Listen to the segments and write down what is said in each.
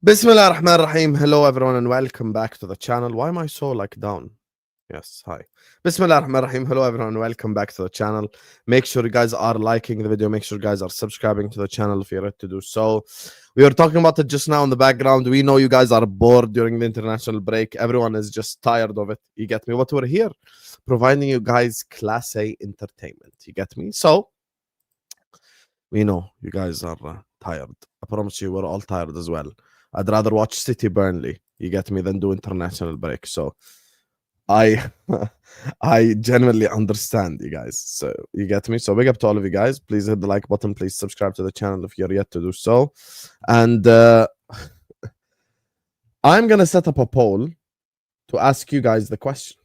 Bismillah ar-Rahman ar-Rahim. Hello everyone and welcome back to the channel. Why am I so like down? Yes, hi. Bismillah ar-Rahman ar-Rahim. Hello everyone and welcome back to the channel. Make sure you guys are liking the video. Make sure you guys are subscribing to the channel if you're ready to do so. We were talking about it just now in the background. We know you guys are bored during the international break. Everyone is just tired of it. You get me? But we're here providing you guys class A entertainment. You get me? So, we know you guys are tired. I promise you we're all tired as well. I'd rather watch City Burnley, you get me, than do international break. So I I genuinely understand you guys. So you get me. So big up to all of you guys. Please hit the like button. Please subscribe to the channel if you're yet to do so. And I'm gonna set up a poll to ask you guys the question.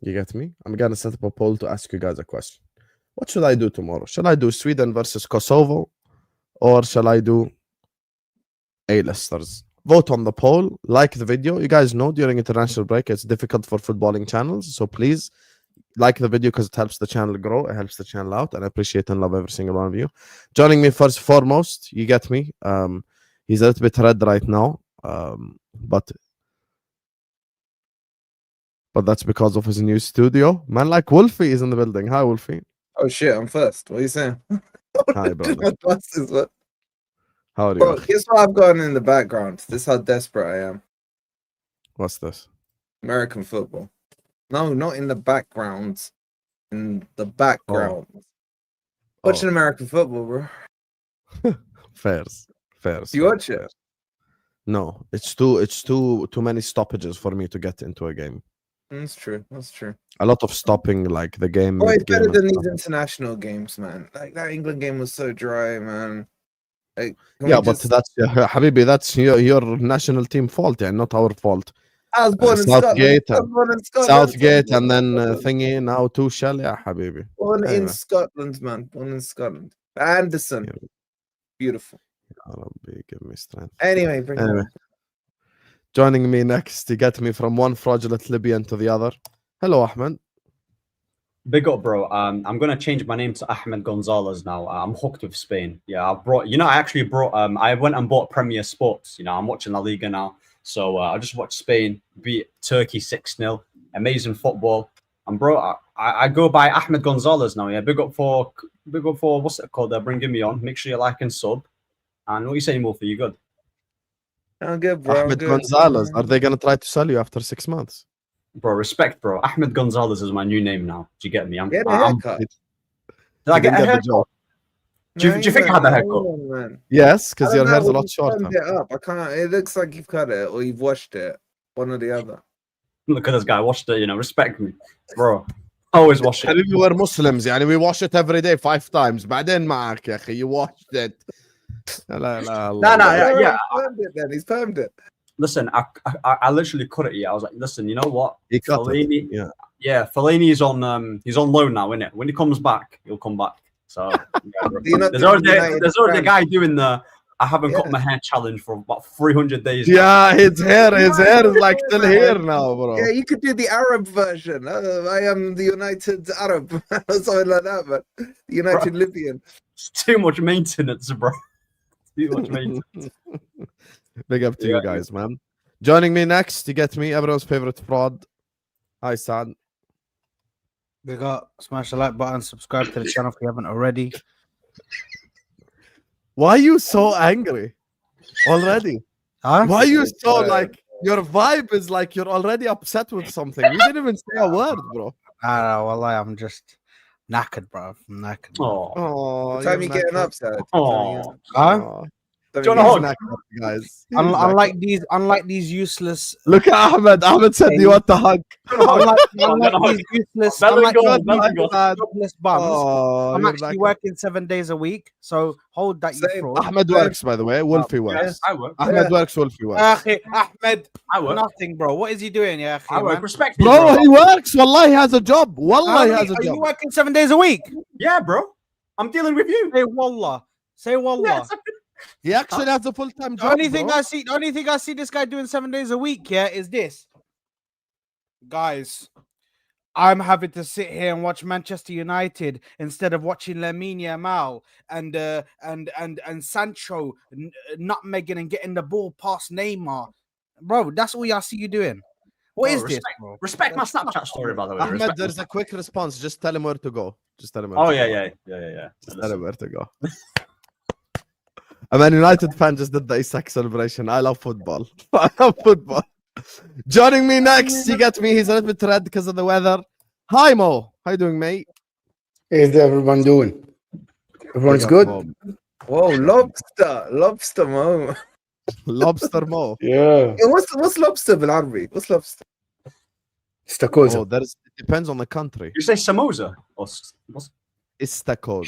You get me? I'm gonna set up a poll to ask you guys a question. What should I do tomorrow? Shall I do Sweden versus Kosovo, or shall I do A-listers? Vote on the poll, like the video. You guys know during international break it's difficult for footballing channels, so please like the video because it helps the channel grow, it helps the channel out, and I appreciate and love every single one of you. Joining me first foremost, you get me. He's a little bit red right now, but that's because of his new studio. Man like Wolfie is in the building. Hi Wolfie. Oh shit, I'm first. What are you saying? Hi brother. How are you? Bro, guess what I've got in the background? This is how desperate I am. What's this? American football. No, not in the background. In the background. Watching American football, bro. Fairs. Do you watch it? No, it's too many stoppages for me to get into a game. That's true. That's true. A lot of stopping, like the game. Oh, it's better than these international games, man. Like that England game was so dry, man. Like, yeah, but that's Habibi, that's your national team fault, yeah, not our fault. I was born in Scotland. Southgate, and then thingy now Tuchel, yeah, Habibi. Born in Scotland, man. Born in Scotland. Anderson, yeah. Beautiful. Rabbi, give me strength. Anyway, joining me next, you get me from one fraudulent Libyan to the other. Hello, Ahmed. Big up, bro. I'm gonna change my name to Ahmed Gonzalez now. I'm hooked with Spain. Yeah, I went and bought Premier Sports. I'm watching La Liga now, so I just watched Spain beat Turkey 6-0. Amazing football. And bro, I go by Ahmed Gonzalez now. Yeah, big up for what's it called? They're bringing me on. Make sure you like and sub. And what are you saying, Wolfie? You good? I'm good, bro. Ahmed Gonzalez. Are they gonna try to sell you after 6 months? Bro, respect, bro. Ahmed Gonzalez is my new name now. Do you get me? Get a haircut. Did I get a haircut? Do you think I had a haircut? Yes, because your hair's a lot shorter. I can't. It looks like you've cut it or you've washed it. One or the other. Look at this guy. Washed it. Respect me, bro. Always wash it. We were Muslims. We wash it every day 5 times. بعدين معك يا أخي. You washed it. Yeah. He's permed it. Listen, I literally cut it. Yeah, I was like, listen, you know what? He cut Fellaini, it. Yeah. Fellaini is on. He's on loan now, isn't it? When he comes back, he'll come back. So there's already a guy doing the I haven't cut my hair challenge for about 300 days. Yeah, his hair is like still here now, bro. Yeah, you could do the Arab version. I am the United Arab, something like that, but the United Libyan. It's too much maintenance, bro. Too much maintenance. Big up to you guys, man. Joining me next, you get me, everyone's favorite fraud. Hi, Sad. Big up. Smash the like button, subscribe to the channel if you haven't already. Why are you so angry already? Huh? Why are you so like, your vibe is like you're already upset with something? You didn't even say a word, bro. I don't know, wallahi, I'm just knackered, bro. I'm knackered. Oh, what time you getting upset? Huh? Guys. Unlike these useless. Look at Ahmed. Ahmed said you want the hug. Unlike these useless, jobless bums. I'm actually working 7 days a week. So hold that. You fraud. Ahmed works, by the way. Wolfie works. Yes, I work. Ahmed works. Wolfie works. Ahmed, I work. Nothing, bro. What is he doing? Yeah, I work. Respect, bro. He works. Wallah, he has a job. Wallah, he has a job. Are you working 7 days a week? Yeah, bro. I'm dealing with you. Say wallah. Say wallah. Yes. He actually has a full-time job. The only thing I see this guy doing 7 days a week, yeah, is this. Guys, I'm having to sit here and watch Manchester United instead of watching Lamine Yamal and Sancho nutmegging and getting the ball past Neymar. Bro, that's all y'all see you doing. What is this, bro? Respect my Snapchat story, by the way. Ahmed, Respect there's a quick response. Just tell him where to go. Just tell him. Oh yeah. Just tell him where to go. I'm an United fan. Just did the Isak celebration. I love football. I love football. Joining me next, you get me. He's a little bit red because of the weather. Hi Mo, how you doing, mate? How's everyone doing? Everyone's Big up, good. Mo. Whoa, lobster, Mo. Lobster Mo. Yeah. Yeah, what's lobster بالعربي? What's lobster? Istakoza. Oh, it depends on the country. You say samosa or what's... Istakoza.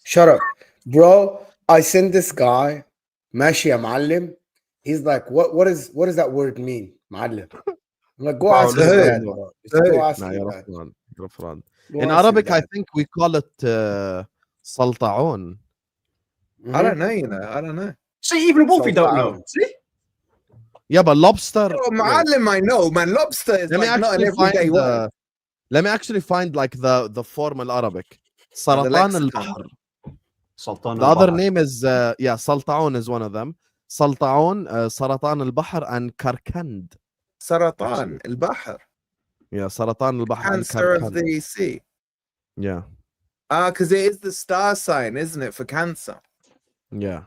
Shut up, bro. I sent this guy, ماشي يا معلم. He's like, what does that word mean, معلم? I'm like, go ask his dad, bro. Go ask his dad. In Arabic, I think we call it saltaon. I don't know, I don't know. See, even Wolfie don't know. See? Yeah, but lobster. Oh, معلم, I know, man. Lobster is like not an everyday word. Let me actually find like the formal Arabic. Saratan al-Bahr. The other name is Saltaon is one of them. Saltaon, Saratan al-Bahr, and Karkand. Saratan al-Bahr. Yeah, Saratan al-Bahr. Cancer of the sea. Yeah. Because it is the star sign, isn't it, for cancer? Yeah.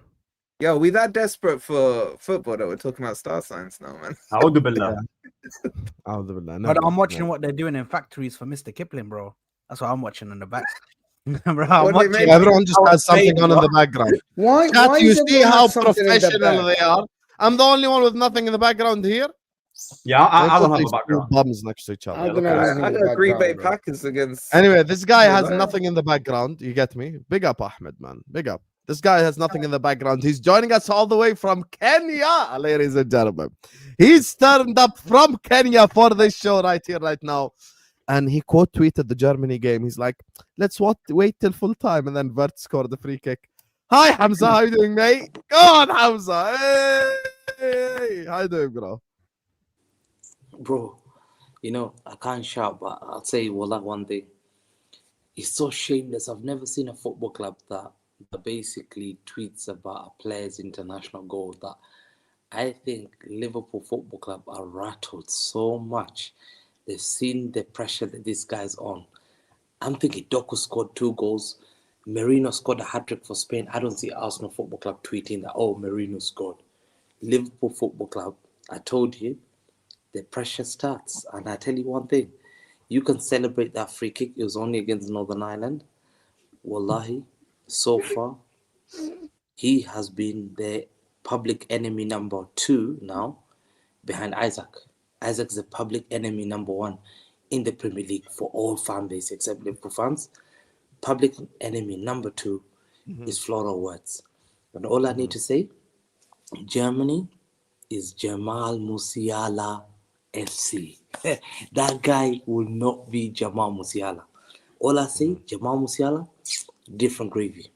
Yo, we that desperate for football that we're talking about star signs now, man. A'udhu billah. No, But I'm watching what they're doing in factories for Mr. Kipling, bro. That's what I'm watching in the back. Bro, everyone just has something on in the background. Why You see how something in the professional back? they are? I'm the only one with nothing in the background here. Yeah, I don't have these a background. two bums next to each other. I don't know. I got Green Bay Packers against. Anyway, this guy Yeah, has man. nothing in the background. You get me? Big up, Ahmed, man. Big up. This guy has nothing in the background. He's joining us all the way from Kenya, ladies and gentlemen. He's turned up from Kenya for this show right here, right now. And he quote tweeted the Germany game. He's like, let's wait till full time. And then Vert scored the free kick. Hi, Hamza. How you doing, mate? Go on, Hamza. Hey. How you doing, bro? Bro, I can't shout, but I'll say wallah one thing. It's so shameless. I've never seen a football club that basically tweets about a player's international goal. That I think Liverpool Football Club are rattled so much. They've seen the pressure that this guy's on. I'm thinking Doku scored 2 goals. Merino scored a hat-trick for Spain. I don't see Arsenal Football Club tweeting that, oh, Merino scored. Liverpool Football Club, I told you, the pressure starts. And I tell you one thing, you can celebrate that free kick. It was only against Northern Ireland. Wallahi, so far, he has been the public enemy number 2 now, behind Isak. Isak's the public enemy number 1 in the Premier League for all fan base except Liverpool fans. Public enemy number 2 is floral words. And all I need to say, Germany is Jamal Musiala FC. That guy will not be Jamal Musiala. All I say, Jamal Musiala, different gravy.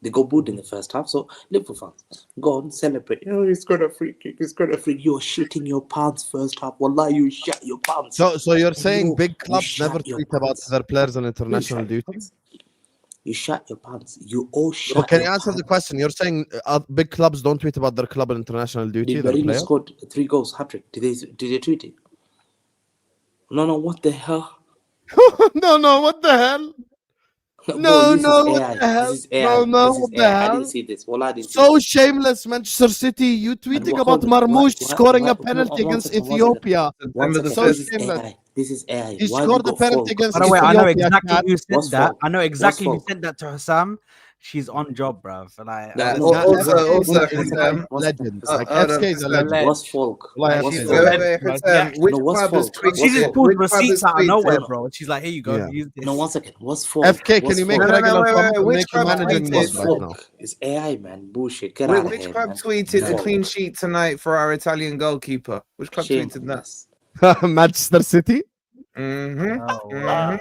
They got booed in the first half, so Liverpool fans, go on, celebrate. Oh, he's got a free kick, You're shitting your pants first half. Wallah, you shut your pants. So you're saying big clubs never tweet about their players on international duty? You shut your pants. You all shut So can you your answer the pants. question? You're saying big clubs don't tweet about their club on international duty? Did their Merino players? scored 3 goals, hat-trick? Did they tweet it? No, what the hell? No, what the hell? No, what the hell? This is AI. No, This is what the AI. I hell? didn't see this. Well, I didn't see So this. shameless, Manchester City. You tweeting what- about hold on. Marmoush What- scoring a what- penalty one against second, Ethiopia. Remember the So This is shameless. AI. This is AI. He Why scored you the got penalty folk? against By the way, I know Ethiopia. exactly who said What's that. folk? I know exactly who folk? said that to Hussam. She's on job, bruv. Like, Nah, No, Also, Husam, what's- legend. what's- Like hold on, FK is a Husam. legend. What's folk? Wallahi, What's FK is folk? a Wait, legend. Husam, which No, what's club has folk? she tweeted? just What's pulled Which club receipts has out of nowhere, tweeted? bro. She's like, here you go. Yeah. Use this. No, 1 second. What's folk? FK, can What's you make folk? a regular wait, comment and which make you club managing tweeted? boss What's right now? folk? It's AI, man. Bullshit. Get out of Which here, club man. tweeted a Folk. clean sheet tonight for our Italian goalkeeper? Which club Shame tweeted on that? this. Manchester City. Mm-hmm. Oh, wow.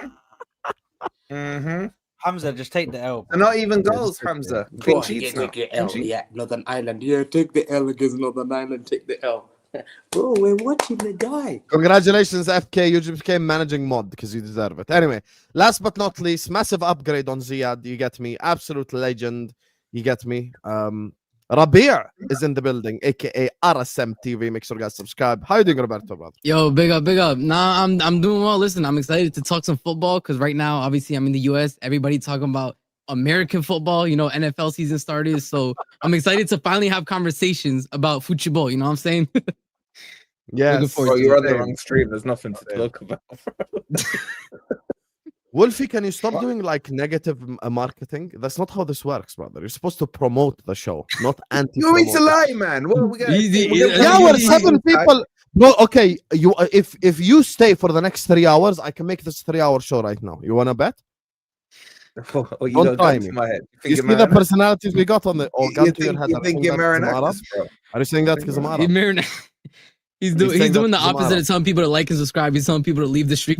Mm-hmm. Hamza, just take the L. And not even Yeah, goals, just take Hamza. Go Clean ahead, sheets get now. L. Clean sheet. Yeah, Northern Ireland. Yeah, take the L against Northern Ireland. Take the L. Bro, we're watching the guy. Congratulations, FK. You just became managing mod because you deserve it. Anyway, last but not least, massive upgrade on Ziyad. You get me? Absolute legend. You get me? Rabia is in the building, aka RSM TV. Make sure you guys subscribe. How you doing, Roberto, brother? Yo, big up, big up. Nah, I'm doing well. Listen, I'm excited to talk some football because right now, obviously, I'm in the US. Everybody talking about American football. You know, NFL season started, so I'm excited to finally have conversations about football. You know what I'm saying? Yes. Looking forward Bro, to you're it. on the wrong stream. There's nothing to talk about. Wolfie, can you stop doing like negative marketing? That's not how this works, brother. You're supposed to promote the show, not anti. You want me to lie, man? What are we going Easy, Yeah, we're easy. 7 people. No, okay. You if you stay for the next 3 hours, I can make this 3-hour show right now. You wanna bet? Oh, you Don't got try gun me. to my head. You see the personalities we got on the gun to your head. You Are you think saying you're that 'cause I'm Arab? Marinakis, bro? Are you saying that because I'm He Arab? marin- He's saying doing that the because I'm opposite Arab. of telling people to like and subscribe. He's telling people to leave the stream.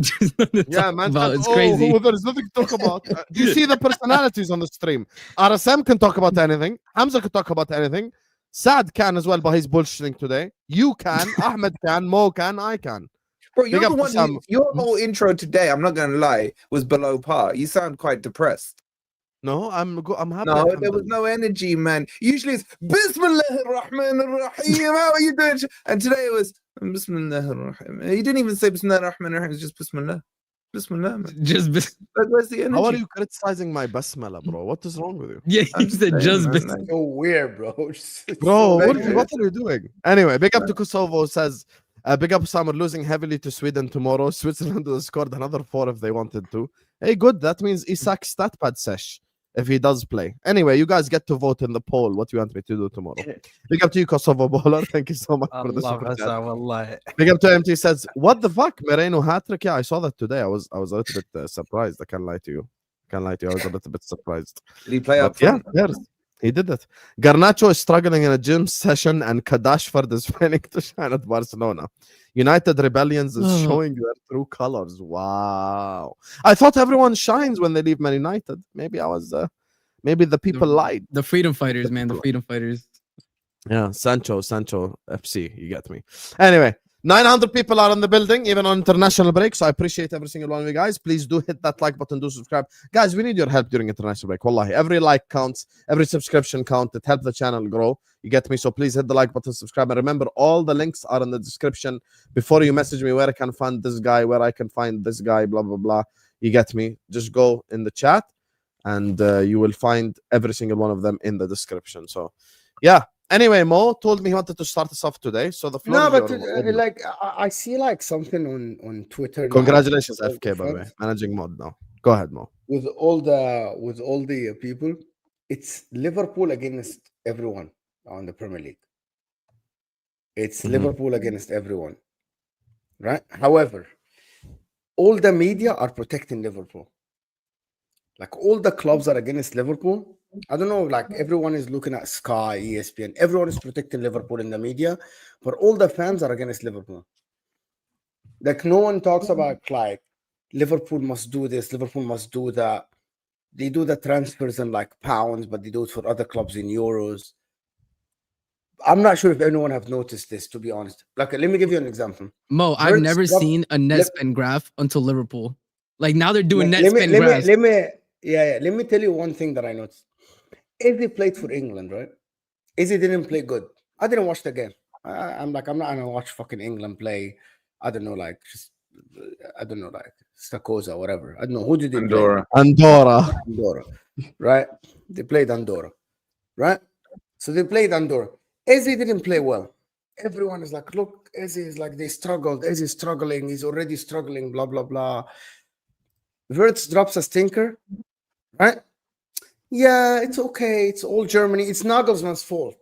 Yeah, man. About. It's Oh, crazy. there's nothing to talk about. Do you see the personalities on the stream? RSM can talk about anything. Hamza can talk about anything. Saad can as well, but he's bullshitting today. You can. Ahmed can. Mo can. I can. Bro, Big you're up the to one. Sam. Your whole intro today, I'm not gonna lie, was below par. You sound quite depressed. No, I'm happy. No, there was no energy, man. Usually it's Bismillahir Rahmanir Rahim. How are you doing? And today it was Bismillahir Rahim. He didn't even say Bismillahir Rahmanir Rahim. It's just Bismillah. Bismillah, man. Just Like, where's the energy? How are you criticizing my basmala, bro? What is wrong with you? yeah, I'm he said saying, just. man, like, So weird, bro. It's Bro, so what weird. are you doing? Anyway, big up to Kosovo says, big up Summer losing heavily to Sweden tomorrow. Switzerland would have scored another 4 if they wanted to. Hey, good. That means Isak stat pad sesh if he does play. Anyway, you guys get to vote in the poll what you want me to do tomorrow. Big up to you, Kosovo Bowler. Thank you so much for the super chat. Big up to MT says, what the fuck? Moreno hat-trick? Yeah, I saw that today. I was a little bit surprised. I can't lie to you. I was a little bit surprised. did he play up But yeah, front? yes, he did it. Garnacho is struggling in a gym session, and Kadashford is failing to shine at Barcelona. United Rebellions is showing their true colors. Wow. I thought everyone shines when they leave Man United. Maybe I was, maybe the people lied. The freedom fighters, man. The freedom fighters. Yeah, Sancho FC. You get me. Anyway, 900 people are in the building, even on international break. So I appreciate every single one of you guys. Please do hit that like button, do subscribe. Guys, we need your help during international break. Wallahi, every like counts, every subscription counts. It helps the channel grow. You get me? So please hit the like button, subscribe. And remember, all the links are in the description. Before you message me where I can find this guy, where I can find this guy, blah, blah, blah. You get me? Just go in the chat and you will find every single one of them in the description. So, yeah. Anyway, Mo told me he wanted to start us off today, so the floor No, is but yours. like I see like something on Twitter. now. Congratulations, All the FK, by the way, friends, managing mod now. Go ahead, Mo. with all the people, it's Liverpool against everyone on the Premier League. It's Mhm. Liverpool against everyone, right? However, all the media are protecting Liverpool. Like all the clubs are against Liverpool. I don't know, like everyone is looking at Sky, ESPN, everyone is protecting Liverpool in the media, but all the fans are against Liverpool. Like no one talks about like Liverpool must do this, Liverpool must do that. They do the transfers in like pounds, but they do it for other clubs in euros. I'm not sure if anyone have noticed this, to be honest. Like, let me give you an example. Mo, I've Birds never drop- seen a net let- spend graph until Liverpool. Like now they're doing net let spend me, graphs. let me tell you one thing that I noticed. Izzy played for England, right? Izzy didn't play good. I didn't watch the game. I'm not gonna watch fucking England play. I don't know, like Stakoza, whatever. I don't know who did they Andorra. Andorra. play? Andorra, right? They played Andorra, right? So they played Andorra. Izzy didn't play well. Everyone is like, look, Izzy is like they struggled. Izzy's struggling. He's already struggling. Blah blah blah. Wirtz drops a stinker, right? Yeah, it's okay. It's all Germany. It's Nagelsmann's fault.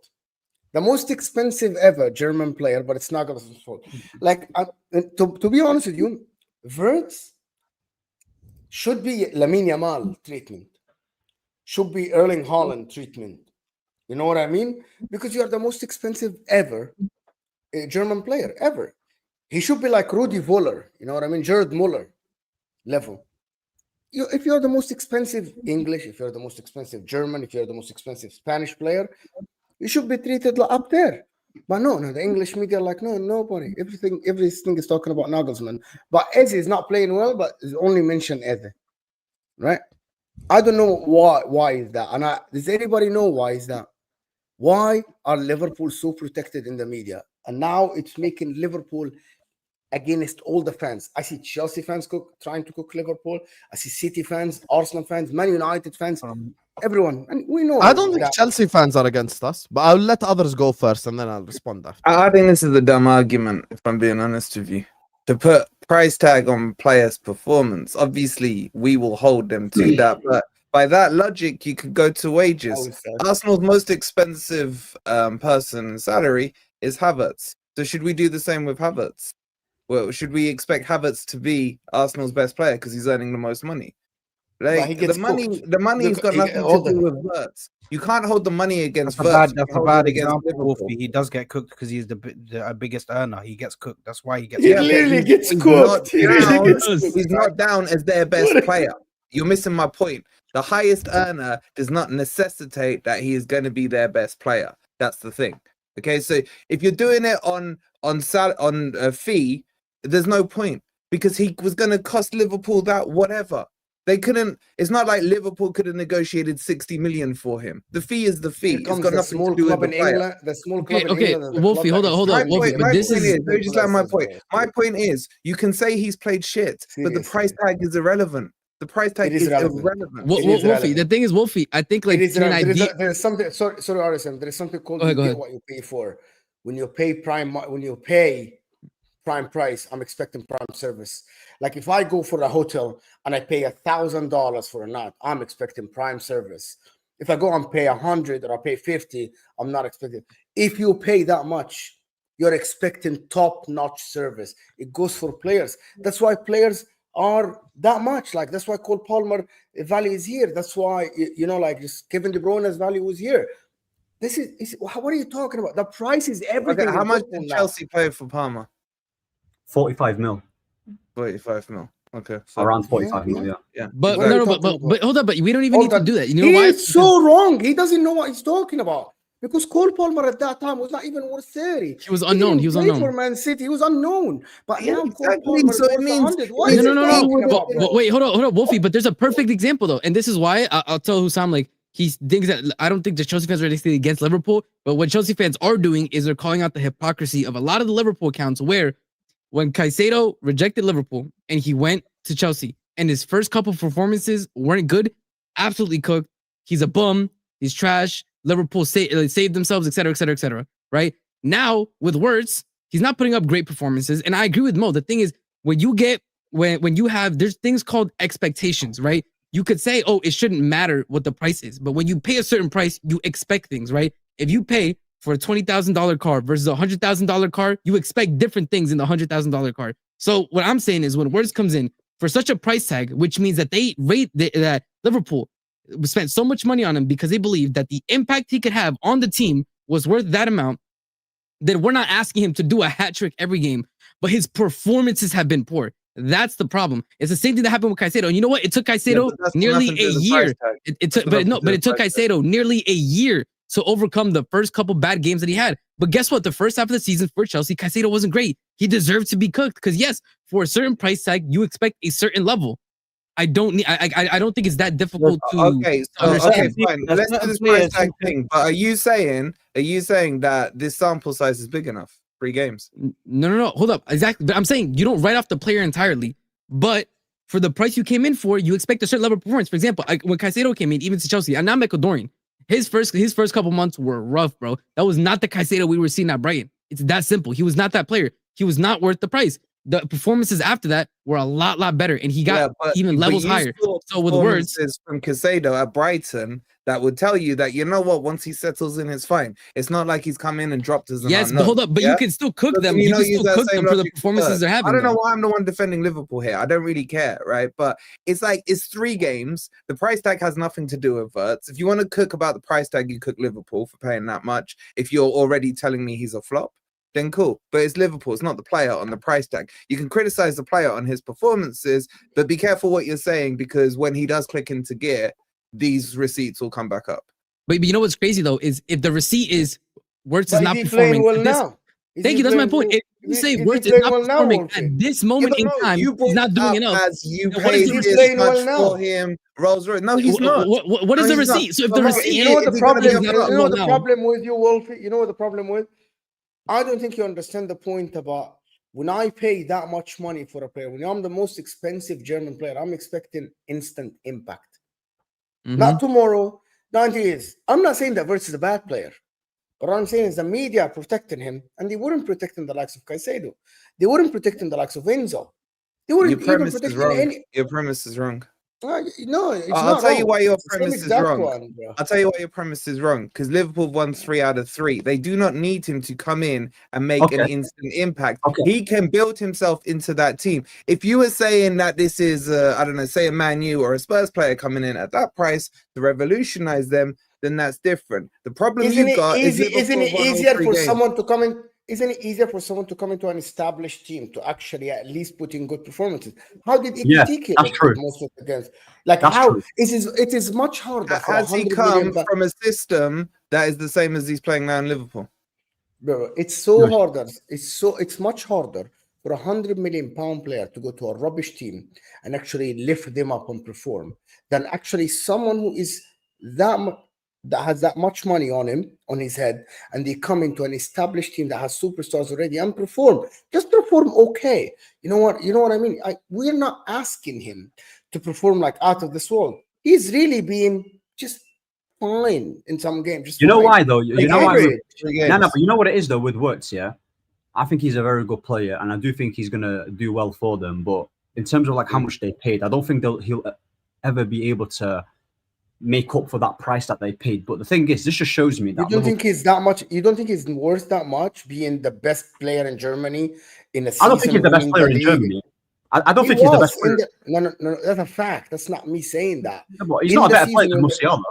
The most expensive ever German player, but it's Nagelsmann's fault. Like, to be honest with you, Wirtz should be Lamine Yamal treatment. Should be Erling Haaland treatment. You know what I mean? Because you are the most expensive ever German player ever. He should be like Rudi Völler. You know what I mean? Jared Muller level. If you're the most expensive English, if you're the most expensive German, if you're the most expensive Spanish player, you should be treated up there. But no, the English media are like, no, nobody. Everything is talking about Nagelsmann. But Eze is not playing well, but it's only mentioned Eze. Right? I don't know why is that. And does anybody know why is that? Why are Liverpool so protected in the media? And now it's making Liverpool against all the fans. I see Chelsea fans trying to cook Liverpool. I see City fans, Arsenal fans, Man United fans, everyone. And we know. I don't think Chelsea fans are against us, but I'll let others go first and then I'll respond after. I think this is a dumb argument, if I'm being honest with you. To put price tag on players' performance, obviously we will hold them to that, but by that logic, you could go to wages. Arsenal's most expensive person salary is Havertz. So should we do the same with Havertz? Well, should we expect Havertz to be Arsenal's best player because he's earning the most money? Like the money's got nothing to do with Wirtz. You can't hold the money against Wirtz. That's a bad example. Wolfie. He does get cooked because he's the biggest earner. He gets cooked. That's why he gets. He literally gets cooked. He's not down as their best player. You're missing my point. The highest earner does not necessitate that he is going to be their best player. That's the thing. Okay, so if you're doing it on a fee, there's no point because he was going to cost Liverpool that whatever. They couldn't. It's not like Liverpool could have negotiated 60 million for him. The fee is the fee. It's got nothing to do with the player. The small club in England. Wolfie, hold on. Wolfie, but this is just like my point. My point is, you can say he's played shit, but the price tag is irrelevant. The price tag is irrelevant. Wolfie, the thing is, Wolfie, I think like there's something. Sorry, Artisan. There is something called what you pay for. When you pay prime price, I'm expecting prime service. Like if I go for a hotel and I pay $1,000 for a night, I'm expecting prime service. If I go and pay 100 or I pay 50, I'm not expecting. If you pay that much, you're expecting top-notch service. It goes for players. That's why players are that much. Like that's why Cole Palmer value is here. That's why like just Kevin De Bruyne's value is here. This is what are you talking about? The price is everything. Okay, how much did Chelsea pay for Palmer? 45 mil. 45 mil. Okay. So around 45 mil, yeah. But but hold on, but we don't even need to do that. You know why? He's so wrong. He doesn't know what he's talking about. Because Cole Palmer at that time was not even worth 30. He was unknown. He was unknown. For Man City, he was unknown. But now exactly. So it means no. But wait, hold on, Wolfie. But there's a perfect example though, and this is why I'll tell Husam like he thinks that I don't think the Chelsea fans are necessarily against Liverpool, but what Chelsea fans are doing is they're calling out the hypocrisy of a lot of the Liverpool accounts where when Caicedo rejected Liverpool and he went to Chelsea and his first couple performances weren't good, absolutely cooked. He's a bum. He's trash. Liverpool saved themselves, etc. Right now with Wirtz, he's not putting up great performances, and I agree with Mo. The thing is, when you have there's things called expectations, right? You could say, oh, it shouldn't matter what the price is, but when you pay a certain price, you expect things, right? If you pay for a $20,000 car versus a $100,000 car, you expect different things in the $100,000 car. So what I'm saying is when Wirtz comes in for such a price tag, which means that they rate that Liverpool spent so much money on him because they believe that the impact he could have on the team was worth that amount, then we're not asking him to do a hat trick every game, but his performances have been poor. That's the problem. It's the same thing that happened with Caicedo. And you know what? It took Caicedo nearly a year. It took Caicedo nearly a year to overcome the first couple bad games that he had. But guess what? The first half of the season for Chelsea, Caicedo wasn't great. He deserved to be cooked because yes, for a certain price tag, you expect a certain level. I don't think it's that difficult to understand. Fine. Let's do this price tag thing. But are you saying that this sample size is big enough? 3 games. No. Hold up. Exactly. But I'm saying you don't write off the player entirely. But for the price you came in for, you expect a certain level of performance. For example, when Caicedo came in, even to Chelsea, and now Michael Dorian, his first couple months were rough, bro. That was not the Caicedo we were seeing at Brighton. It's that simple. He was not that player. He was not worth the price. The performances after that were a lot better, and he got even levels higher. So with Wirtz from Caicedo at Brighton, that would tell you that, you know what, once he settles in, it's fine. It's not like he's come in and dropped as an unknown. But hold up, but you can still cook them. You can still cook them for the performances they're having. I don't know why I'm the one defending Liverpool here. I don't really care, right? But it's like, it's 3 games. The price tag has nothing to do with Wirtz. If you want to cook about the price tag, you cook Liverpool for paying that much. If you're already telling me he's a flop, then cool. But it's Liverpool. It's not the player on the price tag. You can criticize the player on his performances, but be careful what you're saying, because when he does click into gear, these receipts will come back up. But you know what's crazy though is if the receipt is Wirtz But is not is he playing performing. well at this- now? Is Thank he you. That's my playing point. well- If you say is he Wirtz is playing not well now, performing Wolfie? at this moment in time, You he's not doing enough. as you then what is paid the this receipt? much Playing well for now. him, Rolls Royce. No, he's not. What is No, the he's not. receipt? So if But the bro, receipt, You know what the Is he gonna problem? give You up? know what the now? problem with you, Wolfie? You know what the problem with? I don't think you understand the point about when I pay that much money for a player. When I'm the most expensive German player, I'm expecting instant impact. Not tomorrow, 90 years. I'm not saying that Wirtz is a bad player. But what I'm saying is the media are protecting him, and they weren't protecting the likes of Caicedo. They weren't protecting the likes of Enzo. They weren't Your even premise is protecting wrong. any. Your premise is wrong. No, it's I'll not tell you wrong. why your It's the same premise is exact wrong. one, bro. I'll tell you why your premise is wrong. Because Liverpool won 3 out of 3. They do not need him to come in and make an instant impact. He can build himself into that team. If you were saying that this is, I don't know, say a Man U or a Spurs player coming in at that price to revolutionize them, then that's different. The problem Isn't you've got is isn't it Liverpool won all easier 3 for games. someone to come in? Isn't it easier for someone to come into an established team to actually at least put in good performances? How did Ekitike that's true. most of the games? Like That's how true. it is much harder for Has he 100 come million. from a system that is the same as he's playing now in Liverpool? Bro, it's so harder. It's much harder for £100 million player to go to a rubbish team and actually lift them up and perform than actually someone who is that has that much money on his head, and they come into an established team that has superstars already and perform okay. You know what I mean? We're not asking him to perform like out of this world. He's really been just fine in some games. Just You know fine. why though? You Like know why? average. No, but you know what it is though with Wirtz, yeah. I think he's a very good player, and I do think he's gonna do well for them. But in terms of like how much they paid, I don't think he'll ever be able to make up for that price that they paid. But the thing is, this just shows me that You don't think he's that much? You don't think he's worth that much being the best player in Germany in a season? I don't think he's the best player in Germany. I don't think he's the best player. No, that's a fact. That's not me saying that. He's not a better player than Musiala.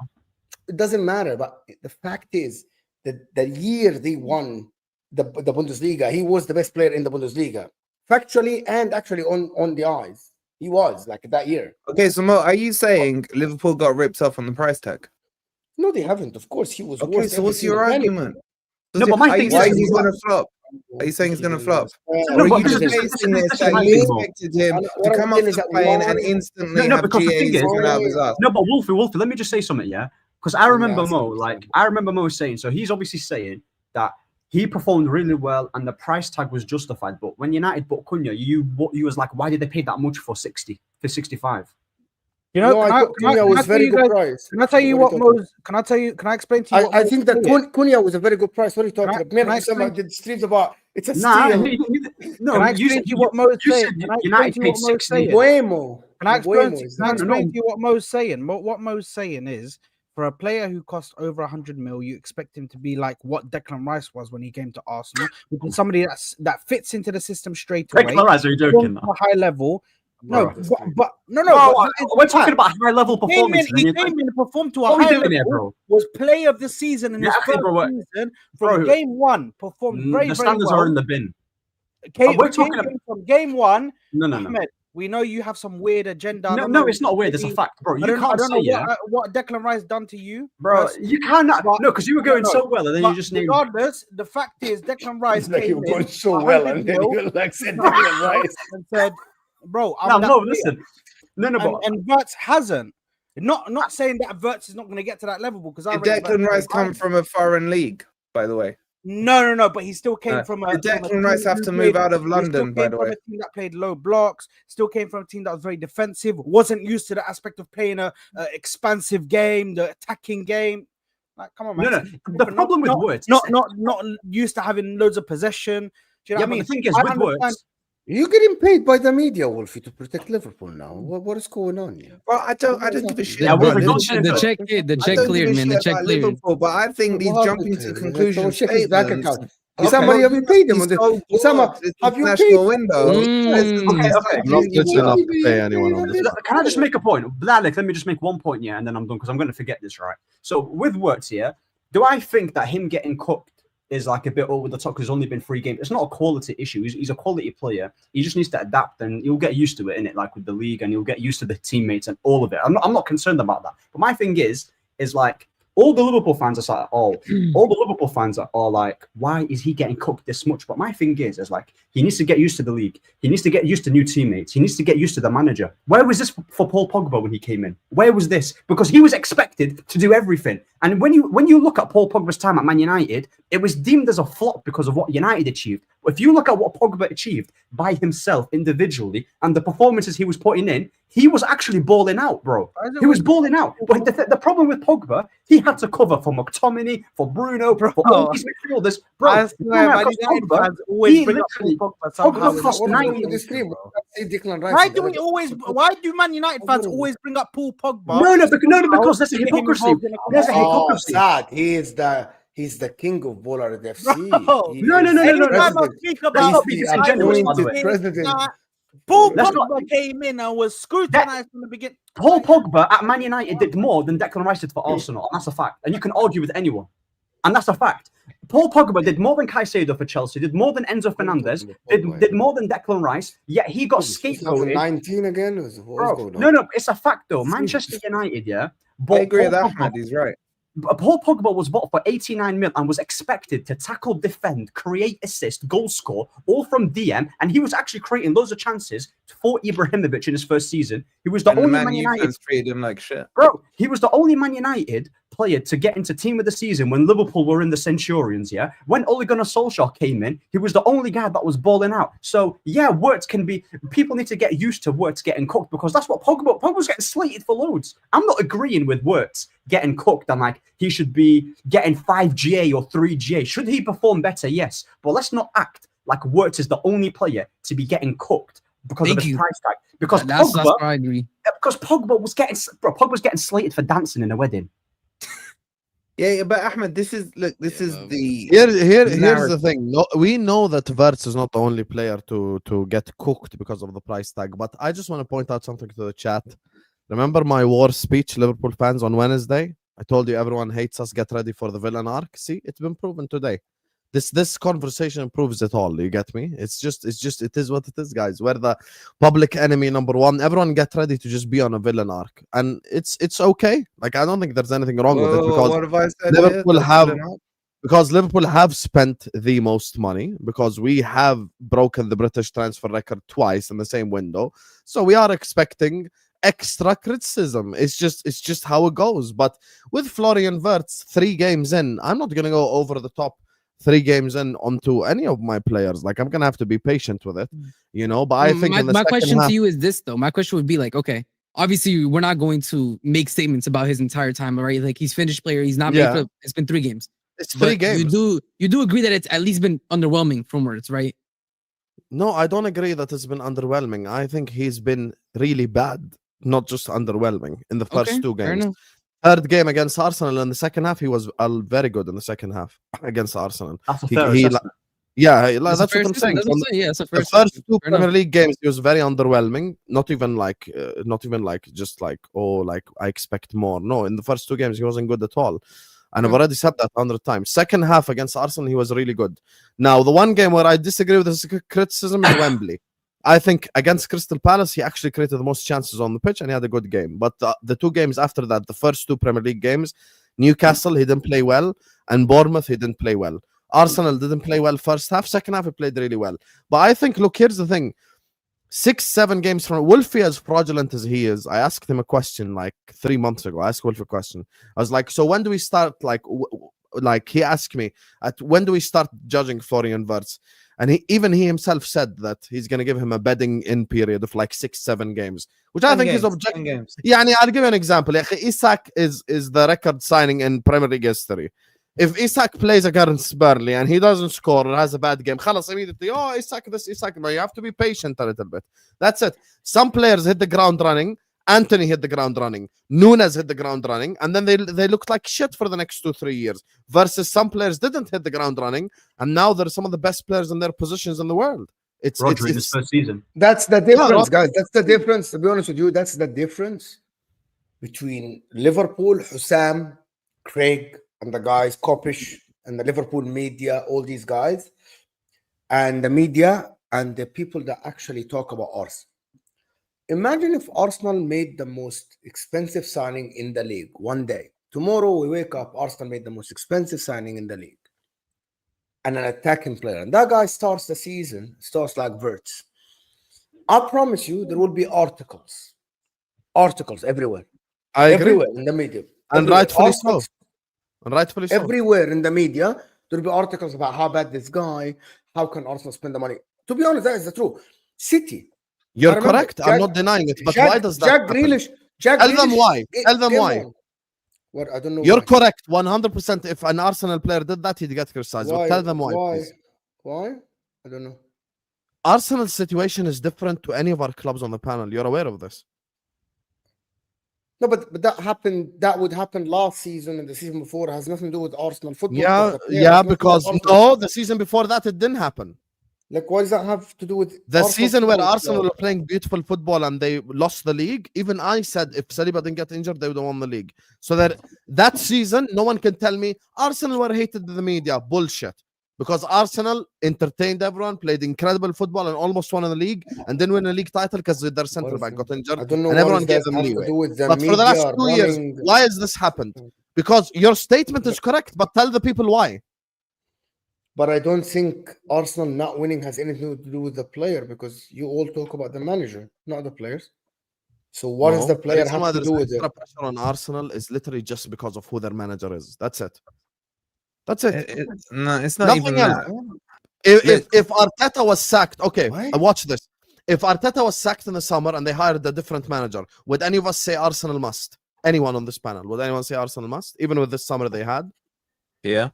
It doesn't matter. But the fact is that the year they won the Bundesliga, he was the best player in the Bundesliga, factually and actually on the eyes. He was like that year. Okay, so Mo, are you saying Liverpool got ripped off on the price tag? No, they haven't. Of course, he was. Okay, so what's your argument? No, but my are thing you saying is, he's gonna flop? Are you saying he's gonna flop? No, Or but are you this just is- basing this this is that my you thing, expected him Mo. to What come I'm off saying is the that plane and why- instantly No, have because the thing GAs is- coming out of his ass? No, but Wolfie, let me just say something, yeah? Because I remember Mo saying, so he's obviously saying that he performed really well and the price tag was justified. But when United bought Cunha, you was like, why did they pay that much for 65? You know, No, I thought Cunha was very good price. Can I tell you what Mo's? Can I explain to you? I think that Cunha was a very good price. What are you talking about? can I Man, explain- someone did streams about it's a Nah, steal. no, Can I you explain said to you what Mo's saying? said Can I United explain to you paid what Mo's 60. saying? Buemo. Can I explain, Buemo is can I the- explain to you what Mo's saying? What Mo's saying is, for a player who cost over 100 mil, you expect him to be like what Declan Rice was when he came to Arsenal, which is somebody that fits into the system straight away. Declan Rice, are you joking? performs at a high level. No, Bro. but no. Bro, but that is we're the talking fact. about high level He came in, performances. he came in and performed to a What are we high doing level. here, bro? Was player of the season in his Yeah, okay, first bro, season from bro, game one. Performed very, the very standards well. are in the bin. Came we're talking from game one. No. Ahmed, we know you have some weird agenda. I don't No, know it's not weird. It's a maybe- fact, bro. I You don't can't know say what Declan Rice done to you, bro. personally, You cannot. but- No, because you were going no, so well, and then but you just named. regardless, the fact is Declan Rice It's like came you in went so well, 100 and then mil, you like said Declan Rice. and said, "Bro, I'm No, that no, player." listen. No, but And Wirtz hasn't. Not saying that Wirtz is not going to get to that level because I Did rate Declan Wirtz Rice very come highly. from a foreign league, by the way? No, but he still came from a. Did from a Declan Rice team have who to move played- out of he still London, by came the from way? a team that played low blocks. Still came from a team that was very defensive. Wasn't used to the aspect of playing a expansive game, the attacking game. Like, come on, man. no. The problem with Wirtz, not used to having loads of possession. Do you know yeah, what I but mean? the thing is, I with understand- Wirtz, You're getting paid by the media, Wolfie, to protect Liverpool now. What is going on here? Well, I don't give a shit. Yeah, about we're Liverpool. going to- The check I don't cleared, give a man. The shit check about cleared. Liverpool, but I think these What jumping happened to him? conclusion Check his bank statements. account. Osama, have you paid him? Osama, have you paid? International window. Okay. I'm not rich enough to pay anyone on this. Can I just make a point? Blalik, let me just make one point, yeah, and then I'm done because I'm going to forget this, right? So with Wirtz here, do I think that him getting cooked is like a bit over the top because there's only been 3 games? It's not a quality issue. He's a quality player. He just needs to adapt and he'll get used to it, innit? Like with the league, and he'll get used to the teammates and all of it. I'm not concerned about that. But my thing is like all the Liverpool fans are like, all the Liverpool fans are like, why is he getting cooked this much? But my thing is like, he needs to get used to the league. He needs to get used to new teammates. He needs to get used to the manager. Where was this for Paul Pogba when he came in? Where was this? Because he was expected to do everything. And when you look at Paul Pogba's time at Man United, it was deemed as a flop because of what United achieved. But if you look at what Pogba achieved by himself individually and the performances he was putting in, he was actually balling out, bro. He was balling out. But the problem with Pogba, he had to cover for McTominay, for Bruno, for all these midfielders. Bro, I swear, Man United fans always bring up Pogba somehow. Pogba cost 90. Why do Man United fans always bring up Paul Pogba? No, because there's a hypocrisy. There's a hypocrisy. Sad. He's the king of baller at FC. No. Anytime I speak about president. Paul Pogba came in and was scrutinized from the beginning. Paul Pogba at Man United did more than Declan Rice did for Arsenal, and that's a fact. And you can argue with anyone, and that's a fact. Paul Pogba did more than Caicedo for Chelsea, did more than Enzo Fernandez, did more than Declan Rice, yet he got scapegoated. 19 again? No, it's a fact though. Manchester United, yeah. I agree with Ahmed, he's right. Paul Pogba was bought for 89 mil and was expected to tackle, defend, create, assist, goal score, all from DM. And he was actually creating loads of chances for Ibrahimovic in his first season. He was the only Man United treated him like shit. Bro, he was the only Man United player to get into team of the season when Liverpool were in the Centurions, yeah? When Ole Gunnar Solskjaer came in, he was the only guy that was balling out. So, yeah, Wirtz can be... People need to get used to Wirtz getting cooked because that's what Pogba's getting slated for loads. I'm not agreeing with Wirtz getting cooked and like he should be getting 5 GA or 3 GA. Should he perform better? Yes. But let's not act like Wirtz is the only player to be getting cooked because of his price tag. Because that's where I agree. Because Pogba was getting slated for dancing in a wedding. Yeah, but Ahmed, this is the here's the thing. No, we know that Wirtz is not the only player to get cooked because of the price tag. But I just want to point out something to the chat. Remember my war speech, Liverpool fans, on Wednesday? I told you everyone hates us. Get ready for the villain arc. See, it's been proven today. This conversation proves it all. You get me? It is what it is, guys. We're the public enemy number one. Everyone get ready to just be on a villain arc, and it's okay. Like I don't think there's anything wrong with it because what have I said Liverpool have spent the most money because we have broken the British transfer record twice in the same window. So we are expecting extra criticism. It's just how it goes. But with Florian Wirtz, 3 games in, I'm not gonna go over the top 3 games in onto any of my players. Like I'm gonna have to be patient with it, you know. But I think my question to you is this though. My question would be like, okay, obviously we're not going to make statements about his entire time, right? Like he's finished player, he's not made for, it's been 3 games. It's 3 games. You do agree that it's at least been underwhelming from Wirtz, right? No, I don't agree that it's been underwhelming. I think he's been really bad, not just underwhelming in the first 2 games. 3rd game against Arsenal in the second half, he was very good in the second half against Arsenal. That's a fair that's what I'm saying. The first 2 Premier League games, he was very underwhelming. Not even like just like, oh, like I expect more. No, in the first 2 games, he wasn't good at all. And I've already said that 100 times. Second half against Arsenal, he was really good. Now, the one game where I disagree with his criticism is Wembley. I think against Crystal Palace, he actually created the most chances on the pitch and he had a good game. But the 2 games after that, the first 2 Premier League games, Newcastle, he didn't play well. And Bournemouth, he didn't play well. Arsenal didn't play well first half. Second half, he played really well. But I think, look, here's the thing. 6-7 games from Wolfie, as fraudulent as he is, I asked him a question like 3 months ago. I asked Wolfie a question. I was like, so when do we start, like he asked me, when do we start judging Florian Wirtz? And he himself said that he's going to give him a bedding in period of like 6-7 games, which I think is objective. Yeah, I'll give you an example. Isak is the record signing in Premier League history. If Isak plays against Burnley and he doesn't score or has a bad game, خلاص immediately, oh, Isak, but you have to be patient a little bit. That's it. Some players hit the ground running. Anthony hit the ground running. Nunes hit the ground running. And then they looked like shit for the next 2-3 years. Versus some players didn't hit the ground running. And now they're some of the best players in their positions in the world. It's his first season. That's the difference, guys. That's the difference. To be honest with you, that's the difference between Liverpool, Husam, Craig, and the guys, Kopish, and the Liverpool media, all these guys, and the media, and the people that actually talk about Arsenal. Imagine if Arsenal made the most expensive signing in the league one day, Tomorrow we wake up, Arsenal made the most expensive signing in the league. And an attacking player. And that guy starts the season, starts like Verts. I promise you, there will be articles. Articles everywhere. I agree. Everywhere in the media. And Everywhere. rightfully so. Arsenal's And rightfully so. everywhere in the media, there'll be articles about how bad this guy, how can Arsenal spend the money. To be honest, that is the truth. City. You're remember correct. I'm not denying it. But why does that Jack happen? Grealish. Tell them why. Tell them came why. on. What? I don't know. You're why. correct. 100%. If an Arsenal player did that, he'd get criticized. But tell them why. Please. Why? I don't know. Arsenal's situation is different to any of our clubs on the panel. You're aware of this. No, but that happened. That would happen last season and the season before. It has nothing to do with Arsenal football. Yeah, because no, the season before that it didn't happen. Like, what does that have to do with The Arsenal season where football? Arsenal were playing beautiful football and they lost the league? Even I said if Saliba didn't get injured, they would have won the league. So that season, no one can tell me Arsenal were hated in the media. Bullshit. Because Arsenal entertained everyone, played incredible football, and almost won the league, and then win a league title because their center back got injured, I don't know and what everyone does gave that them have to leeway. do with the But for the last media 2 years, running- why has this happened? Because your statement is correct, but tell the people why. But I don't think Arsenal not winning has anything to do with the player, because you all talk about the manager, not the players. So what does the player reason why have to there's do with it? extra pressure on Arsenal is literally just because of who their manager is. That's it. That's it. No, it's not Nothing even else. that. If Arteta was sacked, okay, What? watch this. If Arteta was sacked in the summer and they hired a different manager, would any of us say Arsenal must? Anyone on this panel? Would anyone say Arsenal must? Even with this summer they had? Yeah.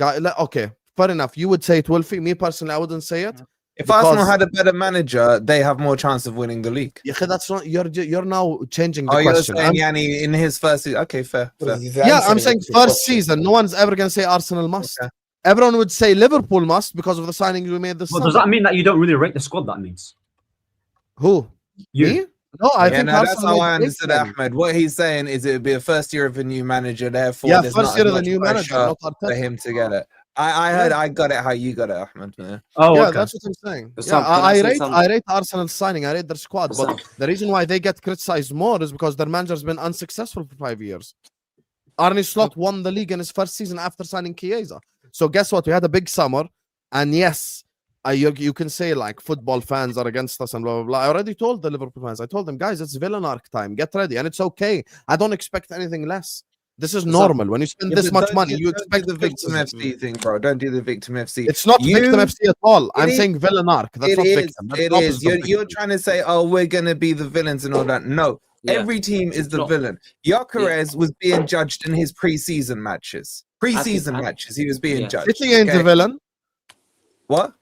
Okay, fair enough. You would say it, Wolfie. Me personally, I wouldn't say it. If Because- Arsenal had a better manager, they have more chance of winning the league. Yeah, that's not. You're now changing the Oh, you're question. saying Yanni in his first season. Okay, fair. Yeah, I'm saying first season. No one's ever gonna say Arsenal must. Okay. Everyone would say Liverpool must because of the signing we made this Well, summer. does that mean that you don't really rate the squad? That means Who? you. Me? No, I Yeah, think no, that's Arsenal how I made big understood signings. Ahmed. What he's saying is it would be a first year of a new manager, therefore Yeah, there's first not year as of the much new manager, pressure not for Arteta. him to get it. I heard, I got it how you got it, Ahmed. Yeah. Oh, Yeah, okay. that's what I'm saying. But Yeah, Sam, can I I say rate something? I rate Arsenal's signing. I rate their squad, But but Sam- the reason why they get criticized more is because their manager's been unsuccessful for 5 years. Arne Slot won the league in his first season after signing Chiesa. So guess what? We had a big summer, and yes, you can say like football fans are against us and blah blah blah. I already told the Liverpool fans. I told them, guys, it's villain arc time. Get ready, and it's okay. I don't expect anything less. This is normal. When you spend this much money, you expect the victim FC thing, bro. Don't do the victim FC. It's not victim FC at all. I'm is- saying villain arc. That's not victim. That's It the is. opposite You're, of you're victim. trying to say, oh, we're gonna be the villains and all that. No, Yeah. every team is the No. villain. Gyokeres was being judged in his pre-season matches. Pre-season I- matches, he was being Yeah. judged. City ain't the okay? villain. What?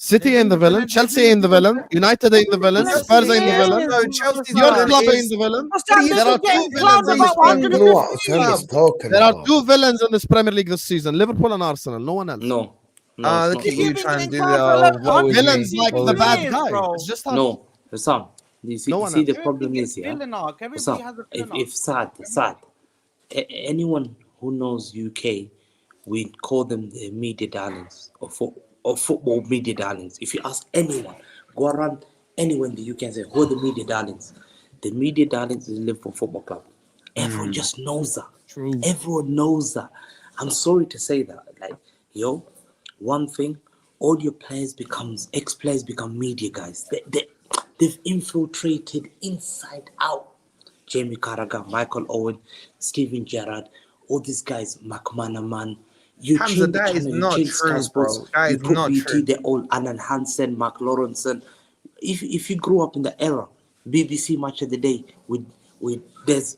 City ain't the villain. Chelsea ain't the villain. United ain't the villain. Spurs ain't the villain. No, Chelsea's Your villain club is- ain't the villain. There are two villains in this Premier You know what Husam is talking There are about. two villains in this Premier League this season: Liverpool and Arsenal. No one else. No. Ah, it's look not. at you trying to do You've been the getting woe is Villains me, like woe the is bad me. guy. bro. It's just us. No, Sam. You see, No you one see else. the problem is, yeah. Villain arc. Everybody Sam, has a villain arc. if sad, anyone who knows UK, we call them the media darlings or football media darlings. If you ask anyone, go around anyone in the UK and say, who are the media darlings? The media darlings is Liverpool Football Club. Everyone just knows that. True. Everyone knows that. I'm sorry to say that. Like, one thing, all your players ex-players become media guys. They've infiltrated inside out. Jamie Carragher, Michael Owen, Steven Gerrard, all these guys, McManaman. You Hamza, change the that is channel, you not change Sky true, Sports, bro. That you is put not BT, true. they're all Alan Hansen, Mark Lawrenson. If you grew up in the era, BBC Match of the Day with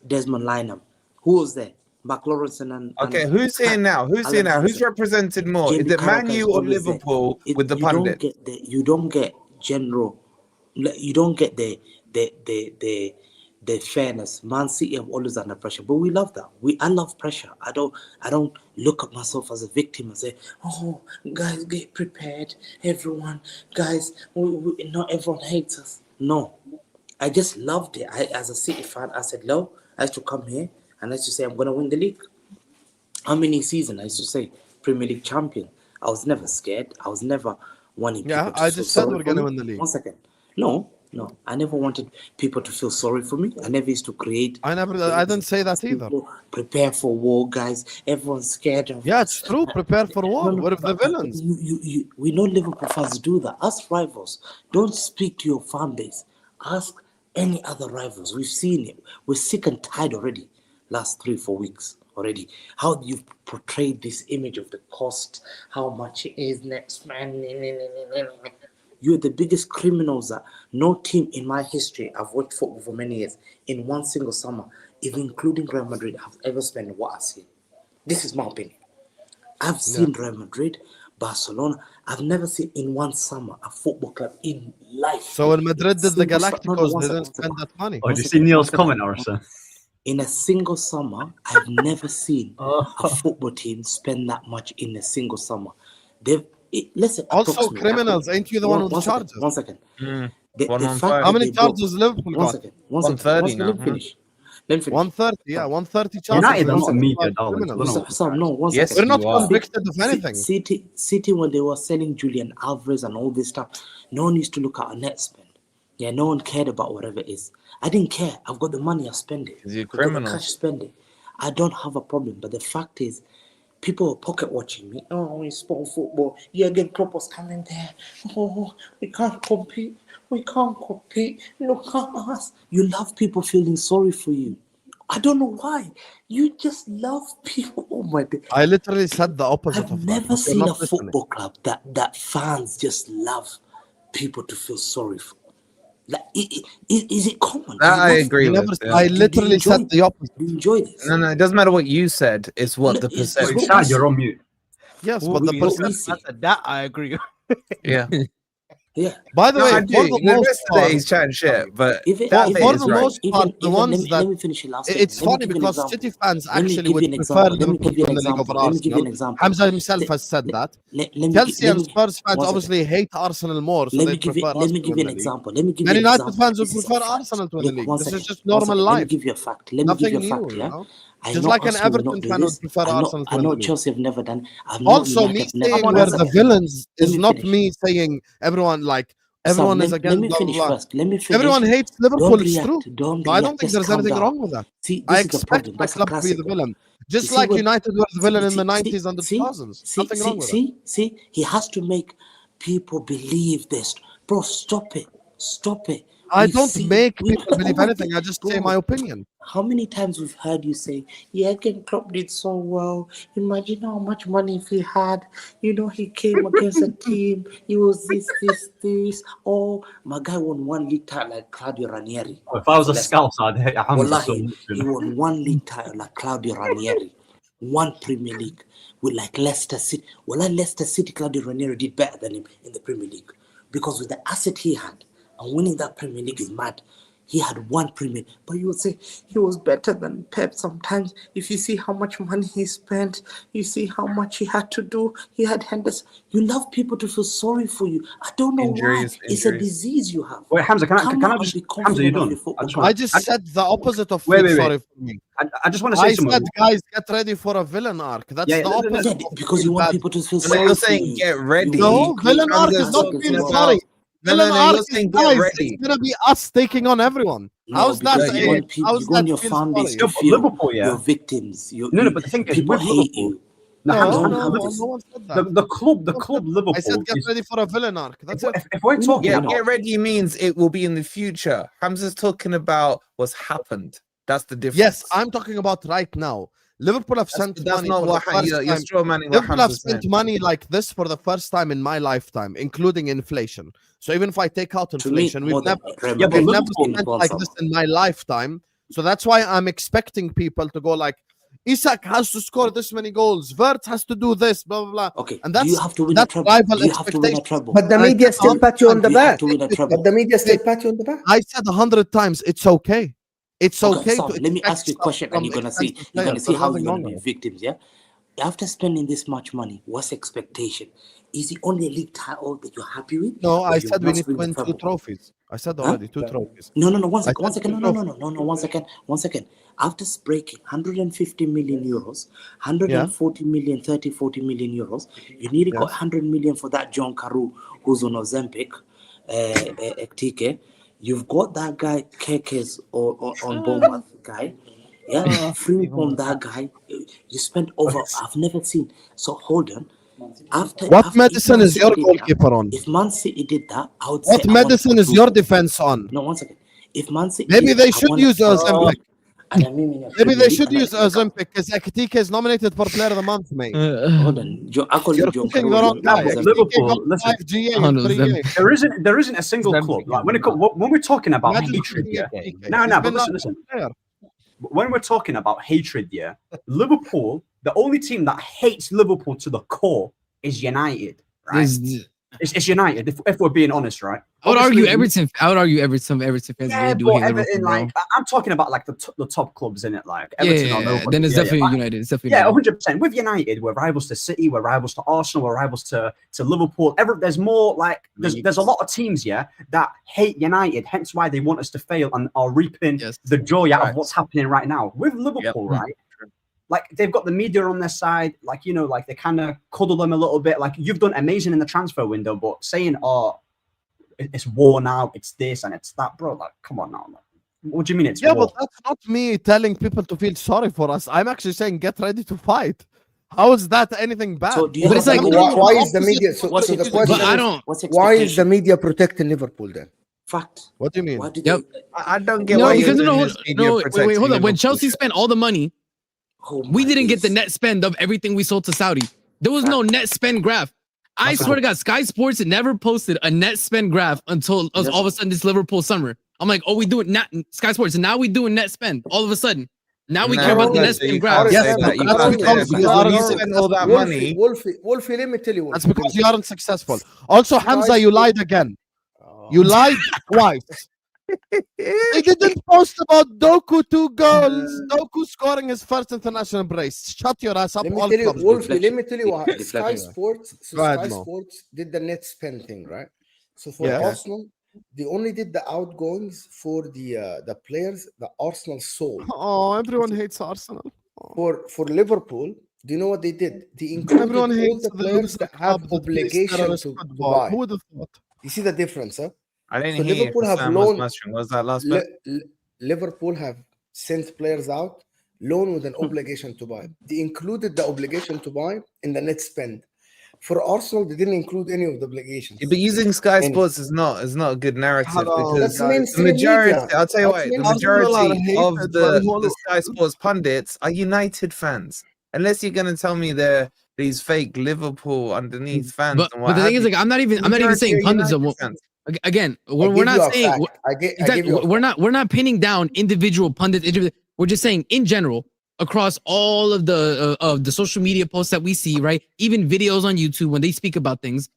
Desmond Lineham, who was there? Mark Lawrenson and Okay, who's here now? Who's here Alan now? Who's Hansen. represented more? Jamie Is it Man Carragher U is or always there. Liverpool with the You don't pundit? get you don't get general. You don't get the fairness. Man City have always under pressure, but we love that. I love pressure. I don't look at myself as a victim and say, "Oh, guys, get prepared, everyone. Guys, not everyone hates us." No, I just loved it. As a City fan, I said, "No." I used to come here and I used to say, "I'm gonna win the league." How many seasons I used to say Premier League champion? I was never scared. I was never wanting. Yeah, people to I feel just said sorry we're for gonna me. win the league. 1 second. No, No, I never wanted people to feel sorry for me. I never used to create. I didn't say that either. Prepare for war, guys. Everyone's scared of Yeah, us. it's true. Prepare for war. No, What if the villains? We know Liverpool fans do that. Us rivals, don't speak to your fan base. Ask any other rivals. We've seen it. We're sick and tired already. Last 3-4 weeks already. How you've portrayed this image of the cost, how much it is next man. You're the biggest criminals that no team in my history, I've watched football for many years, in one single summer, even including Real Madrid, have ever spent what I've seen. This is my opinion. I've seen Real Madrid, Barcelona. I've never seen in one summer a football club in life. So when Madrid did the Galacticos, they second, didn't spend that money. Oh, did you see Neil's comment, Arson? In a single summer, I've never seen a football team spend that much in a single summer. Listen, Also, criminals, ain't you the one with the charges? 1 second. How many charges Liverpool got? 130 now. Let me finish. 130, yeah, 130 charges. United are not media, darling. No, 1 Yes, second. We're not you are. convicted of anything. City, when they were selling Julian Alvarez and all this stuff, no one used to look at our net spend. Yeah, no one cared about whatever it is. I didn't care. I've got the money, I spend it. You're I've got criminal. the cash, spend it. I don't have a problem. But the fact is, people were pocket watching me. Oh, we sport football. Jurgen Klopp was coming there. Oh, we can't compete. We can't compete. Look at us. You love people feeling sorry for you. I don't know why. You just love people. Oh my God. I literally said the opposite I've of that. never You're seen not a listening. football club that fans just love people to feel sorry for. Like, is it common? That I Is it agree You with. never- yeah. I literally enjoy said it? the opposite. Do you enjoy this? No, it doesn't matter what you said. It's what the It's perception. what Sad, you're on mute. Yes, What but the we- what we perception. see. That I agree. Yeah. Yeah. By the No, way, I for do. the The most rest of part, it he's chatting shit, but If it, that if bit for is the right. most part, the ones let me finish it last. it's Let me funny give you an because example. City fans Let me actually give you would an prefer example. Let me Liverpool give you to an the league example. over Let me give you an Arsenal. example. Hamza himself Let- has said let- that. Let me Chelsea let and me- Spurs fans 1 second. obviously hate Arsenal more, so Let they me give you prefer let us me to give win you an the league. example. Let me give Man you an United example. fans would This is a prefer fact. Arsenal to win Look, the league. 1 This is second. just 1 normal second. Let me life. give you a fact. Let me give Nothing you a new, fact. you Yeah. know? I Just know like an Arsenal will Everton not do fan would this. prefer Arsenal to I win know the league. Chelsea have never done. I know Also, United me have never saying done. we're 1 the second. villains Let is me not finish. me saying everyone Sam, is let against me blah finish blah blah. first. Let me finish. Everyone hates Liverpool, Don't it's true. react. Don't So I don't react. think Just there's calm anything down. wrong with that. See, I this is the expect problem. my That's a club to be the classic one. villain. You Just see like when- United were the villain in the see- 90s and the see- 2000s. see- Nothing wrong with that. See, he has to make people believe this. Bro, stop it. Stop it. I We've don't seen- make we- people believe my anything. God, I just say bro, my opinion. How many times we've heard you say, yeah, Ken Klopp did so well. Imagine how much money if he had. You know, he came against a team. He was this. Oh, my guy won 1 league title like Claudio Ranieri. Oh, if I was a Let's- scout, I'd hate Hamza so Wallahi, much. You he know? won 1 league title like Claudio Ranieri, 1 Premier League with like Leicester City. Leicester City, Claudio Ranieri did better than him in the Premier League because with the asset he had and winning that Premier League is mad. He had 1 Premier, but you would say he was better than Pep. Sometimes, if you see how much money he spent, you see how much he had to do. He had Henderson. You love people to feel sorry for you. I don't know Injuries, why. It's a injuries. disease you have. Wait, Hamza, can I Come out just... and be Hamza, you confident of done? your football just club. I just said the opposite of Wait, feel wait. sorry for me. I just want to say I something. said, guys, get ready for a villain arc. That's Yeah, the no, no, no. opposite. Yeah, of because you feeling want bad. people to feel No, sorry you're for saying you. get ready. No, villain Hamza arc is is not talking feeling about- sorry. Villain you're arc is, saying get guys, ready. it's gonna be us taking on everyone. No, How's that? because you want people, How's you want that your feel fan base sorry? to Yeah, but feel Liverpool, yeah. you're victims. No, but the thing is, people with hate Liverpool, you. No, Hamza, No, don't Hamza, have no, this. no one said that. the club Liverpool I said get is... ready for a villain arc. That's it. If we're talking Yeah, about... get ready means it will be in the future. Hamza's talking about what's happened. That's the difference. Yes, I'm talking about right now. Liverpool have sent That's money not for what the first you're time. straw manning what Liverpool have Hamza's spent saying. money like this for the first time in my lifetime, including inflation. So even if I take out To me, inflation, more we've than never, Real Yeah, but we've Madrid never Liverpool- in spent one like summer. this in my lifetime. So that's why I'm expecting people to go like, Isak has to score this many goals. Vert has to do this, blah, blah, blah. Okay, And do that's you have to win a that's treble? rival Do you have to win a expectations. treble? But the And I media said still 100 pat you on the times, You have back. to win a treble. But the media still pat you on the back. I said 100 times, it's okay. It's okay Sam, to let me expect ask you a stuff question, and from you're gonna see expensive you're gonna players. see There's how nothing you're wrong gonna be with it. victims. Yeah. After spending this much money, what's expectation? Is it only a league title that you're happy with? No, Or I you said we must need to win a win 2 treble? trophies. I said already 2 trophies. No, 1 I second, 1 said second. 2 No, trophies. 1 second. After breaking 150 million euros, 140 million, 30, 40 million euros, you nearly got 100 million for that John Carew who's on Ozempic, Ektike. You've got that guy Kekes or on Bournemouth guy. Yeah, free from that guy. You spent over. I've never seen. So hold on. What medicine is your goalkeeper on? If Man City did that, I would What say. medicine is your defense on? No, 1 second. If Man City, Maybe they should use Ozempic. Maybe they should use us. Ozempic because Ekitike is nominated for Player of the Month, mate. Hold on. I call You're you picking the wrong guy. Liverpool, listen, there isn't a single club like when we're talking about hatred. Yeah, but listen. When we're talking about hatred, yeah, Liverpool, the only team that hates Liverpool to the core is United, right? It's United, if we're being honest, right? I would argue Everton. I would argue Everton fans Yeah, really do but hate Everton, Liverpool, like, I'm talking about like the top clubs in it, like Everton. Yeah. Then it's definitely United. It's definitely 100%. With United, we're rivals to City, we're rivals to Arsenal, we're rivals to Liverpool. There's more like there's a lot of teams, yeah, that hate United. Hence why they want us to fail and are reaping the joy out of what's happening right now with Liverpool, right? Like they've got the media on their side, like like they kind of cuddle them a little bit. Like you've done amazing in the transfer window, but saying it's worn out, it's this and it's that, bro. Like, come on now. Like, what do you mean it's war? But that's not me telling people to feel sorry for us. I'm actually saying get ready to fight. How is that anything bad? So but it's like, why is the media? So the question is, why is the media protecting Liverpool then? Fact. What do you mean? I don't get why because wait, hold on. When Chelsea spent all the money, we didn't get the net spend of everything we sold to Saudi. There was no net spend graph. I swear to God, Sky Sports never posted a net spend graph until all of a sudden this Liverpool summer. I'm like, oh, we do it not Sky Sports, and now we doing net spend all of a sudden. Now we care about the net spend graph. Yes, you spend all that money. Wolfie, let me tell you what. That's because you aren't successful. Also, Hamza, you lied again. You lied twice. They didn't post about Doku 2 goals. Doku scoring his first international brace. Shut your ass up. Let me tell you what. Sky Sports did the net spend thing, right? So for Arsenal, they only did the outgoings for the players that Arsenal sold. Oh, everyone hates Arsenal. For Liverpool, do you know what they did? They included all the players that have obligation to buy. Who would have thought? You see the difference, huh? I didn't hear Liverpool have loaned. Was that last bit? Liverpool have sent players out, loan with an obligation to buy. They included the obligation to buy in the net spend. For Arsenal, they didn't include any of the obligations. Yeah, but using Sky Sports is not a good narrative because the majority. I'll tell you what, the majority of the Sky Sports pundits are United fans. Unless you're gonna tell me they're these fake Liverpool underneath fans. But the thing is, like, I'm not even saying pundits. Again, we're not saying we're not pinning down individual pundits. We're just saying in general across all of the social media posts that we see, right? Even videos on YouTube when they speak about things,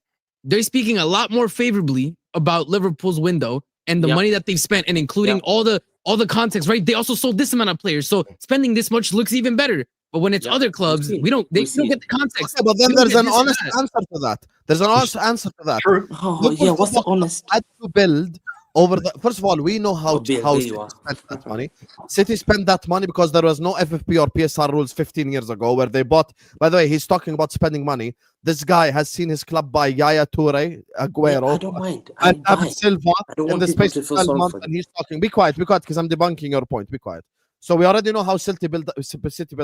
they're speaking a lot more favorably about Liverpool's window and the money that they've spent, and including all the context, right? They also sold this amount of players, so spending this much looks even better. But when it's other clubs, they don't get the context. Okay, but then there's an honest answer to that. There's an honest answer to that. What's the honest? Had to build over the. First of all, we know how City spent that money. City spent that money because there was no FFP or PSR rules 15 years ago, where they bought. By the way, he's talking about spending money. This guy has seen his club buy Yaya Toure, Aguero, I don't mind. and David Silva in the space of 12 months, and he's talking. Be quiet, because I'm debunking your point. Be quiet. So we already know how City built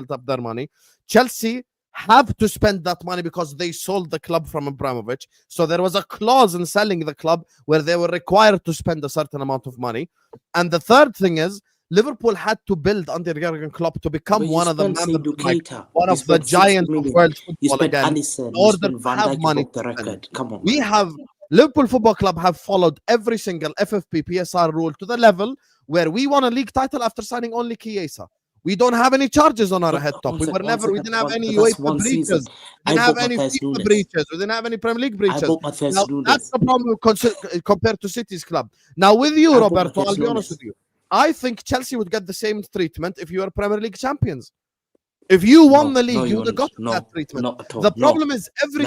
up their money. Chelsea have to spend that money because they sold the club from Abramovich. So there was a clause in selling the club where they were required to spend a certain amount of money. And the third thing is, Liverpool had to build under Jurgen Klopp to become one of the giants of world football again, in order to have money to spend. Come on. We have Liverpool Football Club have followed every single FFP PSR rule to the level where we won a league title after signing only Chiesa. We don't have any charges on our head top. We didn't have any UEFA breaches. We didn't have any FIFA breaches. We didn't have any Premier League breaches. Now, that's the problem compared to City's club. Now, with you, Roberto, I'll be honest with you. I think Chelsea would get the same treatment if you were Premier League champions. If you won the league, you would have got that treatment. The problem is every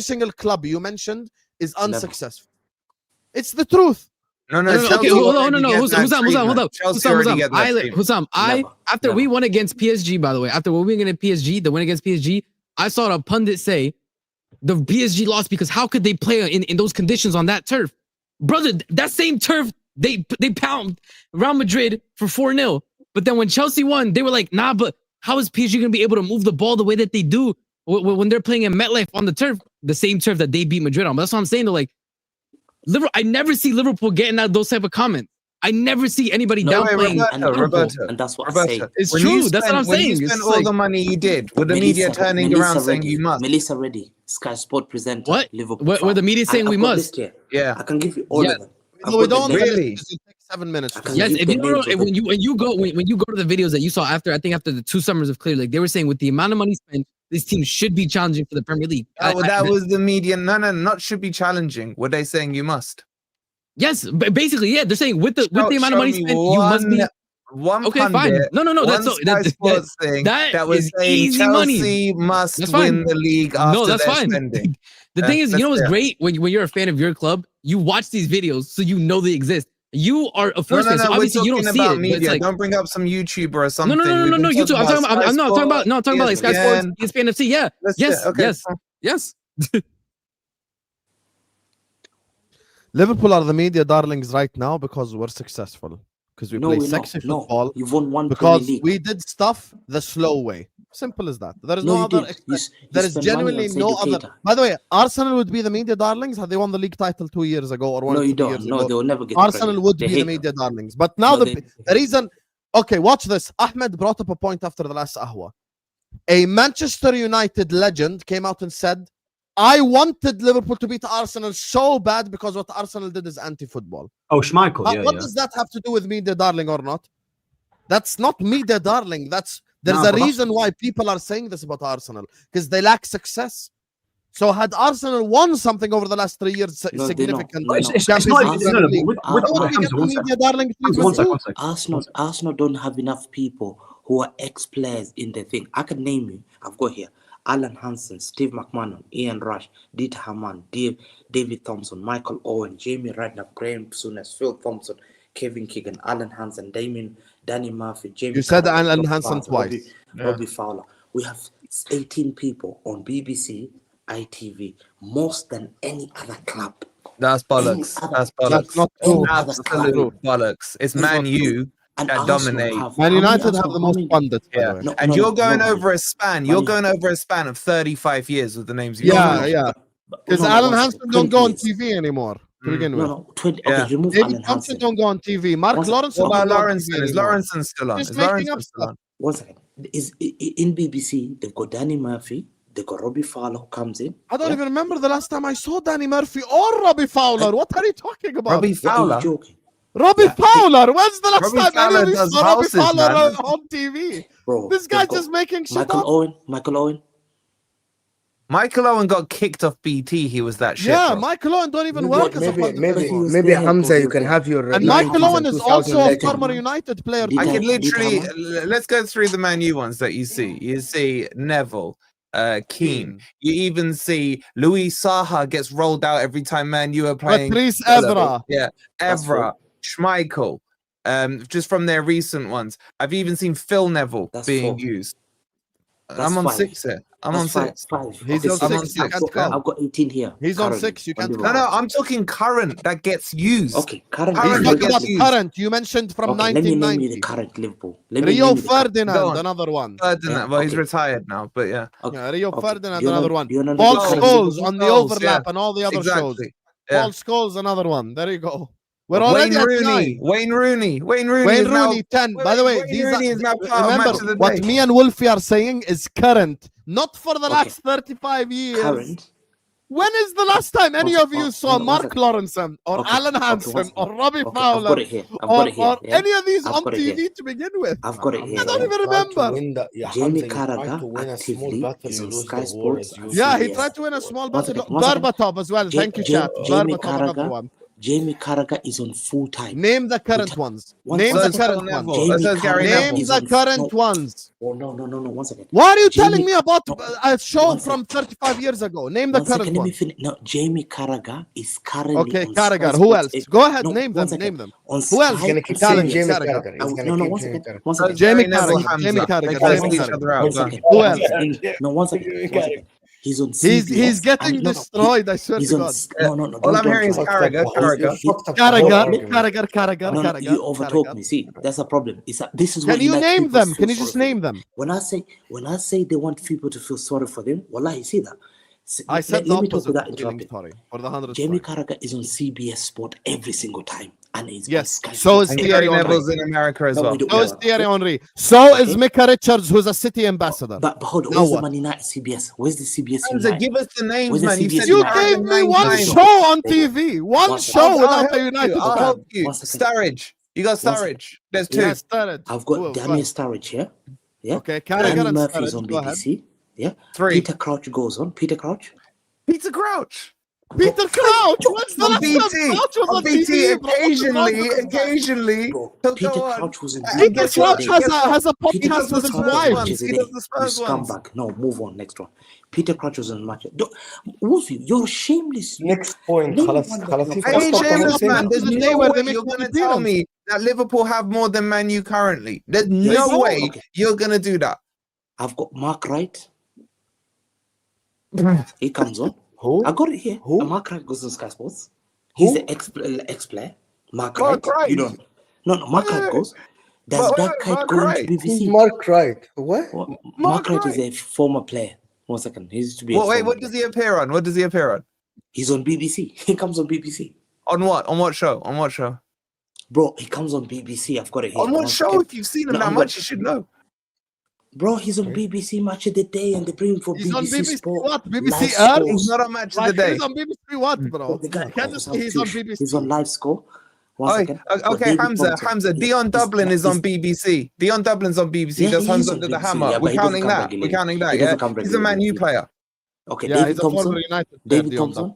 single club you mentioned is unsuccessful. It's the truth. No. Okay, hold on. Husam, after we won against PSG, by the way, after we won against PSG, the win against PSG, I saw a pundit say the PSG lost because how could they play in those conditions on that turf? Brother, that same turf They pound Real Madrid for 4-0. But then when Chelsea won, they were like, nah, but how is PSG going to be able to move the ball the way that they do when they're playing in MetLife on the turf, the same turf that they beat Madrid on? But that's what I'm saying. They're like, I never see Liverpool getting those type of comments. I never see anybody downplaying. Roberto, and that's what I say. It's true. That's what I'm saying. When you spent all the money you did, with the media turning around saying you must. Melissa Reddy, Sky Sport presenter. What? Liverpool. Where the media saying we must? Yeah. I can give you all of them. No, we don't Really? It takes 7 minutes. Yes, if when you go to the videos that you saw after the 2 summers of Clear Lake, they were saying with the amount of money spent, this team should be challenging for the Premier League. That was the media. No, not should be challenging. Were they saying you must? Yes, basically, yeah. They're saying with the amount of money spent, you must be. Okay, fine. No. That's that was saying easy Chelsea money. must win the league after that's their fine. spending. The thing is, you know what's great when you're a fan of your club, you watch these videos, so you know they exist. You are a first fan, so obviously you don't see it. Media. Like, don't bring up some YouTuber or something. No, YouTube. I'm talking about like Sky Sports, ESPN FC. Yeah, yes. Liverpool are the media darlings right now because we're successful. Because we play sexy football. You've won one because we did stuff the slow way. Simple as that. There is no other. There is genuinely no other. By the way, Arsenal would be the media darlings had they won the league title 2 years ago or 1 or 2 years ago. No, they will never get. Arsenal would be the media darlings. But now the reason. Okay, watch this. Ahmed brought up a point after the last Ahwa. A Manchester United legend came out and said, I wanted Liverpool to beat Arsenal so bad because what Arsenal did is anti-football. Oh, Schmeichel. What does that have to do with media darling or not? That's not media darling. There's a reason why people are saying this about Arsenal, because they lack success. So had Arsenal won something over the last 3 years, significant. Arsenal don't have enough people who are ex-players in the thing. I can name you. I've got here Alan Hansen, Steve McMahon, Ian Rush, Dieter Hamann, David Thompson, Michael Owen, Jamie Redknapp, Graham Souness, Phil Thompson, Kevin Keegan, Alan Hansen, Danny Murphy, Jamie. You said Alan Hansen twice. Robbie Fowler. We have 18 people on BBC, ITV, more than any other club. That's bollocks. That's bollocks. That's not true. Absolute bollocks. It's Man U that dominate. Man United have the most pundits. Yeah, and you're going over a span. You're going over a span of 35 years with the names. Yeah. Because Alan Hansen don't go on TV anymore. To begin with. David Thompson don't go on TV. Mark Lawrence. What about Lawrenson? Is Lawrenson still on? Is Lawrenson still on? 1 second. In BBC, they've got Danny Murphy. They got Robbie Fowler who comes in. I don't even remember the last time I saw Danny Murphy or Robbie Fowler. What are you talking about? Robbie Fowler. Robbie Fowler. When's the last time any of you saw Robbie Fowler on TV? Bro, this guy's just making shit up. Michael Owen got kicked off BT. He was that shit. Yeah, bro. Michael Owen don't even work as a maybe Hamza, you can have your. And Michael Owen is also a former United player. I can literally let's go through the Man U ones that you see. You see Neville, Keane. You even see Luis Saha gets rolled out every time Man U are playing. Patrice Evra. Yeah, Evra, Schmeichel. Just from their recent ones, I've even seen Phil Neville being used. I'm on 6 here. I'm on 6. He's on 6. I've got 18 here. He's on 6. You can't. No. I'm talking current that gets used. Okay, current. He's talking about current. You mentioned from 1990. Let me name you the current Liverpool. Rio Ferdinand, another one. Ferdinand. Well, he's retired now, but yeah. Rio Ferdinand, another one. Paul Scholes on the overlap and all the other shows. Paul Scholes, another one. There you go. We're already Wayne Rooney. Wayne Rooney 10. By the way, remember what me and Wolfie are saying is current, not for the last 35 years. Current. When is the last time any of you saw Mark Lawrenson or Alan Hansen or Robbie Fowler or any of these on TV to begin with? I've got it here. I don't even remember. Jamie Carragher actively is on Sky Sports. Yeah, he tried to win a small battle. Berbatov as well. Thank you, chat. Berbatov, another one. Jamie Carragher is on full time. Name the current ones. Name the current ones. Name the current ones. Oh, no. 1 second. Why are you telling me about a show from 35 years ago? Name the current ones. No, Jamie Carragher is currently. Okay, Carragher. Who else? Go ahead, name them. Name them. Who else? He's gonna keep saying Jamie Carragher. No, 1 second. Jamie Carragher. Who else? No, 1 second. He's on CBS. He's getting and- no, no, destroyed. I swear He's to on. God. No. All I'm don't hearing is try. Carragher, Carragher. Carragher. No, you overtalk me. See, that's a problem. This is what Can you United name people them? feel Can you sorry just for name them. them? When I say they want people to feel sorry for them, wallah, you see that. I said let the me talk opposite. without Feeling interrupting. sorry for the 100th Jamie time. Carragher is on CBS Sport every single time, and he's Yes, on Sky so is Sports And every Thierry Gary Henry. Neville's in America as No, well. we don't- So is Thierry Henry. So is Okay. Micah Richards, who's a City ambassador. But hold on, Now where's the what? Man United CBS? Where's the CBS Hamza, United? give us the names, Where's the man. You CBS said You United? gave me nine one times. show on TV. One One show I'll without help the you. United I'll fan. help you. 1 second. Sturridge. You got One second. Sturridge. There's two. Yes, Sturridge. I've got Go Daniel on. Sturridge here. Yeah. Okay, Danny Carragher and Murphy is Sturridge. on Go ahead. BBC. Yeah. Three. Peter Crouch goes on. Peter Crouch. Peter Crouch. Peter Crouch. When's the On last BT. time Crouch was On on BT, TV? bro? What's wrong with this guy? occasionally. Bro, he'll Peter go on. Crouch was in And Peter guess BBC what? Crouch today. has a Peter podcast Crouch with was his on wife. matches He today. does the You Spurs ones. scumbag. No, move on. Next one. Peter Crouch was on match. Wolfie, you're shameless. Next point. Name خلاص one that خلاص you're في I ain't فقط shameless, خلاص. man. There's the day no where way they make you're money going to tell appearance. me that Liverpool have more than Man U currently. There's no don't. way Okay. you're going to do that. I've got Mark Wright. He comes on. Who? I got it here. Who? Mark Wright goes on Sky Sports. He's Who? the ex-player. Mark Mark Wright. Wright. You don't. No, Mark Wright goes. Does But that wait, kid Mark go Wright. into Who's BBC? Mark Wright? What? Mark Wright Wright. is a former player. 1 second. He used to be a Well, wait, former what does player. he appear on? What does he appear on? He's on BBC. He comes on BBC. On what? On what show? On what show? Bro, he comes on BBC. I've got it here. On what 1 show? second. If you've seen him No, that I'm much, gonna- you should know. Bro, he's on BBC Match of the Day and they bring him for He's on BBC BBC Sport. what? BBC Live Earth? scores. He's not on Match of the Like, Day. he's on BBC what, bro? The guy, You can't just say he's Tush, on BBC. He's on Live Score. 1 Oi, second. But okay, David Hamza, Thompson, Dion Dublin is on he's- BBC. Dion Dublin's on BBC. Yeah, Does he is Hamza on under the BBC, hammer? yeah, but We're he doesn't counting come that. We're regularly. counting that, He yeah? doesn't come He's a Man U regularly. player. Okay, Yeah, David he's a former Thompson. United player, David Dion Thompson.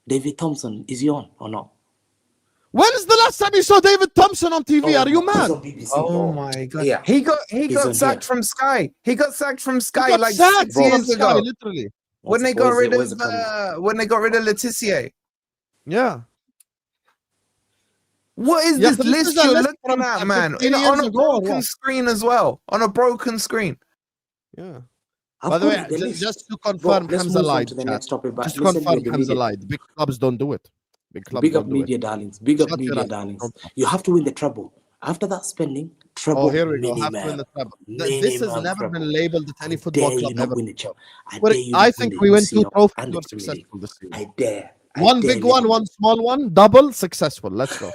David Thompson, is he on or not? When is the last time you saw David Thompson on TV? Are you He's mad? on BBC. Oh my god. Yeah. He got He's got on sacked here. from Sky. He got sacked from He Sky got like sacked 6 from years Sky, ago. literally. When they got rid of Letitia. Yeah. What is Yeah, this so this list is a you're list looking from at, 15 man? years On a ago or broken what? screen as well. On a broken screen. Yeah. I've By the got way, it, the list. just to Bro, confirm, let's Hamza move on lied. to the chat. next topic. But Just to listen to confirm, the Hamza media. lied. Big clubs don't do it. Big clubs Big up don't do it. media darlings. Big up Shut your media ass. darlings. Don't talk. You have to win the treble. After that spending, treble Oh, here we go. minimum. Have to win the treble. This has Minimum never treble. been labeled at any I football dare club you not ever. win the treble. I Well, dare you I not think win we the win two UCL trophies. and We're the Premier League. successful this season. I dare. One big one, one small one, double successful. Let's go.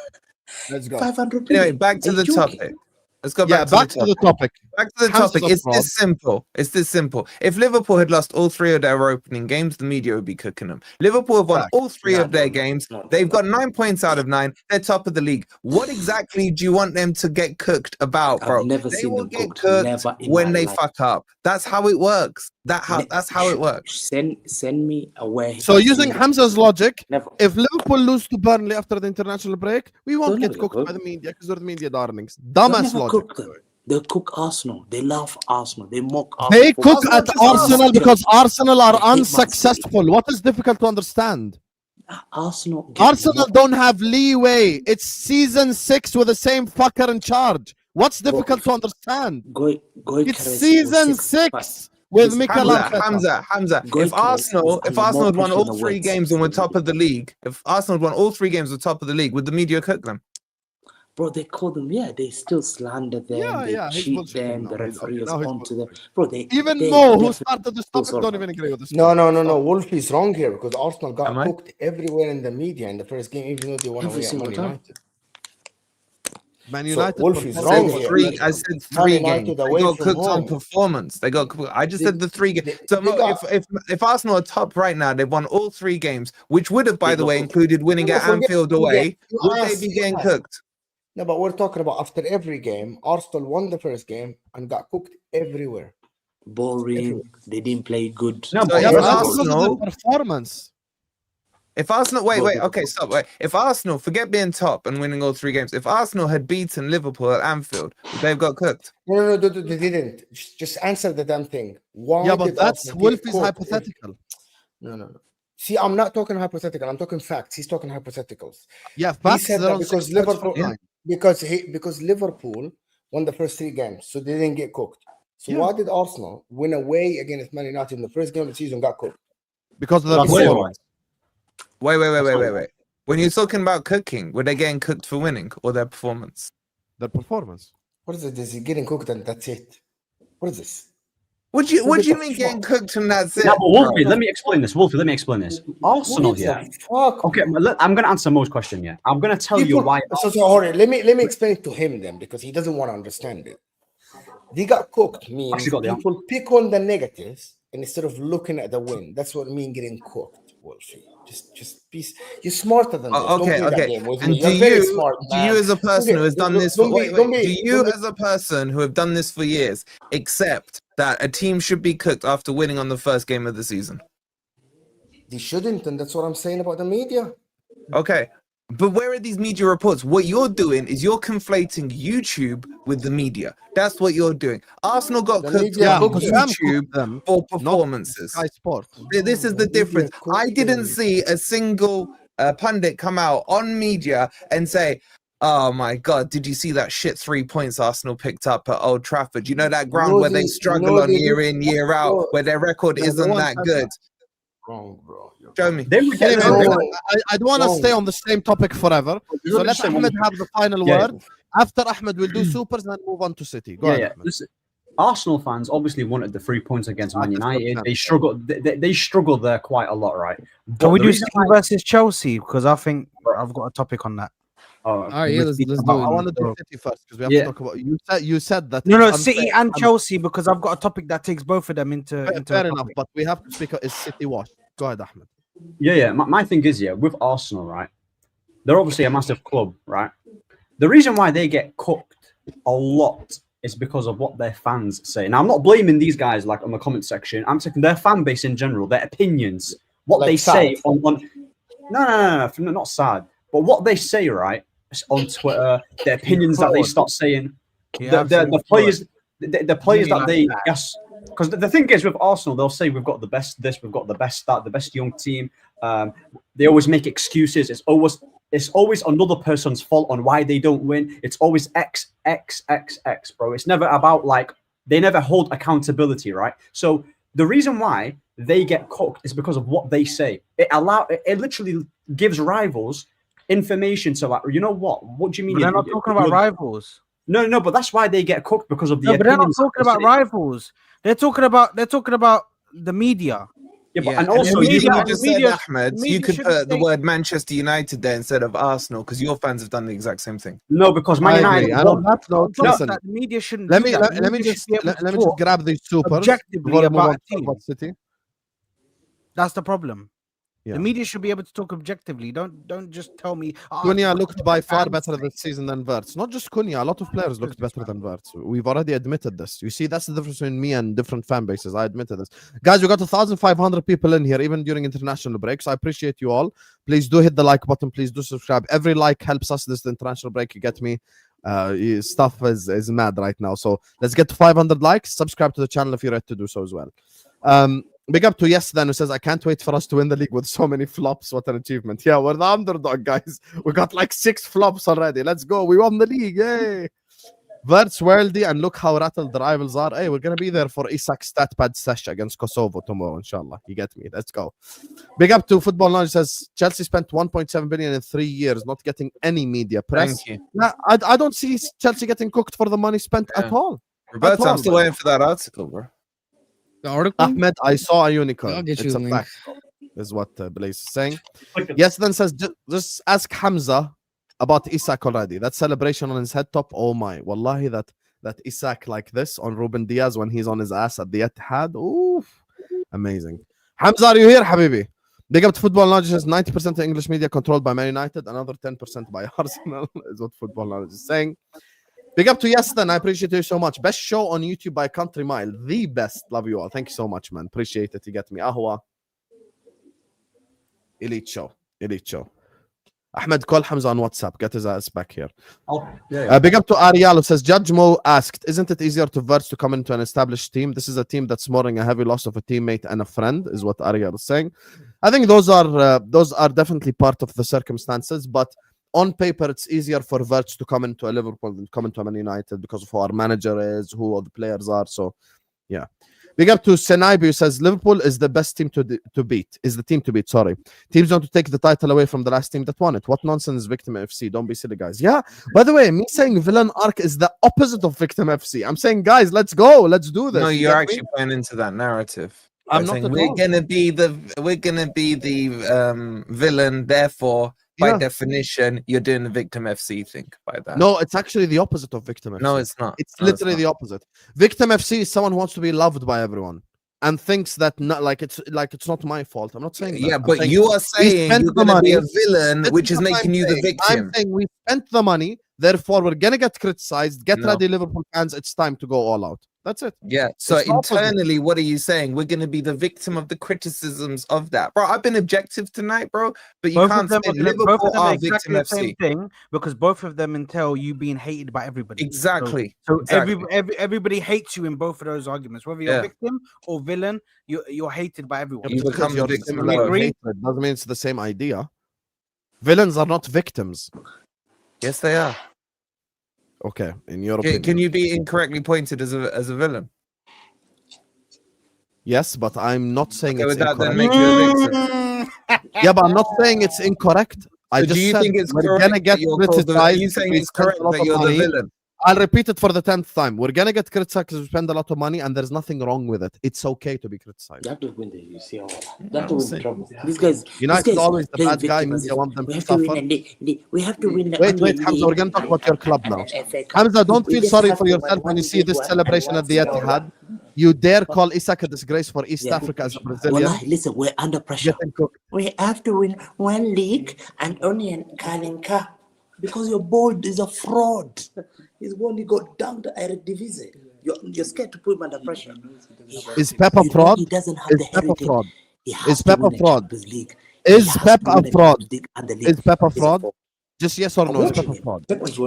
Let's go. 500 Anyway, million. back to Are the you joking? topic. Let's go Yeah, back to the topic. Back to the How's topic. the It's problem? this simple. It's this simple. If Liverpool had lost all 3 of their opening games, the media would be cooking them. Liverpool have won Fact. all 3 No, of their no, games. no, They've no. got 9 points out of 9. They're top of the league. What exactly do you want them to get cooked about, bro? I've never They seen will them get cooked. cooked Never in when my they life. fuck up. That's how it works. That's how it works. Send me away. So using Hamza's logic, Never. if Liverpool lose to Burnley after the international break, we won't They'll get never cooked get by the cooked. media because they're the media darlings. They'll Dumbass never logic. cook them. They'll cook Arsenal. They laugh Arsenal. They mock Arsenal. They cook Arsenal at just Arsenal lost. because Arsenal are They hate Man City. unsuccessful. What is difficult to understand? Arsenal. get Arsenal mocked. don't have leeway. It's season 6 with the same fucker in charge. What's difficult to understand? Gyokeres It's was season 6 with Listen, Mikel Arteta. Hamza. Go If to us Arsenal and had won more all pushing 3 the games and were top of the league, if Arsenal had won all 3 games and were top of the league, would the media cook them? Bro, they call them, they still slander them, they he's cheat bullshitting them, now. the referee is Now he's onto them. bullshitting. Bro, they Even they Mo, who definitely started this feel topic, sorry don't for even agree with this. No. Wolf is wrong here because Arsenal got Am I? cooked everywhere in the media in the first game, even though they won Every away at single Man time. United. Man So United. Wolf is I wrong said here. 3. I said 3 Man games. United They away got from cooked on home. performance. They got cooked. I just said the 3 games. they- So they Mo, got- if Arsenal are top right now, they've won all 3 games, which would have, by They the got way, cooked. included winning No, at forget- Anfield away. you Would they asked- be getting you cooked? No, but we're talking about after every game, Arsenal won the first game and got cooked everywhere. boring. They didn't play good. No, So but Yeah, if but that's because of Arsenal- the performance. If Arsenal, wait, Well, okay, stop. Wait. If Arsenal, forget being top and winning all 3 games. If Arsenal had beaten Liverpool at Anfield, they've got cooked. No, they didn't. Just answer the damn thing. Why Yeah, but did that's Arsenal Wolf get is cooked? hypothetical. No. See, I'm not talking hypothetical. I'm talking facts. He's talking hypotheticals. Yeah, He facts. said they're that on because 6 points Liverpool, from nine. because Liverpool won the first 3 games, so they didn't get cooked. So why did Arsenal win away against Man United in the first game of the season? Got cooked. Because of the That's performance. Wait. When you're talking about cooking, were they getting cooked for winning or their performance? Their performance. What is it? Is he getting cooked and that's it? What is this? What do you mean getting cooked and that's it? Now, but Wolfie, bro? let me explain this. Wolfie, let me explain this. Arsenal, What the yeah. fuck? Okay, I'm gonna answer Mo's question. Yeah, I'm gonna tell you why. So hold on. Let me explain it to him then, because he doesn't want to understand it. They got cooked means Actually got the people pick on the negatives instead of looking at the win. That's what I mean getting cooked, Wolfie. Just be. You're smarter than this. Don't play that game with And me. do You're very you, smart, do man. you as a person who has done this for do you be- as a person who have done this for years accept that a team should be cooked after winning on the first game of the season? They shouldn't, and that's what I'm saying about the media. Okay. But where are these media reports? What you're doing is you're conflating YouTube with the media. That's what you're doing. Arsenal got The cooked media on cooked YouTube them, for not performances. Sky Sports. This is the difference. cooked I didn't them. see a single pundit come out on media and say, "Oh my God, did you see that shit 3 points Arsenal picked up at Old Trafford? You know that ground where they struggle on year in, year out, where their record isn't that good." Wrong, bro. Show me. Then we get Anyway, Bro, I don't want to wrong. stay on the same topic forever. So let Ahmed have the final Yeah. word. After Ahmed, we'll do supers and move on to City. Go Yeah, ahead, yeah. Ahmed. Listen, Arsenal fans obviously wanted the 3 points against Man 100%. United. They struggled. They struggled there quite a lot, right? Can But we the do reason City versus Chelsea? Because I think I've got a topic on that. Oh, All right, yeah, let's do I it. want to do City first because we have Yeah. to talk about. You said that. No, it's City unfair. and Chelsea, because I've got a topic that takes both of them into Fair a enough, topic. but we have to speak. Is City washed? Go ahead, Ahmed. Yeah. My thing is, yeah, with Arsenal, right? They're obviously a massive club, right? The reason why they get cooked a lot is because of what their fans say. Now, I'm not blaming these guys like on the comment section. I'm taking their fan base in general, their opinions, what Like they say sad. on. No, not sad, but what they say, right, on Twitter, the opinions that they start saying, the players, the players Really that they like that. yes. Because the thing is with Arsenal, they'll say we've got the best this, we've got the best that, the best young team. They always make excuses. It's always another person's fault on why they don't win. It's always X, bro. It's never about like they never hold accountability, right? So the reason why they get cooked is because of what they say. It literally gives rivals information to like, you know what? What do you mean? But they're not talking about rivals. No, but that's why they get cooked because of the No, but they're not opinions. talking about rivals. They're talking about the media. Yeah, but Yeah, and also the media, you you have just the said, media- Ahmed, the you media could should put the say- word Manchester United there instead of Arsenal because your fans have done the exact same thing. no, because Man I United agree. And on that note, No, listen. that the media shouldn't. Let do me that. The let me media just should be able let to me just talk grab these supers objectively before we move about on a to talk team. about City. That's the problem. Yeah. The media should be able to talk objectively. Don't just tell me. Cunha looked by far fans better say. this season than Wirtz. Not just Cunha, a lot of players looked better than Wirtz. We've already admitted this. You see, that's the difference between me and different fan bases. I admitted this. Guys, we got 1,500 people in here, even during international breaks. I appreciate you all. Please do hit the like button. Please do subscribe. Every like helps us. This is the international break. You get me? Stuff is mad right now. So let's get to 500 likes. Subscribe to the channel if you're ready to do so as well. Big up to Yes then, who says, I can't wait for us to win the league with so many flops. What an achievement. Yeah, we're the underdog, guys. We got like 6 flops already. Let's go. We won the league. Yay. Wirtz, Worldy, and look how rattled the rivals are. Hey, we're going to be there for Isak stat pad sesh against Kosovo tomorrow, inshallah. You get me. Let's go. Big up to Football Knowledge, says, Chelsea spent 1.7 billion in 3 years, not getting any media press. Thank you. Nah, I don't see Chelsea getting cooked for the money spent at all. Roberto, all, I'm still bro. waiting for that article, bro. The article. Ahmed, I saw a unicorn. I'll get you It's a a link. fact, is what Blaze is saying. Yes, then says, just ask Hamza about Isak already. That celebration on his head top, oh my. Wallahi, that Isak like this on Ruben Diaz when he's on his ass at the Etihad. Oof. Amazing. Hamza, are you here, Habibi? Big up to Football Knowledge says 90% of English media controlled by Man United, another 10% by Arsenal, is what Football Knowledge is saying. Big up to Yes, then. I appreciate you so much. Best show on YouTube by Country Mile. The best. Love you all. Thank you so much, man. Appreciate it. You get me. Ahwa. Elite show. Ahmed, call Hamza on WhatsApp. Get his ass back here. Big up to Ariel, who says, Judge Mo asked, isn't it easier to Wirtz to come into an established team? This is a team that's mourning a heavy loss of a teammate and a friend, is what Ariel is saying. I think those are definitely part of the circumstances, but on paper, it's easier for Verts to come into a Liverpool than come into a Man United because of who our manager is, who all the players are. So, yeah. Big up to Senaibu, who says Liverpool is the best team to beat. Is the team to beat, sorry. Teams want to take the title away from the last team that won it. What nonsense, Victim FC. Don't be silly, guys. Yeah, by the way, me saying villain arc is the opposite of Victim FC. I'm saying, guys, let's go. Let's do this. No, You you're get actually me? playing into that narrative. I'm By not saying at we're all. gonna be the villain, therefore, by Yeah. definition, you're doing the Victim FC thing by that. No, it's actually the opposite of Victim FC. No, it's not. It's No, literally not. the opposite. Victim FC is someone who wants to be loved by everyone and thinks that not like it's not my fault. I'm not saying that. Yeah, I'm but saying you are saying spent you're the gonna be a money. villain, This which is what making I'm you the saying. victim. I'm saying we spent the money, therefore we're gonna get criticized. Get No. ready, Liverpool fans. It's time to go all out. That's it. Yeah. So It's the opposite. internally, what are you saying? We're gonna be the victim of the criticisms of that, bro. I've been objective tonight, bro, but you Both can't of them say are gonna, both Liverpool of them are are exactly victim the same FC. thing because both of them entail you being hated by everybody. Exactly. So Exactly. everybody hates you in both of those arguments, whether you're Yeah. victim or villain. You're hated by everyone. You Just because become the you're victim similar of in agree? hatred doesn't mean it's the same idea. Villains are not victims. Yes, they are. Okay, in your opinion. Can you be incorrectly pointed as a villain? Yes, but I'm not saying Okay, it's would that then incorrect. make you a victim? Yeah, but I'm not saying it's incorrect. I So just do you said think it's we're correct gonna that get you're called the, are criticized. you saying We it's spent correct a lot that of you're the money. villain? I'll repeat it for the 10th time. We're gonna get criticized because we spend a lot of money, and there's nothing wrong with it. It's okay to be criticized. That will win the UCL. Yeah, That we'll will see. win trouble. These guys, United is always the bad guy. Media want them we to have to win, suffer. and we have to win. Wait, Hamza, we're gonna talk about your club now. Hamza, don't feel sorry for yourself when you see this celebration at the Etihad. You dare call Isak a disgrace for East Africa as a Brazilian? Wallahi, listen, we're under pressure. Getting cooked. We have to win one league and only an Carling Cup because your board is a fraud. He's only got down the Eredivisie. You're scared to put him under pressure. Is Pep a fraud? He doesn't have Is the Pep a heritage. fraud? He has Is to Pep a win the fraud? Champions League. Is He has Pep to a win the fraud? Champions League and the league. Is Pep a He's a fraud? fraud. Just yes or no? Is Pep a fraud?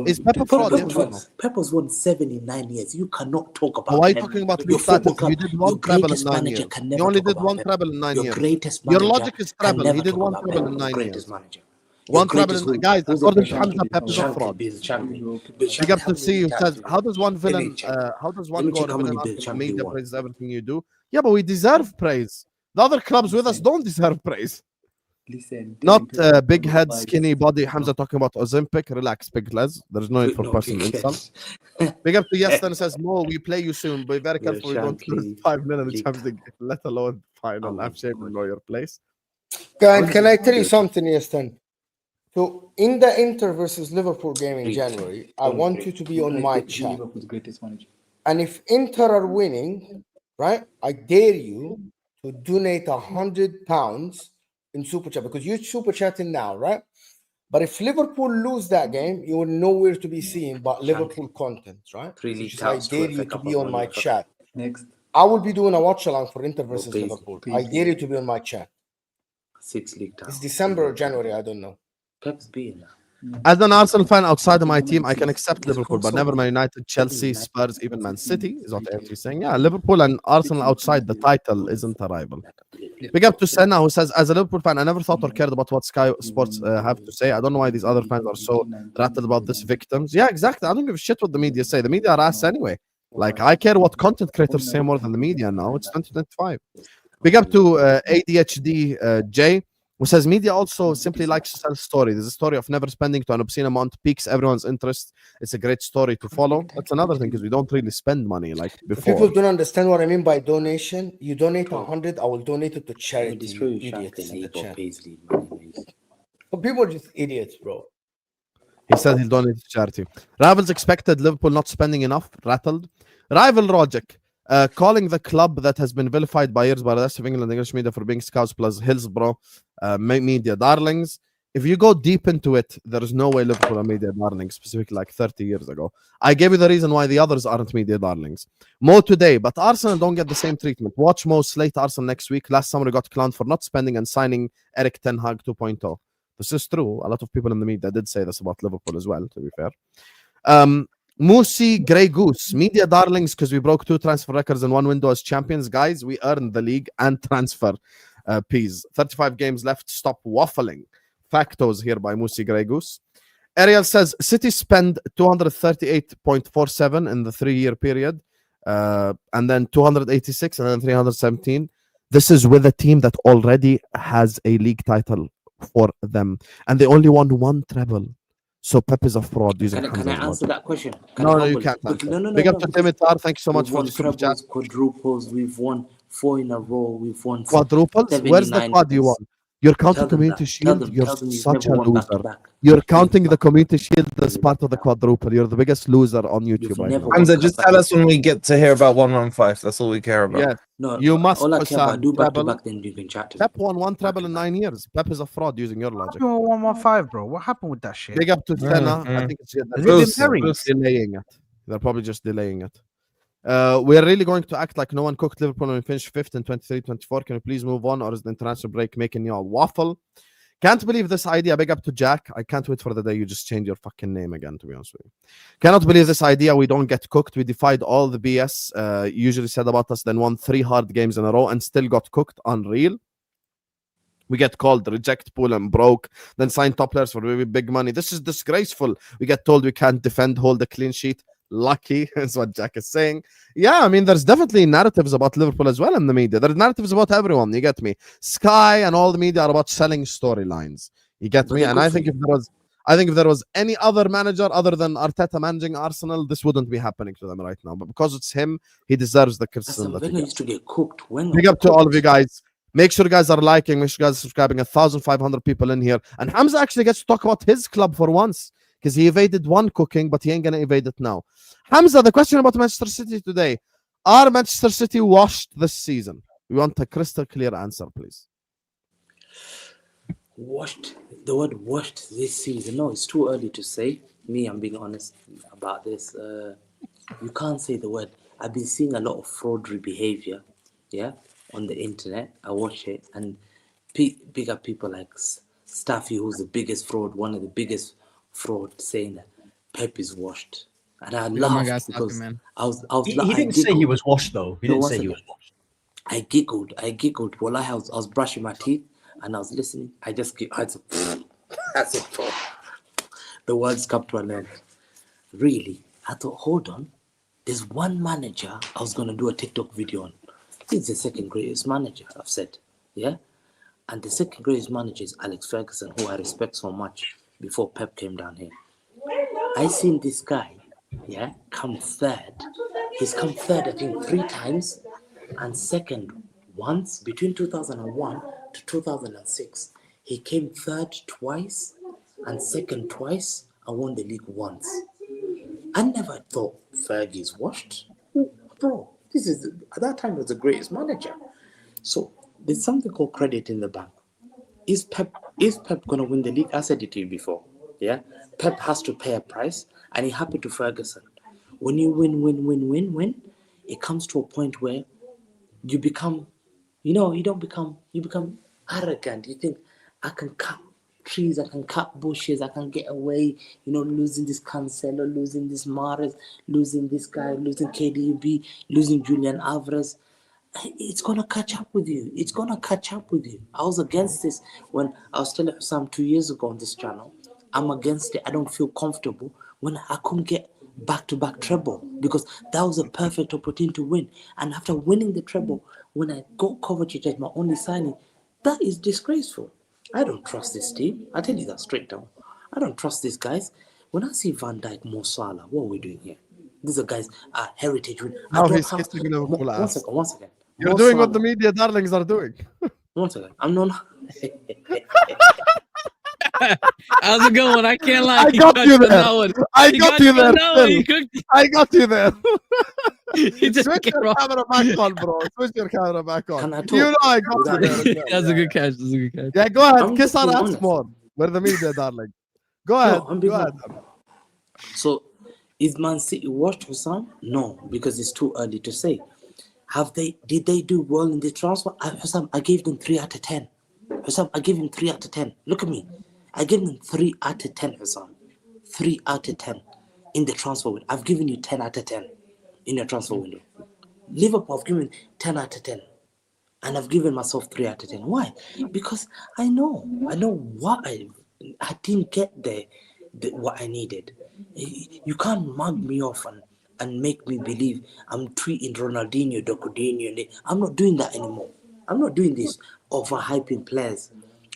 Is Pep a fraud? Yes or no? Pep has won 79 years. You cannot talk about Why are you Pep. talking about Your league football titles? You club, did your one treble in greatest 9 manager years. can You never only talk did about one Pep. treble in 9 Your years. greatest Your manager logic is can treble. never He did talk one about treble Pep. in Your 9 greatest years. manager. One treble in guys. According to Hamza, Pep is a Champion, fraud. Bill champion. Big up to see you. Says, how does one villain? How does Let one me go check to how villain many arc Bill if the champion he media won. praises everything you do? Yeah, but we deserve praise. The other clubs with us don't deserve praise. Not big head, skinny body. Hamza talking about Ozempic. Relax, big Les. There's no need for personal insults. Big up to Yeston says, Mo, we play you soon. Be very careful we don't lose 5 0 in the Champions League, let alone final. I'm sure we know your place. Can I tell you something, Yeston? So in the Inter versus Liverpool game in January, I want you to be on my chat. And if Inter are winning, right, I dare you to donate £100 in super chat because you're super chatting now, right? But if Liverpool lose that game, you will nowhere to be seen but Liverpool content, right? Which is I dare you to be on my chat. Next. I will be doing a watch along for Inter versus Liverpool. I dare you to be on my chat. 6 league titles. It's December or January, I don't know. Pep's being now. As an Arsenal fan outside of my team, I can accept Liverpool, but never Man United, Chelsea, Spurs, even Man City, is what AFC is saying. Yeah, Liverpool and Arsenal outside the title isn't a rival. Big up to Senna, who says, as a Liverpool fan, I never thought or cared about what Sky Sports have to say. I don't know why these other fans are so rattled about this victims. Yeah, exactly. I don't give a shit what the media say. The media are ass anyway. Like, I care what content creators say more than the media now. It's 2025. Big up to ADHD J, who says media also simply likes to tell story. There's a story of never spending to an obscene amount, piques everyone's interest. It's a great story to follow. That's another thing because we don't really spend money like before. People don't understand what I mean by donation. You donate 100, I will donate it to charity. You idiots in the chat. But people are just idiots, bro. He said he'll donate to charity. Rivals expected Liverpool not spending enough. Rattled. Rival logic. Calling the club that has been vilified by years by the rest of England English media for being Scouts plus Hillsborough media darlings. If you go deep into it, there is no way Liverpool are media darlings, specifically like 30 years ago. I gave you the reason why the others aren't media darlings. Mo today, but Arsenal don't get the same treatment. Watch Mo slate Arsenal next week. Last summer he got clowned for not spending and signing Eric Ten Hag 2.0. This is true. A lot of people in the media did say this about Liverpool as well, to be fair. Moosey Grey Goose, media darlings because we broke 2 transfer records in 1 window as champions. Guys, we earned the league and transfer P's. 35 games left. Stop waffling. Factos here by Moosey Grey Goose. Ariel says City spend 238.47 in the 3-year period, and then 286, and then 317. This is with a team that already has a league title for them, and they only won 1 treble. So Pep is a fraud using Can I answer that question? No, you can't answer. Big up to Dimitar. Thank you so much for the super chat. Quadruples. We've won 4 in a row. We've won quadruples. Where's the quad you won? You're counting Community Shield. You're such a loser. You're counting the Community Shield as part of the quadruple. You're the biggest loser on YouTube right now. Hamza, just tell us when we get to hear about 115. That's all we care about. Yeah. No, you must. All I care about, do back to back, then you can chat to me. Pep won 1 treble in 9 years. Pep is a fraud using your logic. 115, bro. What happened with that shit? Big up to Senna. I think it's delaying it. They're probably just delaying it. We're really going to act like no one cooked Liverpool when we finished 5th in 23-24. Can we please move on, or is the international break making y'all waffle? Can't believe this idea. Big up to Jack. I can't wait for the day you just change your fucking name again, to be honest with you. Cannot believe this idea. We don't get cooked. We defied all the BS usually said about us, then won 3 hard games in a row and still got cooked. Unreal. We get called reject pool and broke, then sign top players for really big money. This is disgraceful. We get told we can't defend, hold a clean sheet. Lucky is what Jack is saying. Yeah, I mean, there's definitely narratives about Liverpool as well in the media. There's narratives about everyone. You get me? Sky and all the media are about selling storylines. You get me? And I think if there was any other manager other than Arteta managing Arsenal, this wouldn't be happening to them right now. But because it's him, he deserves the criticism. When used to get cooked. Big up to all of you guys. Make sure you guys are liking. Make sure you guys are subscribing. 1,500 people in here. And Hamza actually gets to talk about his club for once, because he evaded one cooking, but he ain't going to evade it now. Hamza, the question about Manchester City today. Are Manchester City washed this season? We want a crystal clear answer, please. Washed? The word washed this season? No, it's too early to say. Me, I'm being honest about this. You can't say the word. I've been seeing a lot of fraudery behavior, yeah, on the internet. I watch it, and bigger people like Staffy, who's the biggest fraud, one of the biggest fraud, saying that Pep is washed, and I laughed because he didn't say he was washed though. He didn't say he was washed. I giggled. Well, I was brushing my teeth and I was listening. I said, that's it. The words come to an end. Really, I thought, hold on. There's one manager I was gonna do a TikTok video on. He's the second greatest manager, I've said, yeah. And the second greatest manager is Alex Ferguson, who I respect so much. Before Pep came down here, I seen this guy, yeah, come third. He's come third, I think, 3 times, and second once between 2001 to 2006. He came third twice and second twice, and won the league once. I never thought Fergie's washed, bro. This is at that time was the greatest manager. So there's something called credit in the bank. Is Pep gonna win the league? I said it to you before. Yeah, Pep has to pay a price, and he happened to Ferguson. When you win, it comes to a point where you become, you become arrogant. You think, I can cut trees, I can cut bushes, I can get away. Losing this Cancelo, losing this Mahrez, losing this guy, losing KDB, losing Julian Alvarez. It's gonna catch up with you. I was against this when I was telling Husam 2 years ago on this channel. I'm against it. I don't feel comfortable when I couldn't get back-to-back treble, because that was a perfect opportunity to win. And after winning the treble, when I got Kovacic as my only signing, that is disgraceful. I don't trust this team. I tell you that straight down. I don't trust these guys. When I see Van Dijk, Mo Salah, what are we doing here? These are guys, heritage win. One second. You're doing what the media darlings are doing. One second. I'm not. How's it going? I can't lie. I got you there. I got you there. Switch your camera back on, bro. Switch your camera back on. I got you there. That's a good catch. Yeah, go ahead. Kiss our ass more. We're the media darling. Go ahead. So, is Man City washed for some? No, because it's too early to say. Did they do well in the transfer? I gave them 3 out of 10. Husam, I gave him 3 out of 10. Look at me. I gave them 3 out of 10, Husam. 3 out of 10 in the transfer window. I've given you 10 out of 10 in your transfer window. Liverpool, I've given 10 out of 10. And I've given myself 3 out of 10. Why? Because I know what I didn't get there what I needed. You can't mug me off and make me believe I'm treating Ronaldinho, Docodinho. I'm not doing that anymore. I'm not doing this overhyping players.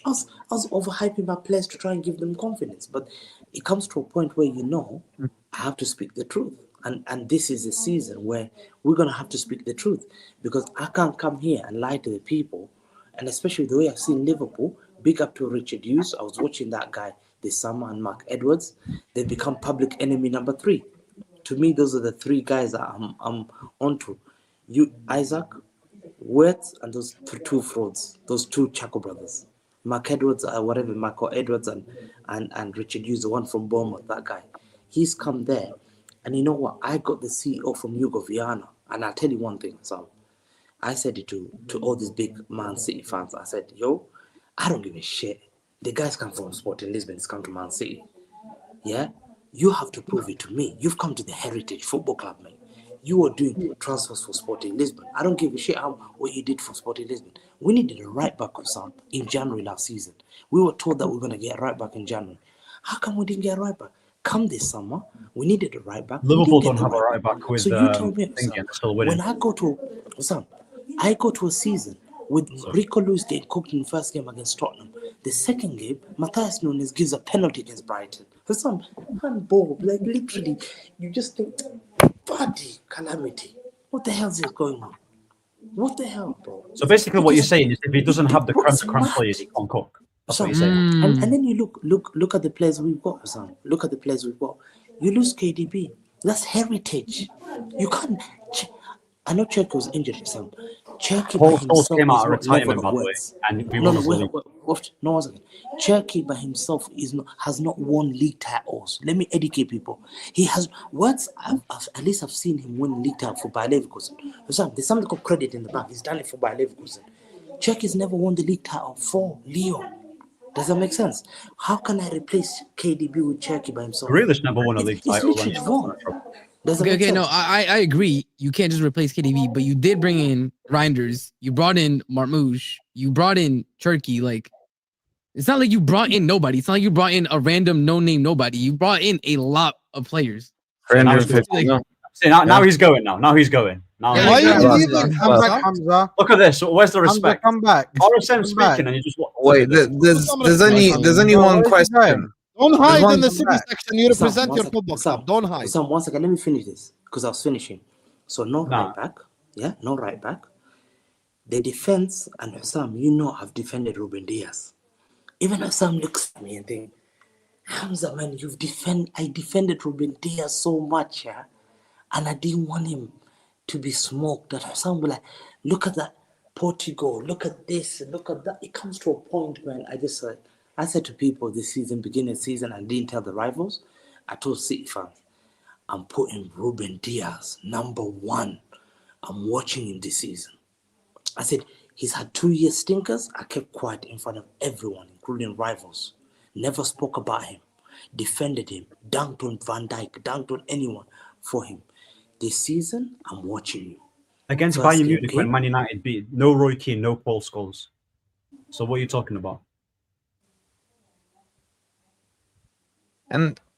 I was overhyping my players to try and give them confidence. But it comes to a point where I have to speak the truth. And this is a season where we're going to have to speak the truth, because I can't come here and lie to the people. And especially the way I've seen Liverpool, big up to Richard Hughes. I was watching that guy this summer, and Mark Edwards. They've become public enemy number 3. To me, those are the 3 guys that I'm onto. You, Isak, Wirtz, and those 2 frauds, those 2 Chaco brothers. Mark Edwards, Michael Edwards and Richard Hughes, the one from Bournemouth, that guy. He's come there. And you know what? I got the CEO from Hugo Viana. And I'll tell you one thing, so I said it to all these big Man City fans. I said, yo, I don't give a shit. The guys come from Sporting Lisbon, it's come to Man City. Yeah? You have to prove it to me. You've come to the Heritage Football Club, mate. You are doing transfers for Sporting Lisbon. I don't give a shit what you did for Sporting Lisbon. We needed a right back of some in January last season. We were told that we were going to get a right back in January. How come we didn't get a right back? Come this summer, we needed a right back. Liverpool don't have a right back with so you tell me, still winning. When I go to a season with Rico Lewis getting cooked in the first game against Tottenham. The second game, Matthias Nunes gives a penalty against Brighton. For some handball, like literally, you just think, bloody calamity. What the hell is going on? What the hell, bro? So basically, what you're saying is if he doesn't have the crunch players, he can't cook. That's what you're saying. And then you look at the players we've got, Husam. Look at the players we've got. You lose KDB. That's heritage. You can't. I know Cherky was injured, Husam. Cherky by himself came out of retirement, by the way, and we won the league. No, 1 second. Cherky by himself has not won league titles. Let me educate people. He has at least I've seen him win league title for Bayer Leverkusen. Husam, there's something called credit in the back. He's done it for Bayer Leverkusen. Cherky's never won the league title for Lyon. Does that make sense? How can I replace KDB with Cherky by himself? Grealish never won a league title. It's literally wrong. Okay, no, I agree. You can't just replace KDB, but you did bring in Reinders. You brought in Marmoush. You brought in Cherky. Like, it's not like you brought in nobody. It's not like you brought in a random no-name nobody. You brought in a lot of players. Now he's going. Now he's going. Why you leaving Hamza? Look at this. Where's the respect? Come back. RSM speaking, and you just wait. There's only one question. Don't hide in the city section. You represent your football club. Don't hide. Sam, 1 second. Let me finish this because I was finishing. So right back. Yeah, no right back. The defense, and Husam, I've defended Ruben Diaz. Even Husam looks at me and think, Hamza, man, I defended Ruben Diaz so much, yeah, and I didn't want him to be smoked. That Husam will like, look at that Portugal, look at this, look at that. It comes to a point, man. I said to people this season, beginning of the season, I didn't tell the rivals. I told City fans, I'm putting Ruben Diaz number 1. I'm watching him this season. I said, he's had 2 years stinkers. I kept quiet in front of everyone, including rivals. Never spoke about him. Defended him. Dunked on Van Dijk. Dunked on anyone for him. This season, I'm watching you. Against Bayern Munich when Man United beat. No Roy Keane, no Paul Scholes. So what are you talking about?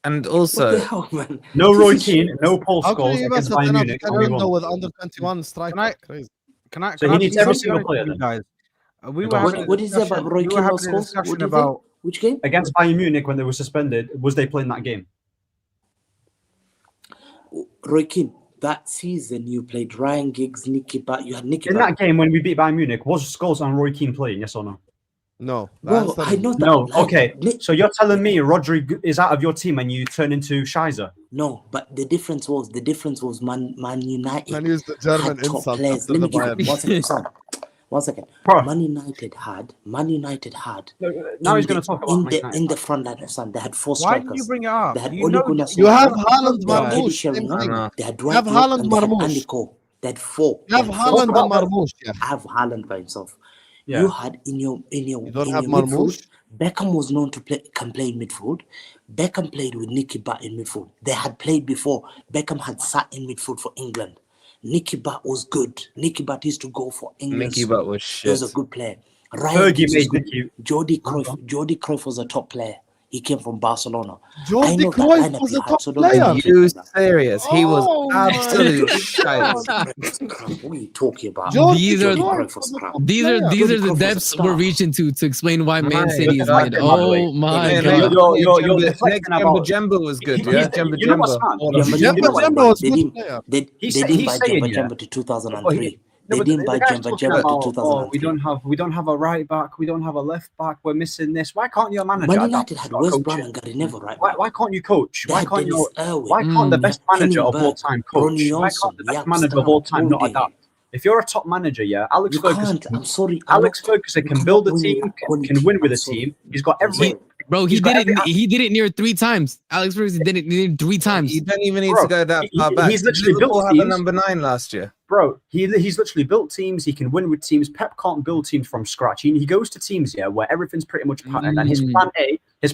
And also, hell, man? No Roy Keane, no Paul Scholes against Bayern Munich. With under 21 striker. So he needs every single player then. Guys, what is that about Roy Keane or Scholes? About which game? Against Bayern Munich when they were suspended. Was they playing that game? Roy Keane, that season you played Ryan Giggs, Nicky Butt. You had Nicky. In that game when we beat Bayern Munich, was Scholes and Roy Keane playing? Yes or no? No. Well, I know that. No. Okay. So you're telling me Rodri is out of your team and you turn into Scheiser? No, but the difference was Man United. Man used the German insult. Let me give you 1 second. Bro. Man United had. Now he's going to talk about in the front line of Sun. They had 4 strikers. Why did you bring it up? They had you have Haaland, Marmoush. They had you have Haaland, Marmoush. They had 4. You have Haaland and Marmoush. I have Haaland by himself. Yeah. You had in your midfield. Beckham was known to can play in midfield. Beckham played with Nicky Butt in midfield. They had played before. Beckham had sat in midfield for England. Nicky Butt was good. Nicky Butt used to go for England. Nicky Butt was shit. He was a good player. Ryan Giggs was good. Jordi Cruyff was a top player. He came from Barcelona. I Jordi know that Cruyff lineup was you a had, top so don't player. tell me You that. serious? He was Oh my absolute God. shite. What are you talking about? Jordi These are- Cruyff Cruyff was was a crap. top These player. are Jordi the Cruyff was a depths we're star. reaching to explain why Man My City is God. mid. By the way. Oh my Hey, god. You're next deflecting Jemba about- Jemba was good, He- yeah? he- Jemba you know what's Jemba. mad? Jemba was a They good didn't, player. they He's didn't buy saying, Jemba yeah. Jemba to 2003. But They but didn't the buy guy's Jemba talking Jemba to about, 2003. we don't have a right back, we don't have a left back, we're missing this. Why can't your manager Man adapt? United had Start West coaching? Brom and Gary Neville, right? Why can't you coach? They Why had can't Dennis you? Irwin, Why can't the best manager Henning of all Berg, time Ronnie coach? Why Johnson, can't the best Jaap manager of Stam, all time not Paul adapt? If you're a top manager, yeah, Alex You Ferguson. can't. I'm sorry. Alex Ferguson you can cannot build a win team, without can quality. win with I'm a sorry. team. He's got I'm every. sorry. Bro, He's got every- he did it near 3 times. Alex Ferguson did it near 3 times. You don't even need Bro, to go that he- far back. he's Did literally built Liverpool have a teams. number 9 last year? Bro, he's literally built teams. He can win with teams. Pep can't build teams from scratch. He goes to teams, yeah, where everything's pretty much patterned. And his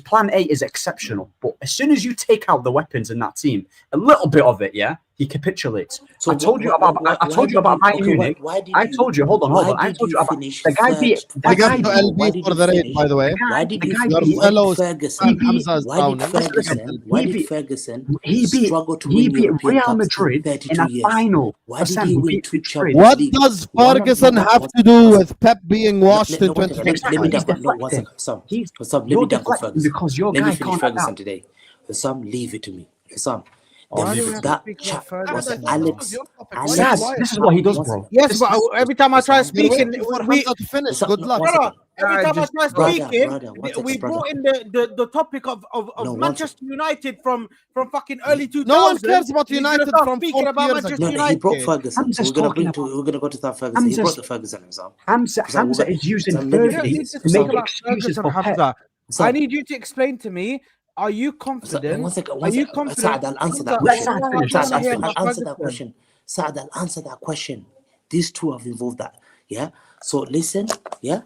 plan A is exceptional. But as soon as you take out the weapons in that team, a little bit of it, yeah, he capitulates. So I told you about Bayern Munich. I told you, hold on. I told you about the guy beat I got to LB for the raid, by the way. Why did you Your finish? fellow Ferguson? Hamza is Why down. did Ferguson? Why did Ferguson he beat struggle to win European Real Cups Madrid in in 32 a years? final. Why did he win 2 Champions What League? does One- Ferguson no, have one- to do with Pep being washed in one second, let me 2025? dunk. One second, Husam. He's- Husam, let you're me dunk on deflecting Ferguson. because your Let guy me finish can't Ferguson adapt. today. Husam, leave it to me. Husam, Why do we have to that speak about chap Ferguson? was I thought Alex. this was your topic. Alex, Sad. This is what he does, bro. Yes, but every time I try You're speaking, waiting for we, Hamza to finish. Husam, Good no, luck. one brother, second. every time I try speaking, brother, one second, we brother. brought in the topic of No, one Manchester United from fucking early 2000s. No one cares about He's gonna United start from speaking 40 about years Manchester ago. No, he United. brought Ferguson. Hamza's So we're talking gonna go to that Ferguson. He brought the Ferguson himself. Hamza is using Husam, let me You don't Fergie need finish. to to speak make about excuses Ferguson, for Pep. Hamza. Husam, I need you to explain to me. Are you One confident? second. Are you Saad, confident? I'll answer that Hamza, Let question. Saad I finish. don't Let wanna hear Saad about I'll answer that Ferguson. question. Saad, I'll answer that question. These two have involved that. Yeah. So listen. Yeah.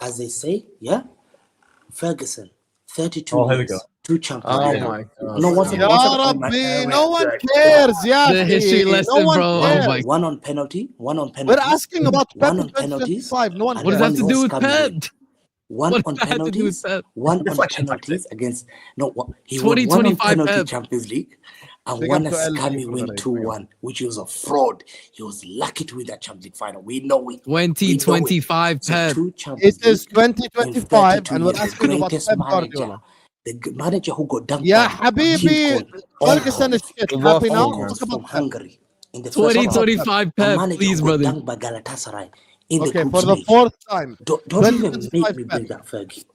As they say. Yeah. Ferguson, 32 Oh, here we years, go. 2 Champions Oh League. my God. No, one second. Ya One second. Rabbi, no one cares. Yeah, The history lesson, no one bro. Oh cares. my. One on penalty. One on We're penalties. asking about Pep One in on penalties. 2025. No one And What does cares. that have to do with coming Pep? in. One What on does that have to do with penalties. Pep? One on Deflection penalties against no. He won one on 2025 penalty Pep. Champions League and Big won up a to LB scammy for win the raid. 2-1, which was a fraud. He was lucky to win that Champions League final. We know it. 2025 So Pep. 2 Champions It is League in 2025, 32 and we're years. The asking about greatest Pep manager. Guardiola. The manager who got dunked Yeah, by Habibi, Ferguson is shit. Happy now? Orkos Talk from about Pep. Hungary in the first round. 2025 A Pep, manager please, who got brother. dunked by Galatasaray in the Okay, group for the stage. 4th time. Don't even 2025 make me Pep. bring that Fergie.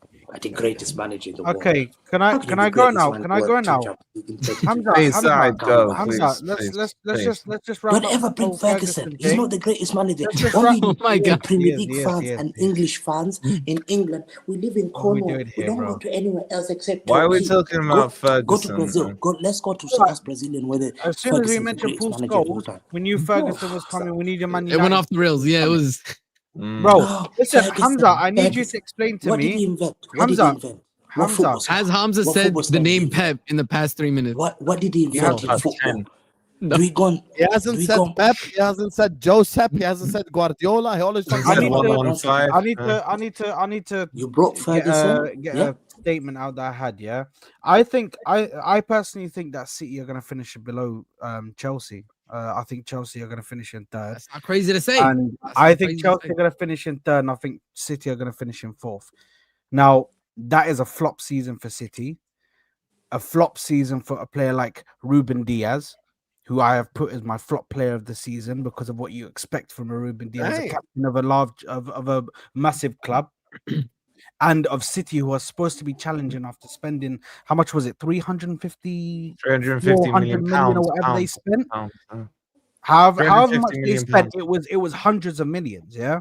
The greatest manager in the world. Okay, can How I can can you I be go greatest now? man Can in I the go world, two now? Champions League in 32 Hamza, Please, Hamza, Saad, go. Hamza, Please, let's please. just round Don't up ever the bring whole Ferguson. He's thing. not the greatest manager. Let's just Only Oh my the God. Premier Yes, League yes, fans yes, and yes. English fans in England. We live in What are we Cornwall. doing We here, don't bro? go to anywhere else except Why are we Turkey. talking about Go to Ferguson? Brazil. man? Let's go to Right. us Brazilian where the As soon as we Ferguson's the mentioned greatest Paul manager of all Scholes, time. we knew Ferguson was coming. We needed Man It United. went off the rails. Yeah, it was. Bro, Oh, listen, Ferguson, Hamza, I need you to Ferguson. explain to What did he me. invent? What did he Hamza, invent? What Hamza, football style? Has Hamza What said football the style did he name invent? Pep in the past 3 minutes? What did he You have invent to in Past football? 10. No. Do we go on? He hasn't Do we said go? Pep. He hasn't said Joseph. He hasn't said Guardiola. He always talks I about need one. to- 115. I need to You brought get Ferguson. get Yeah. a statement out that I had. Yeah, I think I personally think that City are going to finish below Chelsea. I think Chelsea are going to finish in 3rd, That's not crazy to say. and That's I not think crazy to Chelsea say. are going to finish in 3rd, and I think City are going to finish in 4th. Now that is a flop season for City, a flop season for a player like Ruben Diaz, who I have put as my flop player of the season because of what you expect from a Ruben Diaz, a Hey. captain of a large of a massive club. And of City, who are supposed to be challenging after spending how much was it? 350, 350 400 million million or pounds. whatever they spent. Pounds. However 350 much they million spent, pounds. it was hundreds of millions, yeah.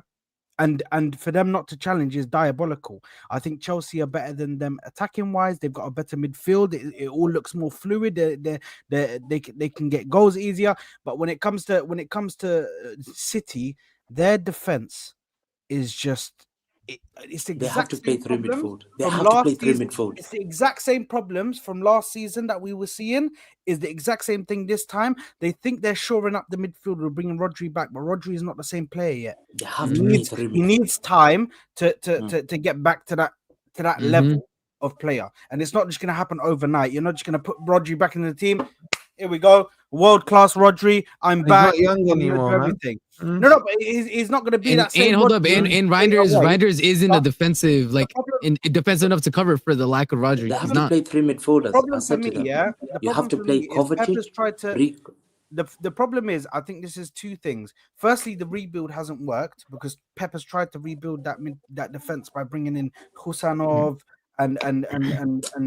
And for them not to challenge is diabolical. I think Chelsea are better than them attacking wise. They've got a better midfield. It all looks more fluid. They can get goals easier. But when it comes to City, their defense is just it's the They exact have to play same through problems midfield. They from have to last play through season. midfield. It's the exact same problems from last season that we were seeing. Is the exact same thing this time. They think they're shoring up the midfield. We're bringing Rodri back, but Rodri is not the same player yet. They have He to play needs, through he midfield. needs time to get back to that level. of player, and it's not just going to happen overnight. You're not just going to put Rodri back in the team. Here we go, world class Rodri. I'm back. He's not young I'm gonna anymore, do man. everything. No, but he's not going to be that same. And hold up, Rodri and straight away. Reinders is in a defensive, like problem- defensive enough to cover for the lack of Rodri. They He's have to not. play three midfielders. I Problem for said to me, them, yeah. The you have problem to for play me is Pep has Kovacic. tried to. The problem is, I think this is two things. Firstly, the rebuild hasn't worked because Pep has tried to rebuild that defense by bringing in Husanov and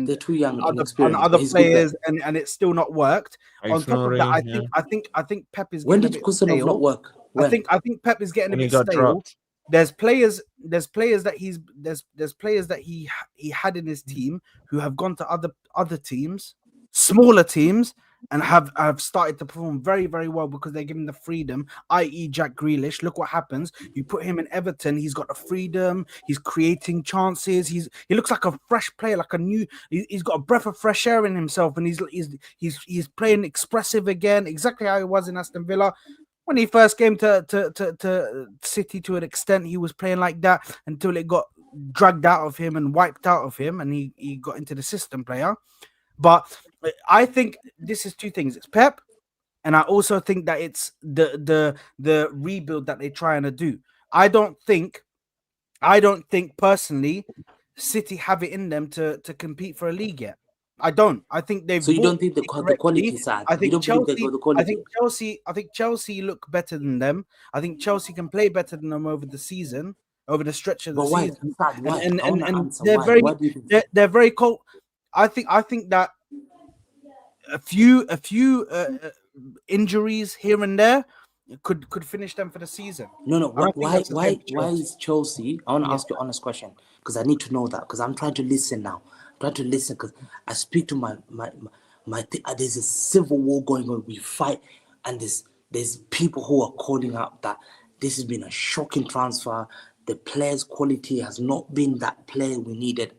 They're too young, other inexperienced. but he's good players, there. and it's still not worked. On top of that, I think Pep is When getting did a bit Kusanov stale. not work? When? I think Pep is getting When a he bit got stale. dropped. There's players that he had in his team who have gone to other teams, smaller teams, and have started to perform very, very well because they're given the freedom, i.e. Jack Grealish. Look what happens. You put him in Everton, he's got the freedom, he's creating chances, he looks like a fresh player, like a new, he's got a breath of fresh air in himself, and he's playing expressive again, exactly how he was in Aston Villa. When he first came to City, to an extent, he was playing like that until it got dragged out of him and wiped out of him, and he got into the system player. But I think this is two things. It's Pep, and I also think that it's the rebuild that they're trying to do. I don't think personally City have it in them to compete for a league yet. I don't. I think they've. So you don't think the quality side? I think Chelsea. I think Chelsea look better than them. I think Chelsea can play better than them over the season, over the stretch of the season. Why? And they're very cold. I think that a few injuries here and there could finish them for the season. No. Why is Chelsea? I want to ask you an honest question because I need to know that because I'm trying to listen now. I'm trying to listen because I speak to my there's a civil war going on. We fight, and there's people who are calling out that this has been a shocking transfer. The player's quality has not been that player we needed.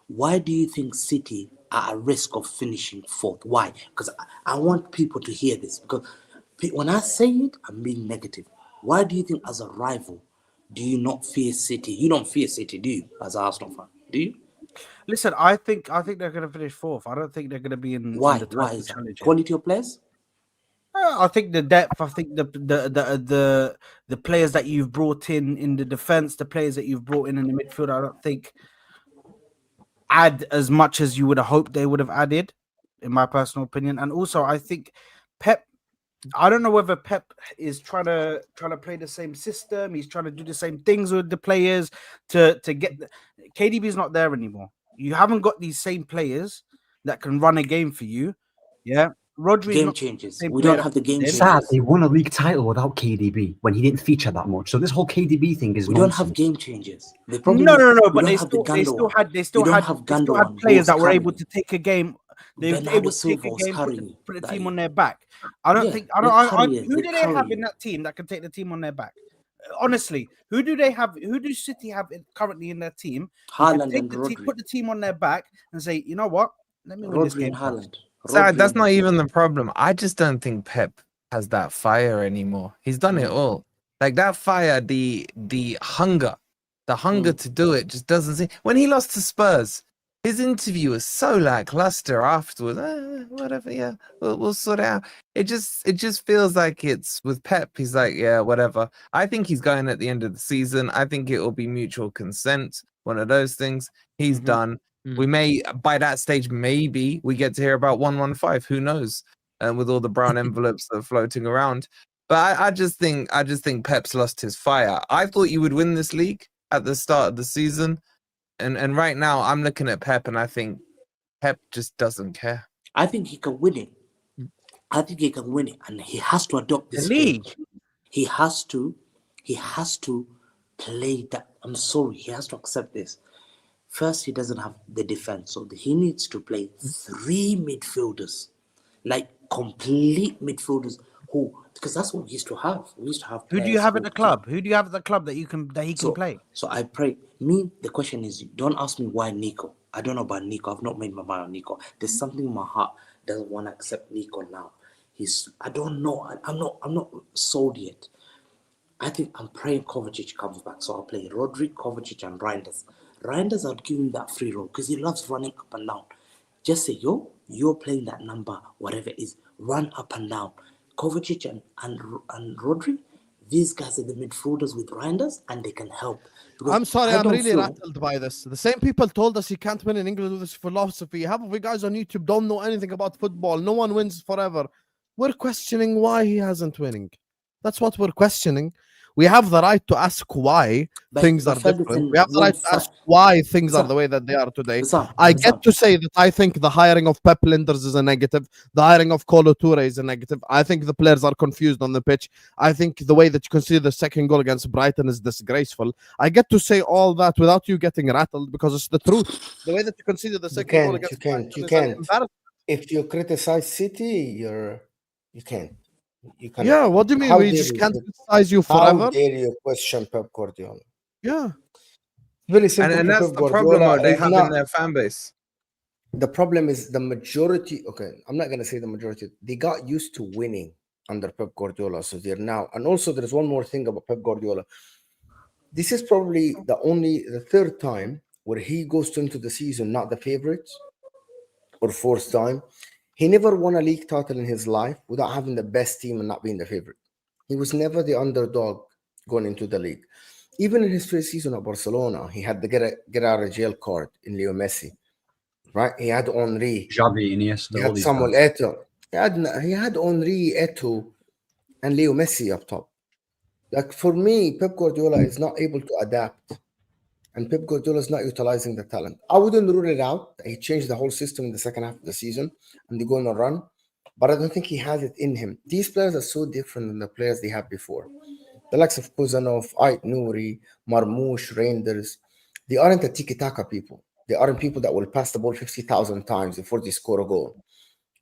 Why do you think City are at risk of finishing fourth? Why? Because I want people to hear this. Because when I say it, I'm being negative. Why do you think, as a rival, do you not fear City? You don't fear City, do you, as an Arsenal fan? Do you? Listen, I think they're going to finish fourth. I don't think they're going to be in. Why? In the Why is that? Quality of players? I think the depth. I think the players that you've brought in the defense, the players that you've brought in the midfield, I don't think add as much as you would have hoped they would have added, in my personal opinion. And also, I think Pep. I don't know whether Pep is trying to play the same system. He's trying to do the same things with the players to get. KDB's not there anymore. You haven't got these same players that can run a game for you. Yeah. Rodri game changes. We don't have the game changes. Sad, they won a league title without KDB when he didn't feature that much. So this whole KDB thing is we nonsense. don't have game changes. No. But they still had players that were able to take a game. They were able to take a game, put the team on their back. I don't think. Who do they have in that team that can take the team on their back? Honestly, who do they have? Who do City have currently in their team? Haaland and Rodri. Put the team on their back and say, you know what? Let me win this game. Haaland. Sad, that's not even the problem. I just don't think Pep has that fire anymore. He's done it all. Like that fire, the hunger to do it just doesn't seem. When he lost to Spurs, his interview was so lackluster afterwards. Whatever, yeah, we'll sort it out. It just feels like it's with Pep. He's like, yeah, whatever. I think he's going at the end of the season. I think it will be mutual consent. One of those things. He's done. We may, by that stage, maybe we get to hear about 115. Who knows? With all the brown envelopes that are floating around. But I just think Pep's lost his fire. I thought you would win this league at the start of the season. And right now, I'm looking at Pep and I think Pep just doesn't care. I think he can win it. And he has to adopt this league. He has to play that. I'm sorry, he has to accept this. First, he doesn't have the defense, so he needs to play three midfielders, like complete midfielders. Because that's what we used to have. We used to have. Who do you have at the club? Who do you have at the club that he can play? So I pray. The question is, don't ask me why Nico. I don't know about Nico. I've not made my mind on Nico. There's something in my heart doesn't want to accept Nico now. I don't know. I'm not sold yet. I think I'm praying Kovacic comes back. So I'll play Rodri, Kovacic, and Reinders. Reinders are giving that free roll because he loves running up and down. Just say, yo, you're playing that number, whatever it is, run up and down. Kovacic and Rodri, these guys are the midfielders with Reinders, and they can help. Because I'm sorry, I I'm don't really feel- rattled by this. The same people told us you can't win in England with this philosophy. Half of you guys on YouTube don't know anything about football. No one wins forever. We're questioning why he hasn't winning. That's what we're questioning. We have the right to ask why things are different. We have the right to ask why things are the way that they are today. I get to say that I think the hiring of Pep Linders is a negative. The hiring of Kolo Toure is a negative. I think the players are confused on the pitch. I think the way that you consider the second goal against Brighton is disgraceful. I get to say all that without you getting rattled because it's the truth. The way that you consider the second goal against Brighton is an embarrassment. If you criticize City, you can't. You cannot. Yeah, what do you mean? How We dare just you can't crit- criticize you How forever? dare you question Pep Guardiola? Yeah. Very simple. And for that's Pep the problem Guardiola what they is have not- in their fan base. The problem is the majority. Okay, I'm not gonna say the majority. They got used to winning under Pep Guardiola, so they're now. And also, there's one more thing about Pep Guardiola. This is probably the third time where he goes into the season not the favorite, or fourth time. He never won a league title in his life without having the best team and not being the favorite. He was never the underdog going into the league. Even in his first season at Barcelona, he had the get out of jail card in Leo Messi, right? He had Henry, Xavi, Iniesta, he all had these Samuel guys. Eto'o, he had Henry, Eto'o, and Leo Messi up top. Like for me, Pep Guardiola is not able to adapt, and Pep Guardiola is not utilizing the talent. I wouldn't rule it out. He changed the whole system in the second half of the season, and they're going to run. But I don't think he has it in him. These players are so different than the players they had before. The likes of Kuzanov, Ait Nouri, Marmoush, Reinders, they aren't a tiki-taka people. They aren't people that will pass the ball 50,000 times before they score a goal.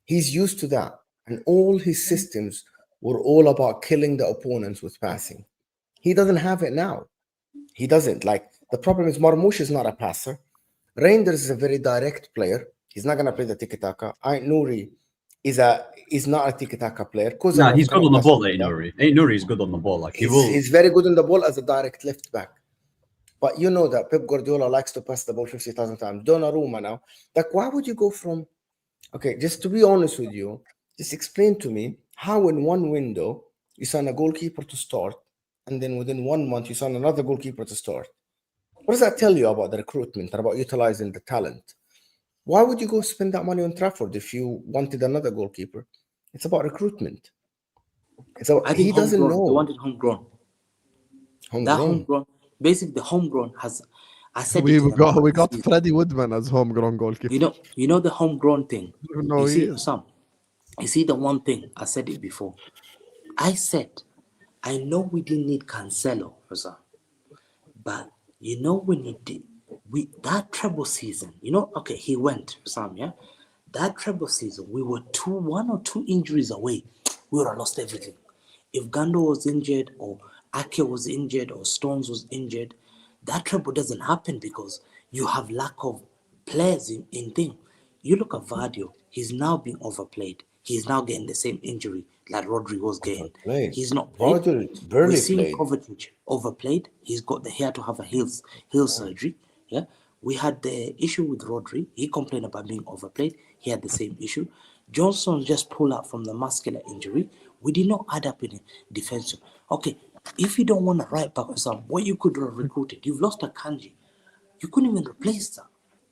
He's used to that. And all his systems were all about killing the opponents with passing. He doesn't have it now. He doesn't. Like, the problem is Marmoush is not a passer. Reinders is a very direct player. He's not going to play the tiki-taka. Ait Nouri is not a tiki-taka player. No, Kuzanov he's good cannot on the pass ball, the ball. Nuri. Nuri is good on the ball. Like he will. He's very good on the ball as a direct left back. But you know that Pep Guardiola likes to pass the ball 50,000 times. Donnarumma now. Like, why would you go from... Okay, just to be honest with you, just explain to me how in one window you sign a goalkeeper to start, and then within 1 month you sign another goalkeeper to start. What does that tell you about the recruitment and about utilizing the talent? Why would you go spend that money on Trafford if you wanted another goalkeeper? It's about recruitment. He doesn't know. They wanted homegrown. That homegrown, basically the homegrown has. I said we got Freddie Woodman as homegrown goalkeeper. You know the homegrown thing. No, you see the one thing I said it before. I said, I know we didn't need Cancelo, Husam, but you know when he did, that treble season. You know, okay, he went, Husam, yeah. That treble season, we were 1 or 2 injuries away. We would have lost everything. If Gando was injured, or Ake was injured, or Stones was injured, that treble doesn't happen because you have lack of players in thing. You look at Vardio, he's now being overplayed. He's now getting the same injury like Rodri was getting. He's not played. We're seeing Kovacic overplayed. He had to have a heel surgery. Yeah. We had the issue with Rodri. He complained about being overplayed. He had the same issue. Johnson just pulled out from the muscular injury. We did not add up in defense. Okay, if you don't want a right back or something, what you could have recruited, you've lost a Kanji. You couldn't even replace that.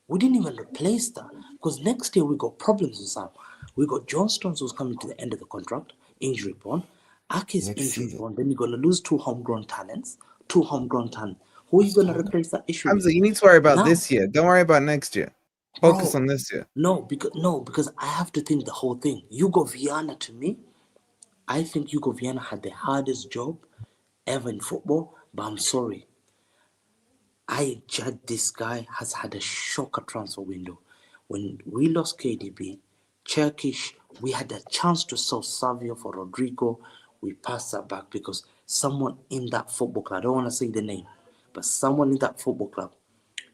We didn't even replace that because next year we got problems with Sam. We got John Stones who's coming to the end of the contract, injury prone. Aki's injury prone. Then you're going to lose 2 homegrown talents. Who are you going to replace that issue Hamza, with? you need to worry about this year. Don't worry about next year. Focus on this year. No, because I have to think the whole thing. Hugo Viana, to me, I think Hugo Viana had the hardest job ever in football, but I'm sorry. I judge this guy has had a shocker transfer window. When we lost KDB, Turkish, we had a chance to sell Savio for Rodrigo. We passed that back because someone in that football club, I don't want to say the name, but someone in that football club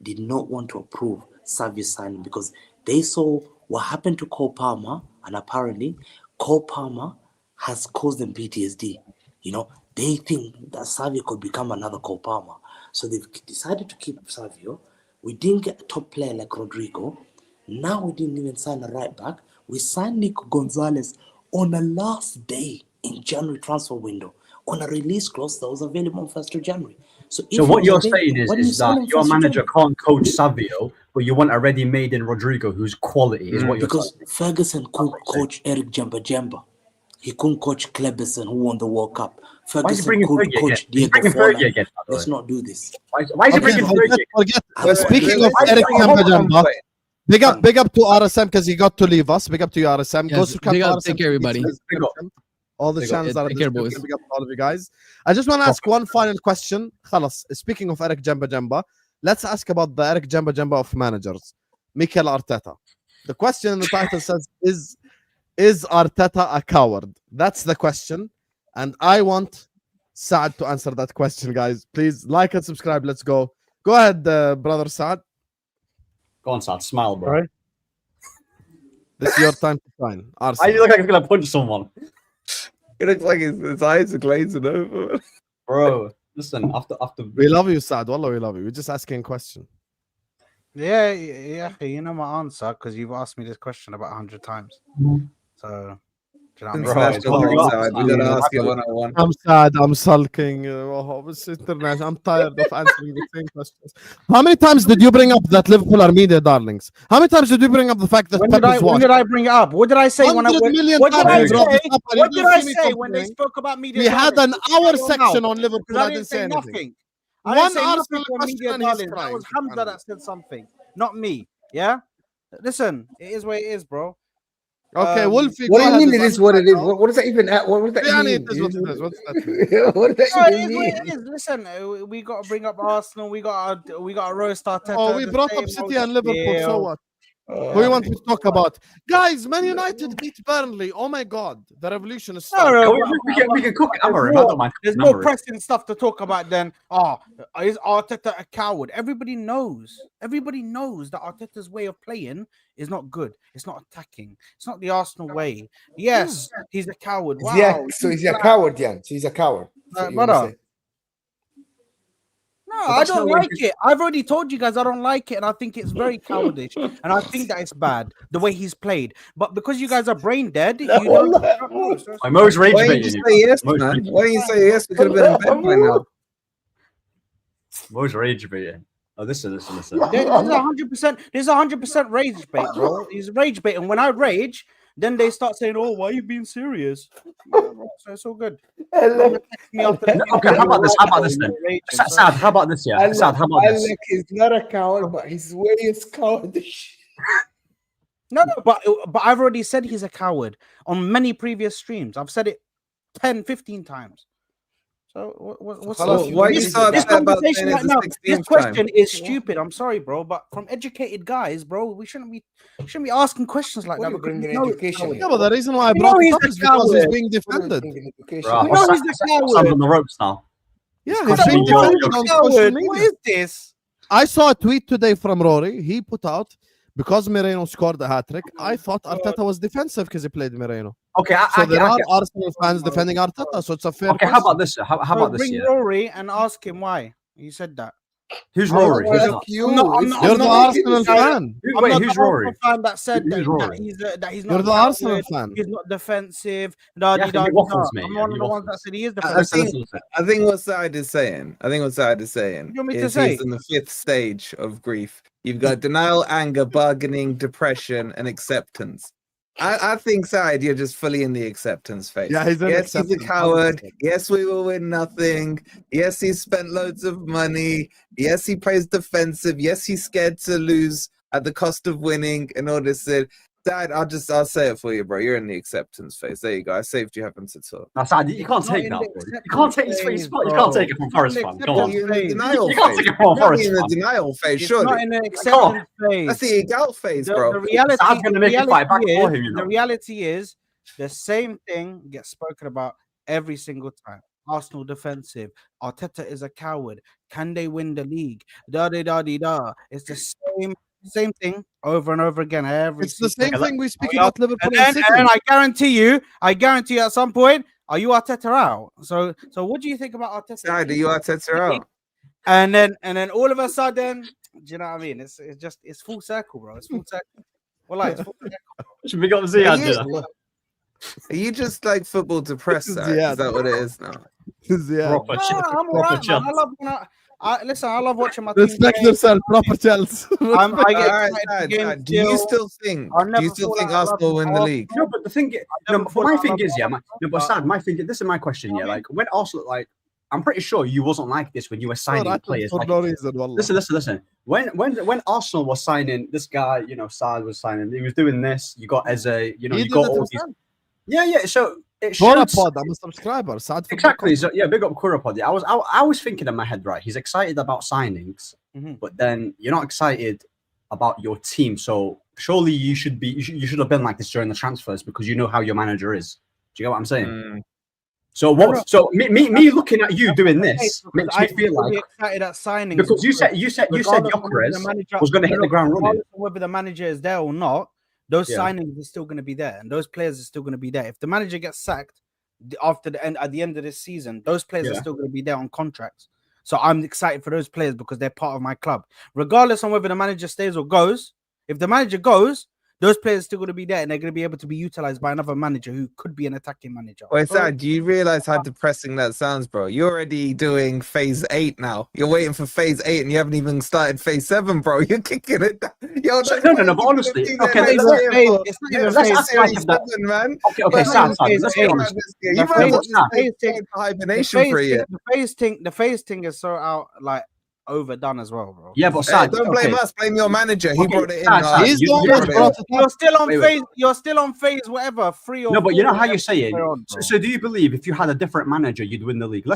did not want to approve Savio signing because they saw what happened to Cole Palmer, and apparently Cole Palmer has caused them PTSD. You know, they think that Savio could become another Cole Palmer. So they've decided to keep Savio We didn't get a top player like Rodrigo. Now we didn't even sign a right back. We signed Nico Gonzalez on the last day in January transfer window on a release clause that was available on 1st of January. So what you're saying is that your manager can't coach Savio, but you want a ready-made in Rodrigo who's quality, is what you're saying. Because Ferguson couldn't coach Eric Jemba. He couldn't coach Kleberson, who won the World Cup. Ferguson couldn't coach Diego Forlan. Let's not do this. Why is he bringing Fergie? Speaking of Eric Jemba, big up to RSM because he got to leave us. Big up to you, RSM. Yes, big up, take care, everybody. All the channels that are take care, boys. big up to all of you guys. I just want to ask one final question. Khalas. Speaking of Eric Jemba, let's ask about the Eric Jemba of managers. Mikel Arteta. The question in the title says, is Arteta a coward? That's the question. And I want Saad to answer that question, guys. Please like and subscribe. Let's go. Go ahead, brother Saad. Go on, Saad. Smile, bro. Right. This is your time to shine. I look like he's going to punch someone. It looks like his eyes are glazing over. Bro, listen, after we love you, Saad. Wallah, we love you. We're just asking a question. Yeah, you know my answer because you've asked me this question about 100 times. So, do you know what I mean? We're gonna ask you one-on-one. I'm sad. I'm sulking. It's international. I'm tired of answering the same questions. How many times did you bring up that Liverpool are media darlings? How many times did you bring up the fact that when did I bring it up? What did I say when they spoke about media? We had an hour section on Liverpool. I didn't say anything. I didn't say nothing on media darlings. That was Hamza that said something, not me. Yeah. Listen, it is what it is, bro. Okay, Wolfie. What do you mean it is what it is? What does that even? What does that mean? It is what it is. What's that? What does that even mean? Listen, we got to bring up Arsenal. We got to roast Arteta. Oh, we brought up City and Liverpool. So what? Who you want to talk about? Guys, Man United beat Burnley. Oh my God, the revolution is starting. We can cook it. There's more pressing stuff to talk about than is Arteta a coward? Everybody knows that Arteta's way of playing is not good. It's not attacking. It's not the Arsenal way. Yes, he's a coward. Wow. Yeah, so he's a coward, Jan. So he's a coward. No, I don't like it. I've already told you guys I don't like it, and I think it's very childish, and I think that it's bad the way he's played. But because you guys are brain dead, you don't. Mo's rage baiting. Why didn't you say yes, man? Why didn't you say yes? We could have been in bed by now. Mo's rage baiting. Oh, listen. There's 100%. There's 100% rage bait, bro. He's rage bait, and when I rage, then they start saying, "Oh, why are you being serious?" So it's all good. Okay, how about this then? Sad, how about this? Yeah, Sad, how about this? He's not a coward, but his way is cowardish. No, but I've already said he's a coward on many previous streams. I've said it 10, 15 times. So this conversation right now? This question is stupid. I'm sorry, bro, but from educated guys, bro, we shouldn't be asking questions like that. Yeah, but the reason why I brought it up is because he's being defended. Bro, he's on the ropes now. Yeah, he's being defended on social media. What is this? I saw a tweet today from Rory. He put out, because Moreno scored a hat-trick, I thought Arteta was defensive because he played Moreno. Okay, so there are Arsenal fans defending Arteta, so it's a fair question. How about this? How about this? Bring Rory and ask him why he said that. Who's Rory? You're the Arsenal fan. Who's Rory? Fan that said that he's not. You're the Arsenal fan. He's not defensive. I'm one of the ones that said he is defensive. I think what Saad is saying. You want me to say? He's in the 5th stage of grief. You've got denial, anger, bargaining, depression, and acceptance. I think, Saad, you're just fully in the acceptance phase. Yeah, he's a coward. Yes, we will win nothing. Yes, he spent loads of money. Yes, he plays defensive. Yes, he's scared to lose at the cost of winning in order to. Dad, I'll say it for you, bro. You're in the acceptance phase. There you go. I saved you having to talk. That's sad. You can't take that, bro. You can't take his face. You can't take it from Forest fan. Come on. You're in the denial phase. You can't take it from Forest fan. You're in the denial phase, surely. Not in the acceptance phase. That's the egal phase, bro. The reality is the same thing gets spoken about every single time. Arsenal defensive. Arteta is a coward. Can they win the league? It's the same thing over and over again. It's the same thing we speak about Liverpool and City. And I guarantee you at some point, are you Arteta out? So what do you think about Arteta? Are you Arteta out? And then all of a sudden, Do you know what I mean? It's full circle, bro. It's full circle. Well, like, it's full circle. Should we go to Ziad? Are you just like football depressed? Zach? Yeah. Is that what it is now? Yeah. Proper No, shit, I'm proper alright, man. chance. Listen, I love watching my team Respect play. yourself, proper Chelsea. I get All right, excited for Dad, games Dad, do you still. still think? I Do never you still thought think I loved Arsenal win the Arsenal. league? No, but the thing, never but thought my I thing loved is, yeah, no, but Arsenal. Sad, my thing. This is my question, yeah. Like when Arsenal, like, I'm pretty sure you wasn't like this when you were signing players. For Like, no reason, wallah. listen. When Arsenal was signing this guy, you know, Sad was signing. He was doing this. You got Eze. You know, He you did got it all these. himself. Yeah. So it Korapod, shows. I'm a subscriber. Sad for Exactly. So yeah, big up Kurapod. Yeah, I was thinking in my head, right? He's excited about signings, Mhm. but then you're not excited about your team. So surely you should have been like this during the transfers because you know how your manager is. Do you get what I'm saying? Mm. So what? So me looking at you doing this makes me feel like excited at signings because you said gyokeres was going to hit the ground running. Whether the manager is there or not, those Yeah. signings are still going to be there, and those players are still going to be there. If the manager gets sacked after the end, at the end of this season, those players are Yeah. still going to be there on contracts. So I'm excited for those players because they're part of my club, regardless on whether the manager stays or goes. If the manager goes, those players are still going to be there, and they're going to be able to be utilized by another manager who could be an attacking manager. Wait, Sad, do you realize how depressing that sounds, bro? You're already doing phase 8 now. You're waiting for phase 8 and you haven't even started phase 7, bro. You're kicking it down. Yo, No, but honestly, It's not even let's phase act like that. man. Okay, Sad, phase let's be eight. honest. You The might phase- watch the this phase thing thing- for hibernation for a year. The phase thing is so out, like, overdone as well, bro. Yeah, but Hey, Sad, don't blame okay. us. Blame your manager. He Okay, brought it in. Sad, Sad, He's you- the one you that brought it in. brought it up. You're still on Wait. phase. You're still on phase, whatever, 3 or No, but 4, you know how whatever you're saying. we're on, bro. So do you believe if you had a different manager, you'd win the league?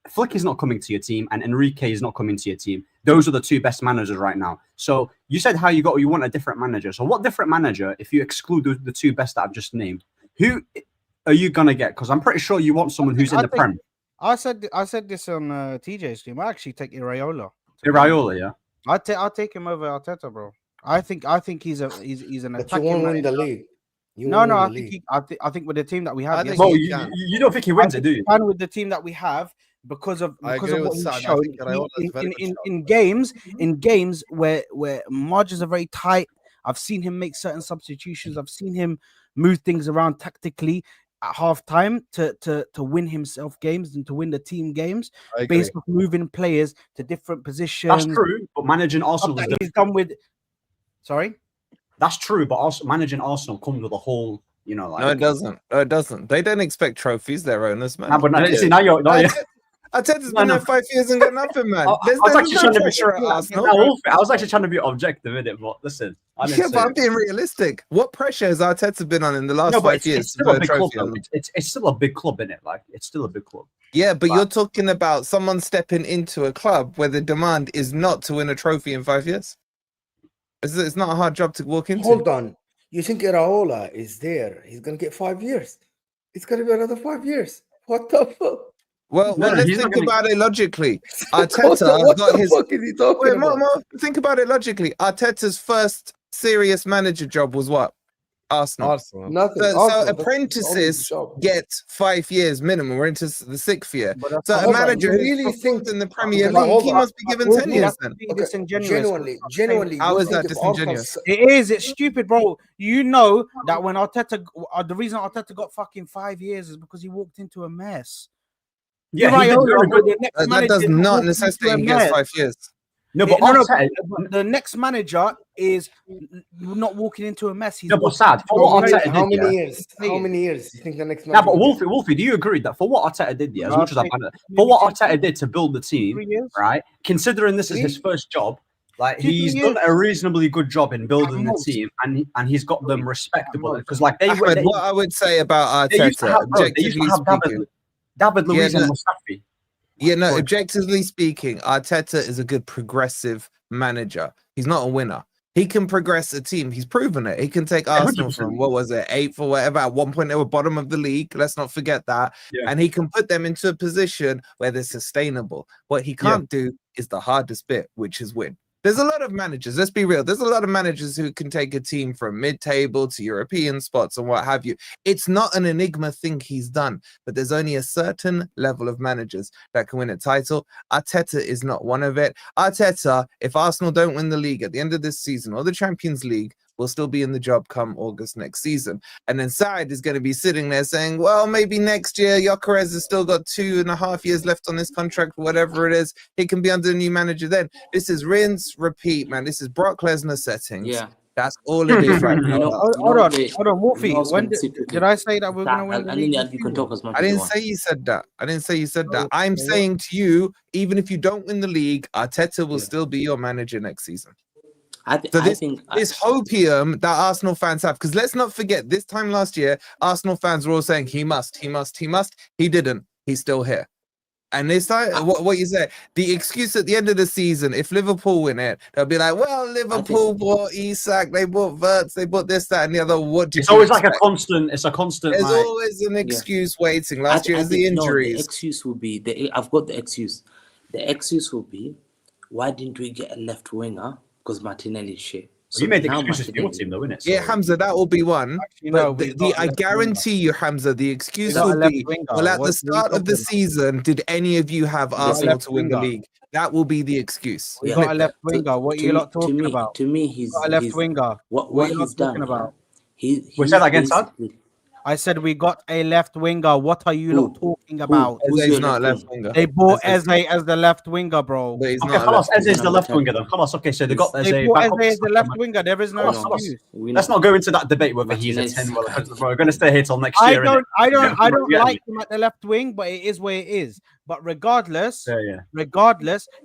Flick is not coming to your team, and Enrique is not coming to your team. Those are the two best managers right now. So you said how you want a different manager. So what different manager, if you exclude the two best that I've just named, who are you gonna get? Because I'm pretty sure you want someone who's in the Prem. I said this on TJ's stream. I actually take Iraola. Iraola, yeah. I'll take him over Arteta, bro. I think he's an But you attacking won't win manager. the league. You No, won't no, win the league. I think with the team that we have, I think yes, Well, he can. you don't think he wins it, do you? and with the team that we have, because of I because agree of what with he Sad. I showed think Iraola is very good in games where margins are very tight. I've seen him make certain substitutions. I've seen him move things around tactically at halftime to win himself games and to win the team games I agree. based off moving players to different positions. That's true, but managing Arsenal is That different. he's done with. Sorry. That's true, but also managing Arsenal comes with a whole, you know, like. No, it doesn't. No, it doesn't. They don't expect trophies, their owners, man. Nah, but now, see, now you're. Arteta's No, been no. there 5 years and got nothing, man. I There's was no actually trying to be pressure at Arsenal. I was actually trying to be objective in it, but listen, I didn't Yeah, say but I'm it. being realistic. What pressure has Arteta been on in the last No, but 5 it's years? still to a put big club. trophy on Though. them? It's still a big club in it. Like it's still a big club. Yeah, but But- you're talking about someone stepping into a club where the demand is not to win a trophy in 5 years. It's not a hard job to walk into. Hold on. You think Iraola is there? He's gonna get 5 years. It's gonna be another 5 years. What the fuck? Well, No, let's he's not think gonna- about it logically. What Arteta got the his. fuck is he talking Wait, about? think about it logically. Arteta's first serious manager job was what? Arsenal. Arsenal. Nothing. So Arsenal, that's apprentices his job. get 5 years minimum. We're into the 6th year. But that's So a hold on, manager you who's really performed think- in the Premier Okay, but League, hold he on. must be given Will 10 be- years that's then. being Okay, disingenuous. genuinely. How you is that think if Arsenal disingenuous? It is. It's stupid, bro. You know that when Arteta, the reason Arteta got fucking 5 years is because he walked into a mess. Yeah, he did Iraola, very good. the next That manager does not walked into necessitate a he gets mess. 5 years. No, but No, Arteta, but the next manager is not walking into a mess. He's no, but walking sad. For what How Arteta many did, yeah. years? How many years? You think the next Nah, man? but Wolfie, do you agree that for what Arteta did, yeah, as I'll much as I take find it, maybe for what 2 Arteta did to build the team, 3 years. right? Considering this is his 3? first job, like 2-3 he's years. done a reasonably good job in building At the most. team, and he's got them respectable most. because, like, they Ahmed, they, what I would say about they used to Arteta, have, bro, they used to objectively have speaking, David Luiz Yeah, and no. Mustafi. yeah, no, Good. objectively speaking, Arteta is a good progressive manager. He's not a winner. He can progress a team. He's proven it. He can take Arsenal 100%. from, what was it, 8th or whatever. At one point, they were bottom of the league. Let's not forget that. Yeah. And he can put them into a position where they're sustainable. What he can't do is the hardest bit, which is win. There's a lot of managers. Let's be real. There's a lot of managers who can take a team from mid-table to European spots and what have you. It's not an enigma thing he's done, but there's only a certain level of managers that can win a title. Arteta is not one of it. Arteta, if Arsenal don't win the league at the end of this season or the Champions League, will still be in the job come August next season. And then Saad is going to be sitting there saying, well, maybe next year Gyokeres has still got 2.5 years left on this contract, whatever it is. He can be under the new manager then. This is rinse, repeat, man. This is Brock Lesnar settings. Yeah. That's all it is right now. Hold on, Wolfie. When did I say that we're going to win the league? You can talk as much I didn't say you said that. I didn't say you said that. I'm saying to you, even if you don't win the league, Arteta will still be your manager next season. This hopium that Arsenal fans have, because let's not forget, this time last year, Arsenal fans were all saying he must. He didn't. He's still here. And this time, what you say, the excuse at the end of the season, if Liverpool win it, they'll be like, well, Liverpool bought Isak, they bought Wirtz, they bought this, that, and the other. It's always like a constant. It's a constant. There's always an excuse waiting. Last year was the injuries. The excuse will be, I've got the excuse. The excuse will be, why didn't we get a left winger? Because Martinelli's shit. So you made the excuses for your team, though, innit? Yeah, Hamza, that will be one. Actually, I guarantee you, Hamza, the excuse will be, well, at the start of the season, did any of you have Arsenal to win the league? That will be the excuse. We got a left winger. What are you lot talking about? To me, he's got a left winger. What he's done about? We said that again, Sad? I said we got a left winger. What are you lot talking about? Eze's not a left winger. They bought Eze as the left winger, bro. But he's Okay, not Eze is the left winger then. Okay, so they got Eze. They bought Eze as the left winger. There is no excuse. Let's not go into that debate whether he's a 10. We're going to stay here till next year. I don't like him at the left wing, but it is where it is. But regardless,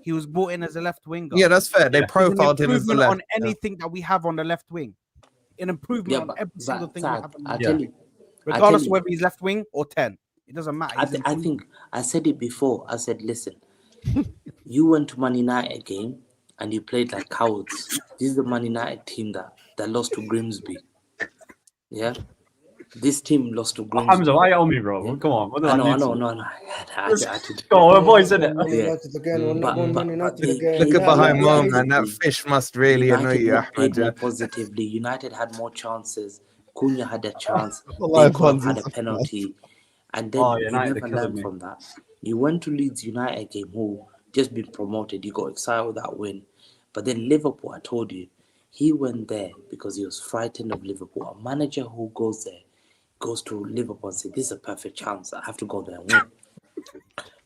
he was brought in as a left winger. Yeah, that's fair. They profiled him as the left. On anything that we have on the left wing, an improvement on every single thing we have. I tell you. Regardless of whether he's left wing or 10, it doesn't matter. I think I said it before. I said, listen, you went to Man United game and you played like cowards. This is the Man United team that lost to Grimsby. Yeah, this team lost to Grimsby. Hamza, why on me, bro? Come on. What I know. Go on, boys, isn't it? Look at behind Mo, man. That fish must really annoy you, Ahmed. Positively, United had more chances. Cunha had a chance, Bacon had a penalty, and then you never learned from that. You went to Leeds United game, who just been promoted, you got excited with that win. But then Liverpool, I told you, he went there because he was frightened of Liverpool. A manager who goes there, goes to Liverpool and says, this is a perfect chance, I have to go there and win.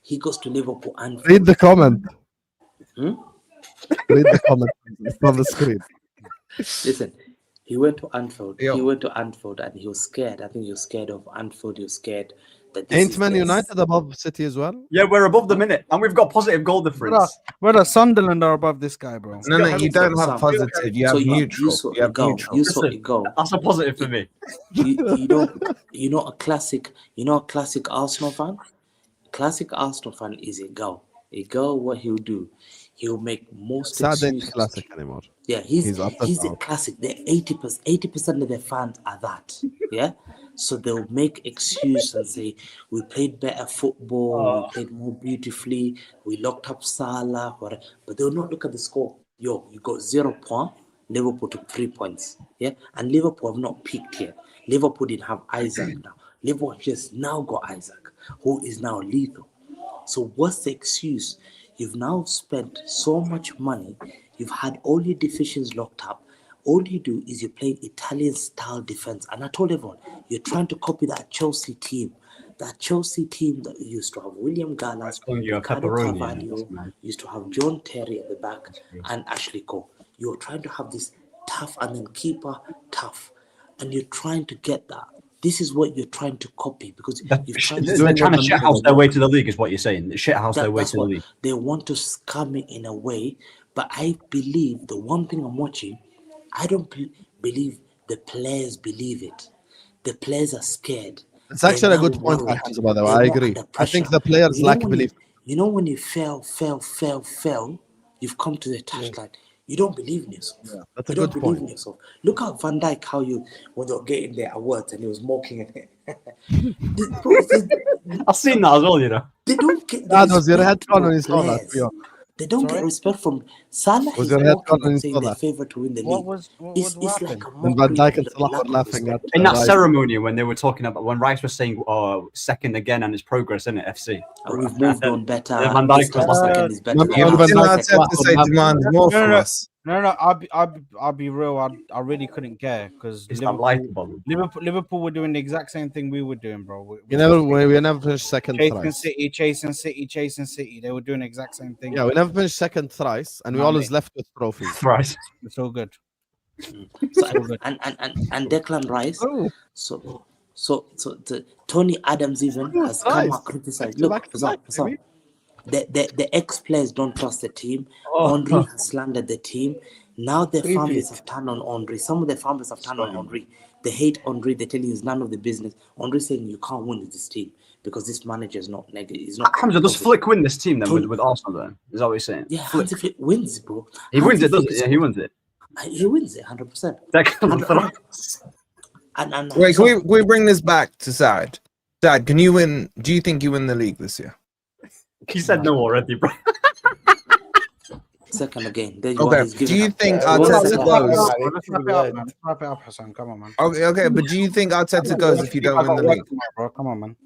He goes to Liverpool and... Read the comment. Read the comment. It's on the screen. Listen. He went to Anfield. He went to Anfield and he was scared. I think he was scared of Anfield. He was scared that ain't Man United above City as well? Yeah, we're above the minute, and we've got positive goal difference. Whether Sunderland are above this guy, bro. No, you don't have positive. You have neutral. You have neutral. You saw it go. That's a positive for me. You know a classic Arsenal fan. Classic Arsenal fan is a go. A go. What he'll do. He'll make most excuses. Classic anymore. Yeah, he's a classic. The 80% of their fans are that. Yeah, so they'll make excuses and say we played better football, we played more beautifully, we locked up Salah, whatever. But they'll not look at the score. You got 0 points. Liverpool took 3 points. Yeah, and Liverpool have not peaked yet. Liverpool didn't have Isak now. Liverpool just now got Isak, who is now lethal. So what's the excuse? You've now spent so much money. You've had all your divisions locked up. All you do is you play Italian-style defense. And I told everyone, you're trying to copy that Chelsea team. That Chelsea team that used to have William Gallas, Ricardo Carvalho, used to have John Terry at the back, and Ashley Cole. You're trying to have this tough and then keeper tough. And you're trying to get that. This is what you're trying to copy because you're trying to shithouse their way to the league, is what you're saying. Shithouse their way to the league. They want to scam it in a way, but I believe the one thing I'm watching, I don't believe the players believe it. The players are scared. It's actually a good point, by the way. I agree. I think the players lack belief. You know when you fail, you've come to the touchline. You don't believe in yourself. Yeah, that's a good point. In yourself. Look at Van Dijk, how when you're getting their awards and he was mocking it. I've seen that as well, you know. They don't get that was your head on when he saw that. They don't Sorry? get respect from Salah. Was Is your head walking gone and saying into they're that? favourite to win the What league. was what It's happened? like a When Van mockery Dijk and and Salah lack were of laughing at respect. In that Rice. ceremony when they were talking about when Rice was saying second again and his progress in it, FC. And we've moved on better. Then Van This Dijk was last like, second is better Remember than when last. Van Didn't Dijk Arteta say demands more No, from no, us? No, I'll be real. I really couldn't care because it's not Liverpool, likable. Liverpool were doing the exact same thing we were doing, bro. We never finished second chasing thrice. City, chasing City, chasing City. They were doing the exact same thing. Yeah, we never finished second thrice, and we Nah, always mate. left with trophies. Right. It's all good. So, all good. and Declan Rice. Oh, So Tony Adams even has come Rice. and criticized. Back to Look, back to Husam, back, Husam, baby. the ex-players don't trust the team. Oh. Henry has slandered the team. Now the Repeat. farmers have turned on Henry. Some of the farmers have turned on Henry. They hate Henry. They tell you it's none of the business. Henry saying you can't win with this team because this manager is not negative. He's not. Hamza, does Flick win this team then Tony- with Arsenal then? Is that what you're saying? Yeah, Flick. Hansi Flick wins, bro. He wins Hansi it, doesn't Flick he? is Yeah, he wins it. He wins it 100%. Declan And Wait, can we bring this back to Saad? Saad, can you win? Do you think you win the league this year? He said no already, bro. second again. There Okay. he's giving Do you up. think Yeah, Arteta let's goes? Let's wrap it up, man. Wrap it up, Hassan. Come on, man. Okay, but do you think Arteta goes if you don't win the league? Bro, come on, man.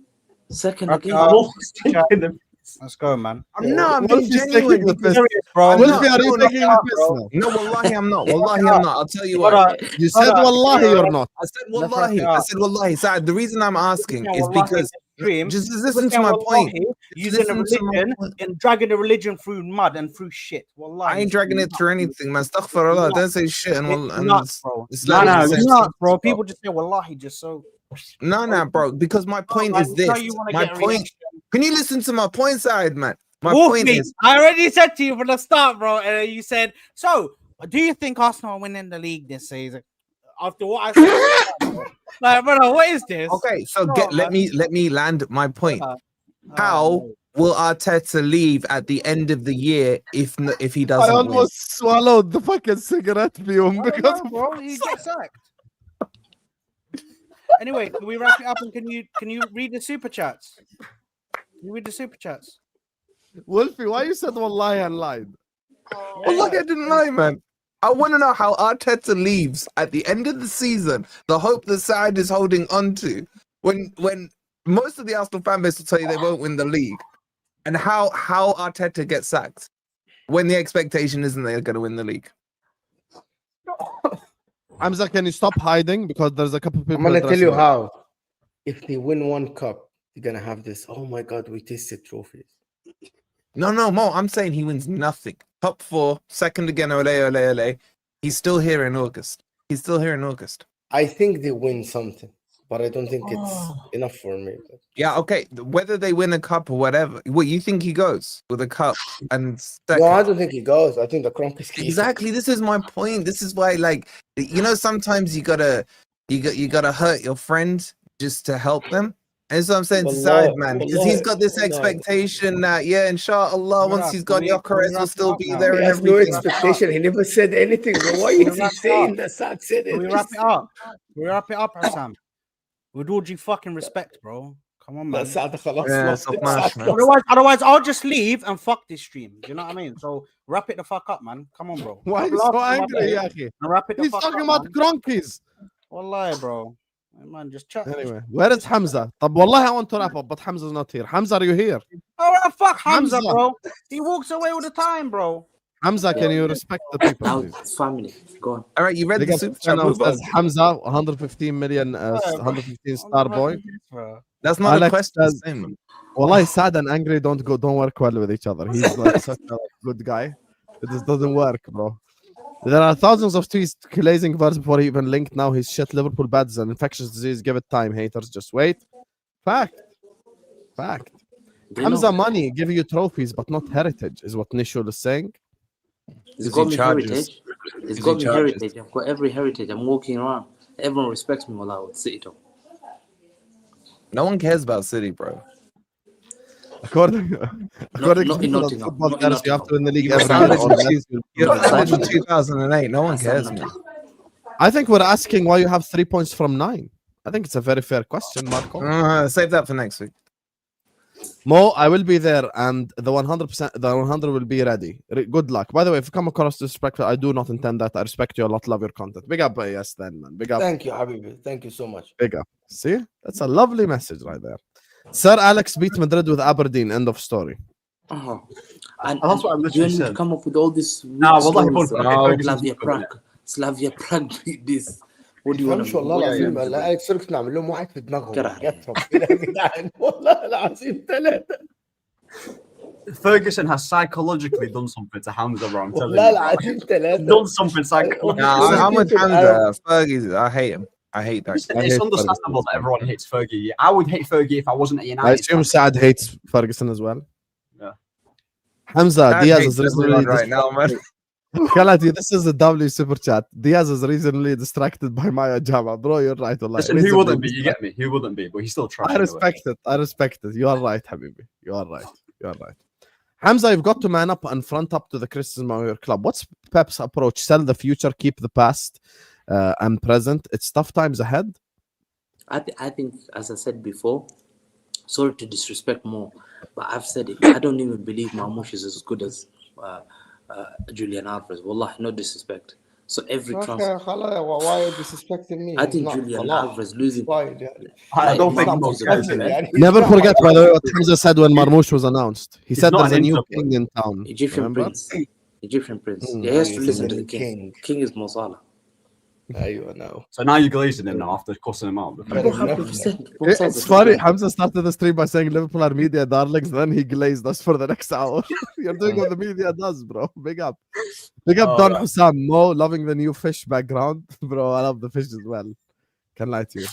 Second Wrap it again. up. Let's go, man. No, I'm What being if he's genuine. taking the piss? Serious, bro. What no, if you are no, you no, taking the piss now? No, wallahi, I'm not. Wallahi, I'm not. I'll tell you why. Brother, You said wallahi or not? I said Let's wrap wallahi. it I up. said wallahi. Saad, the reason I'm asking is Wallahi because stream. just listen to my point. Using the Listen to my religion point. and dragging the religion through mud and through shit. Wallahi. I ain't dragging it through anything, man. Astaghfirullah. Don't say shit and It's nuts, bro. Islam No, is the it's same nuts, thing. bro. People just say wallahi just so. No, bro. Because my point man, is you know this. you wanna My get a point. reaction. Can you listen to my point side, man? My Wolf point me. is I already said to you from the start, bro. And you said, so do you think Arsenal are winning the league this season? After what I said, like, brother, what is this? okay. So Come on, let me land my point. How will Arteta leave at the end of the year if he I doesn't win? almost swallowed the fucking cigarette fume I don't because know, bro, you get sacked. Anyway, can we wrap it up and can you read the super chats? Can you read the super chats? Wolfie, why you said wallahi and lied? Wallahi, I didn't lie, man. I want to know how Arteta leaves at the end of the season. The hope the side is holding on to when most of the Arsenal fan base will tell you they won't win the league, and how Arteta gets sacked when the expectation isn't they're going to win the league. Hamza, can you stop hiding? Because there's a couple people. I'm gonna tell you addressing how. If they win one cup, you're gonna have this. Oh my god, we tasted trophies. No, Mo. I'm saying he wins nothing. Top 4, second again. Ole. He's still here in August. I think they win something, but I don't think it's enough for me. Yeah, okay. Whether they win a cup or whatever, what you think he goes with a cup and second? No, I don't think he goes. I think the crump is Exactly. This is my point. This is why, like, you know, sometimes you gotta hurt your friend just to help them. And that's what I'm saying to Wallah, Side, man, because he's got this wallah. expectation that, yeah, inshallah, once he's got gyokeres, will still be there He and has no everything. expectation. He never said anything. Bro. Why is he saying that? Sad said Can we it. wrap it up? We wrap it up, Sam. With all due fucking respect, bro. Come on, man. Yeah, it's not much, man. Otherwise, I'll just leave and fuck this stream. Do you know what I mean? So wrap it the fuck up, man. Come on, bro. Why are you so angry, Yaki? Wrap it the He's fuck talking up, about man. cronkies. Wallahi, bro. Man, just chat. Anyway, where is Hamza? طب والله I want to wrap up, but Hamza's not here. Hamza, are you here? Oh, fuck Hamza, Hamza. bro. He walks away all the time, bro. Hamza, can you respect the people, Now please? it's family. Go on. All right, you read Big the up super chat. channel Move on. says Hamza, 115 million, 115 star boy. That's not a Alex question. says- Same, man. Wallahi, sad and angry don't work well with each other. He's like such a good guy. It just doesn't work, bro. There are thousands of tweets glazing verse before he even linked. Now he's shit. Liverpool bad is an infectious disease. Give it time, haters. Just wait. Fact. They Hamza know. money give you trophies, but not heritage, is what Nishul is saying. He's Is got he me charges? heritage. He's Is got he me charges? heritage. I've got every heritage. I'm walking around. Everyone respects me while I would sit up. No one cares about City, bro. According not to in people on Nottingham, football not in terrace, you have to win the league You every started year. with or two- less. You're started in 2008. No one cares, man. I think we're asking why you have 3 points from 9. I think it's a very fair question, Marco. Save that for next week. Mo, I will be there, and the 100%, the 100 will be ready. Good luck. By the way, if you come across disrespectful, I do not intend that. I respect you a lot, love your content. Big up, yes, then, man. Big up. Thank you, Habibi. Thank you so much. Big up. See, that's a lovely message right there. Sir Alex beat Madrid with Aberdeen. End of story. Uh-huh. And That's what I do you literally want me to said. come up with all this? Nah, wallahi, stories but- about okay, Slavia Prague. Slavia Prague beat this. What do you want تفهمش والله العظيم لا اليكس فيركس نعمل لهم واحد في دماغهم كره. جت ربنا يا جدعان والله العظيم ثلاثه Ferguson has psychologically done something to Hamza, bro. I'm telling والله you. العظيم ثلاثه Done something psychologically. Nah, I'm with Hamza. Fergie, I hate him. I hate that. Listen, I it's hate understandable Ferguson. that everyone hates Fergie. I would hate Fergie if I wasn't at United. I assume Saad hates Ferguson as well. Yeah. Hamza, I Diaz hate is this recently right now, man. Khalati, this is a W super chat. Diaz is recently distracted by Maya Jama. Bro, you're right. Wallahi. Listen, who Reasonably wouldn't be? You get me? Who wouldn't be? But he's still trying. I respect it. I respect it. You are right, Habibi. You are right. You are right. Hamza, you've got to man up and front up to the criticism of your club. What's Pep's approach? Sell the future, keep the past and present. It's tough times ahead. I think, as I said before, sorry to disrespect more, but I've said it. I don't even believe Marmoush is as good as Julian Alvarez. Wallahi, no disrespect. So every transfer, why are you disrespecting me? I think Julian Alvarez losing. I don't think Marmoush most is guys Never forget, by the way, what Hamza said when Marmoush was announced. He He's said not there's a an new Inter king in town. Egyptian Remember? prince. Egyptian prince. Mm, Yeah, he has to he's listen the to the king. king. King is Mo Salah. ايوه no. So now you're glazing him now after cussing him out. Fair enough. 100%. Mo Salah's It's a funny. king. Hamza started the stream by saying Liverpool are media darlings, then he glazed us for the next hour. You're doing what the media does, bro. Big up. Big up, Don Husam. Mo, loving the new fish background. Bro, I love the fish as well. Can't lie to you.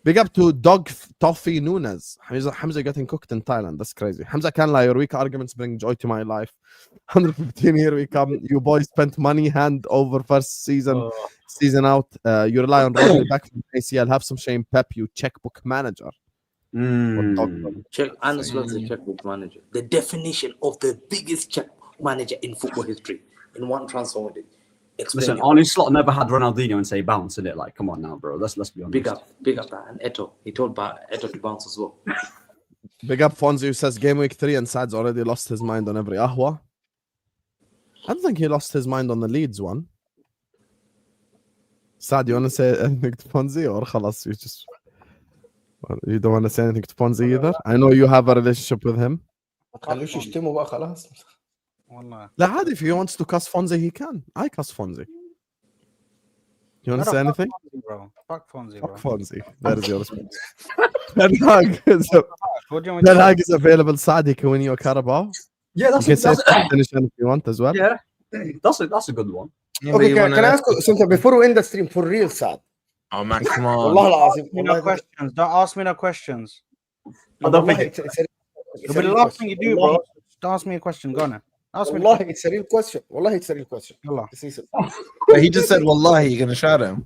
Big up to Dog Toffee Nunes. Hamza getting cooked in Thailand. That's crazy. Hamza can't lie. Your weak arguments bring joy to my life. 115, here we come. You boys spent money hand over first season out. You rely on Rodri back from ACL. Have some shame, Pep. You checkbook manager. Anas loves the checkbook manager. The definition of the biggest checkbook manager in football history in one transfer window. Listen, Arne Slot never had Ronaldinho and say bounce in it. Like, come on now, bro. Let's be honest. Big up that. And Eto. He told Eto to bounce as well. Big up Fonzie, who says game week 3 and Sad's already lost his mind on every Ahwa. I don't think he lost his mind on the Leeds one. Sad, you want to say anything to Fonzie or khalas, you don't want to say anything to Fonzie either? I know you have a relationship with him. خلوش يشتموا بقى خلاص. والله. لا عادي, if he wants to cuss Fonzie, he can. I cuss Fonzie. You want to say anything? Fuck Fonzie, bro. Fuck Fonzie. That is your response. Ten Hag What do you want me to say? is available. Saad, he can win you a Carabao. Yeah, You can say finish if you want as well. yeah. That's a good one. Okay, can I ask you something before we end the stream for real, Sad? Oh man, come on. والله العظيم. No questions. Don't ask me no questions. I don't والله think It'll be the last thing you do, bro. Don't ask me a question. Go on. Ask me. والله it's a real question. والله it's a real question. Allah. But he just said, Wallahi, you're gonna shout at him.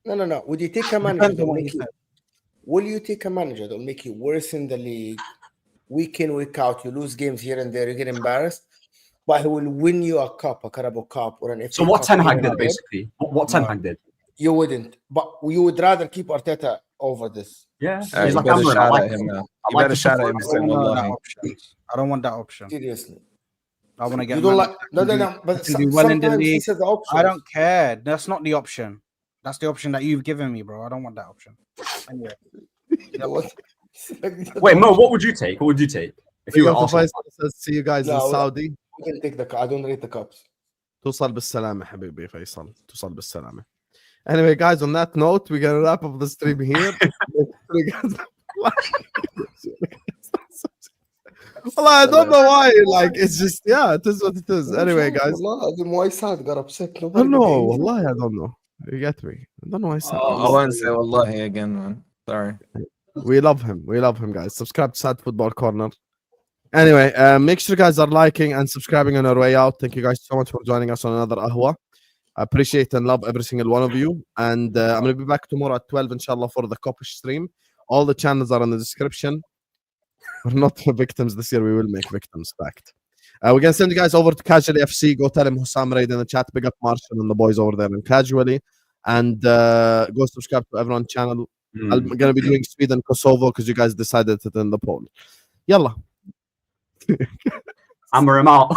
No. Would you take a manager that will make you? Will you take a manager that will make you worse in the league, week in, week out? You lose games here and there, you get embarrassed, but he will win you a cup, a Carabao Cup, or an FA so. What Cup Ten here Hag and did there. basically. What Ten Hag did. You wouldn't, but you would rather keep Arteta over this. Yeah, You he's like better Cameron. I shout like at him him. now. I You like better the shout at him. support. Say, I don't want that Wallahi. option. I don't want that option. Seriously, I want to get. you don't managed like to no. But to do well in the sometimes he league. says the option. I don't care. That's not the option. That's the option that you've given me, bro. I don't want that option. Anyway. Wait, Mo, what would you take? What would you take if you were Arsenal? says, see you guys in No, Saudi. We can take the cup. I don't rate the cups. توصل بالسلامة حبيبي فيصل. توصل بالسلامة. Anyway, guys, on that note, we're gonna wrap up the stream here. Well, I don't know why. Like, it's just, yeah, it is what it is. Anyway, guys. Why Sad got upset? I don't know. Wallahi, I don't know. You get me? I don't know why. I won't say Wallahi again, man. Sorry. We love him. We love him, guys. Subscribe to Sad Football Corner. Anyway, make sure you guys are liking and subscribing on our way out. Thank you guys so much for joining us on another Ahwa. I appreciate and love every single one of you. And I'm going to be back tomorrow at 12, inshallah, for the Kopish stream. All the channels are in the description. We're not victims this year. We will make victims fact. We're going to send you guys over to Casually FC. Go tell him Husam Raid in the chat. Big up Marshall and the boys over there in Casually. And go subscribe to everyone's channel. I'm going to be doing Sweden, Kosovo, because you guys decided it in the poll. يلا hammer him out.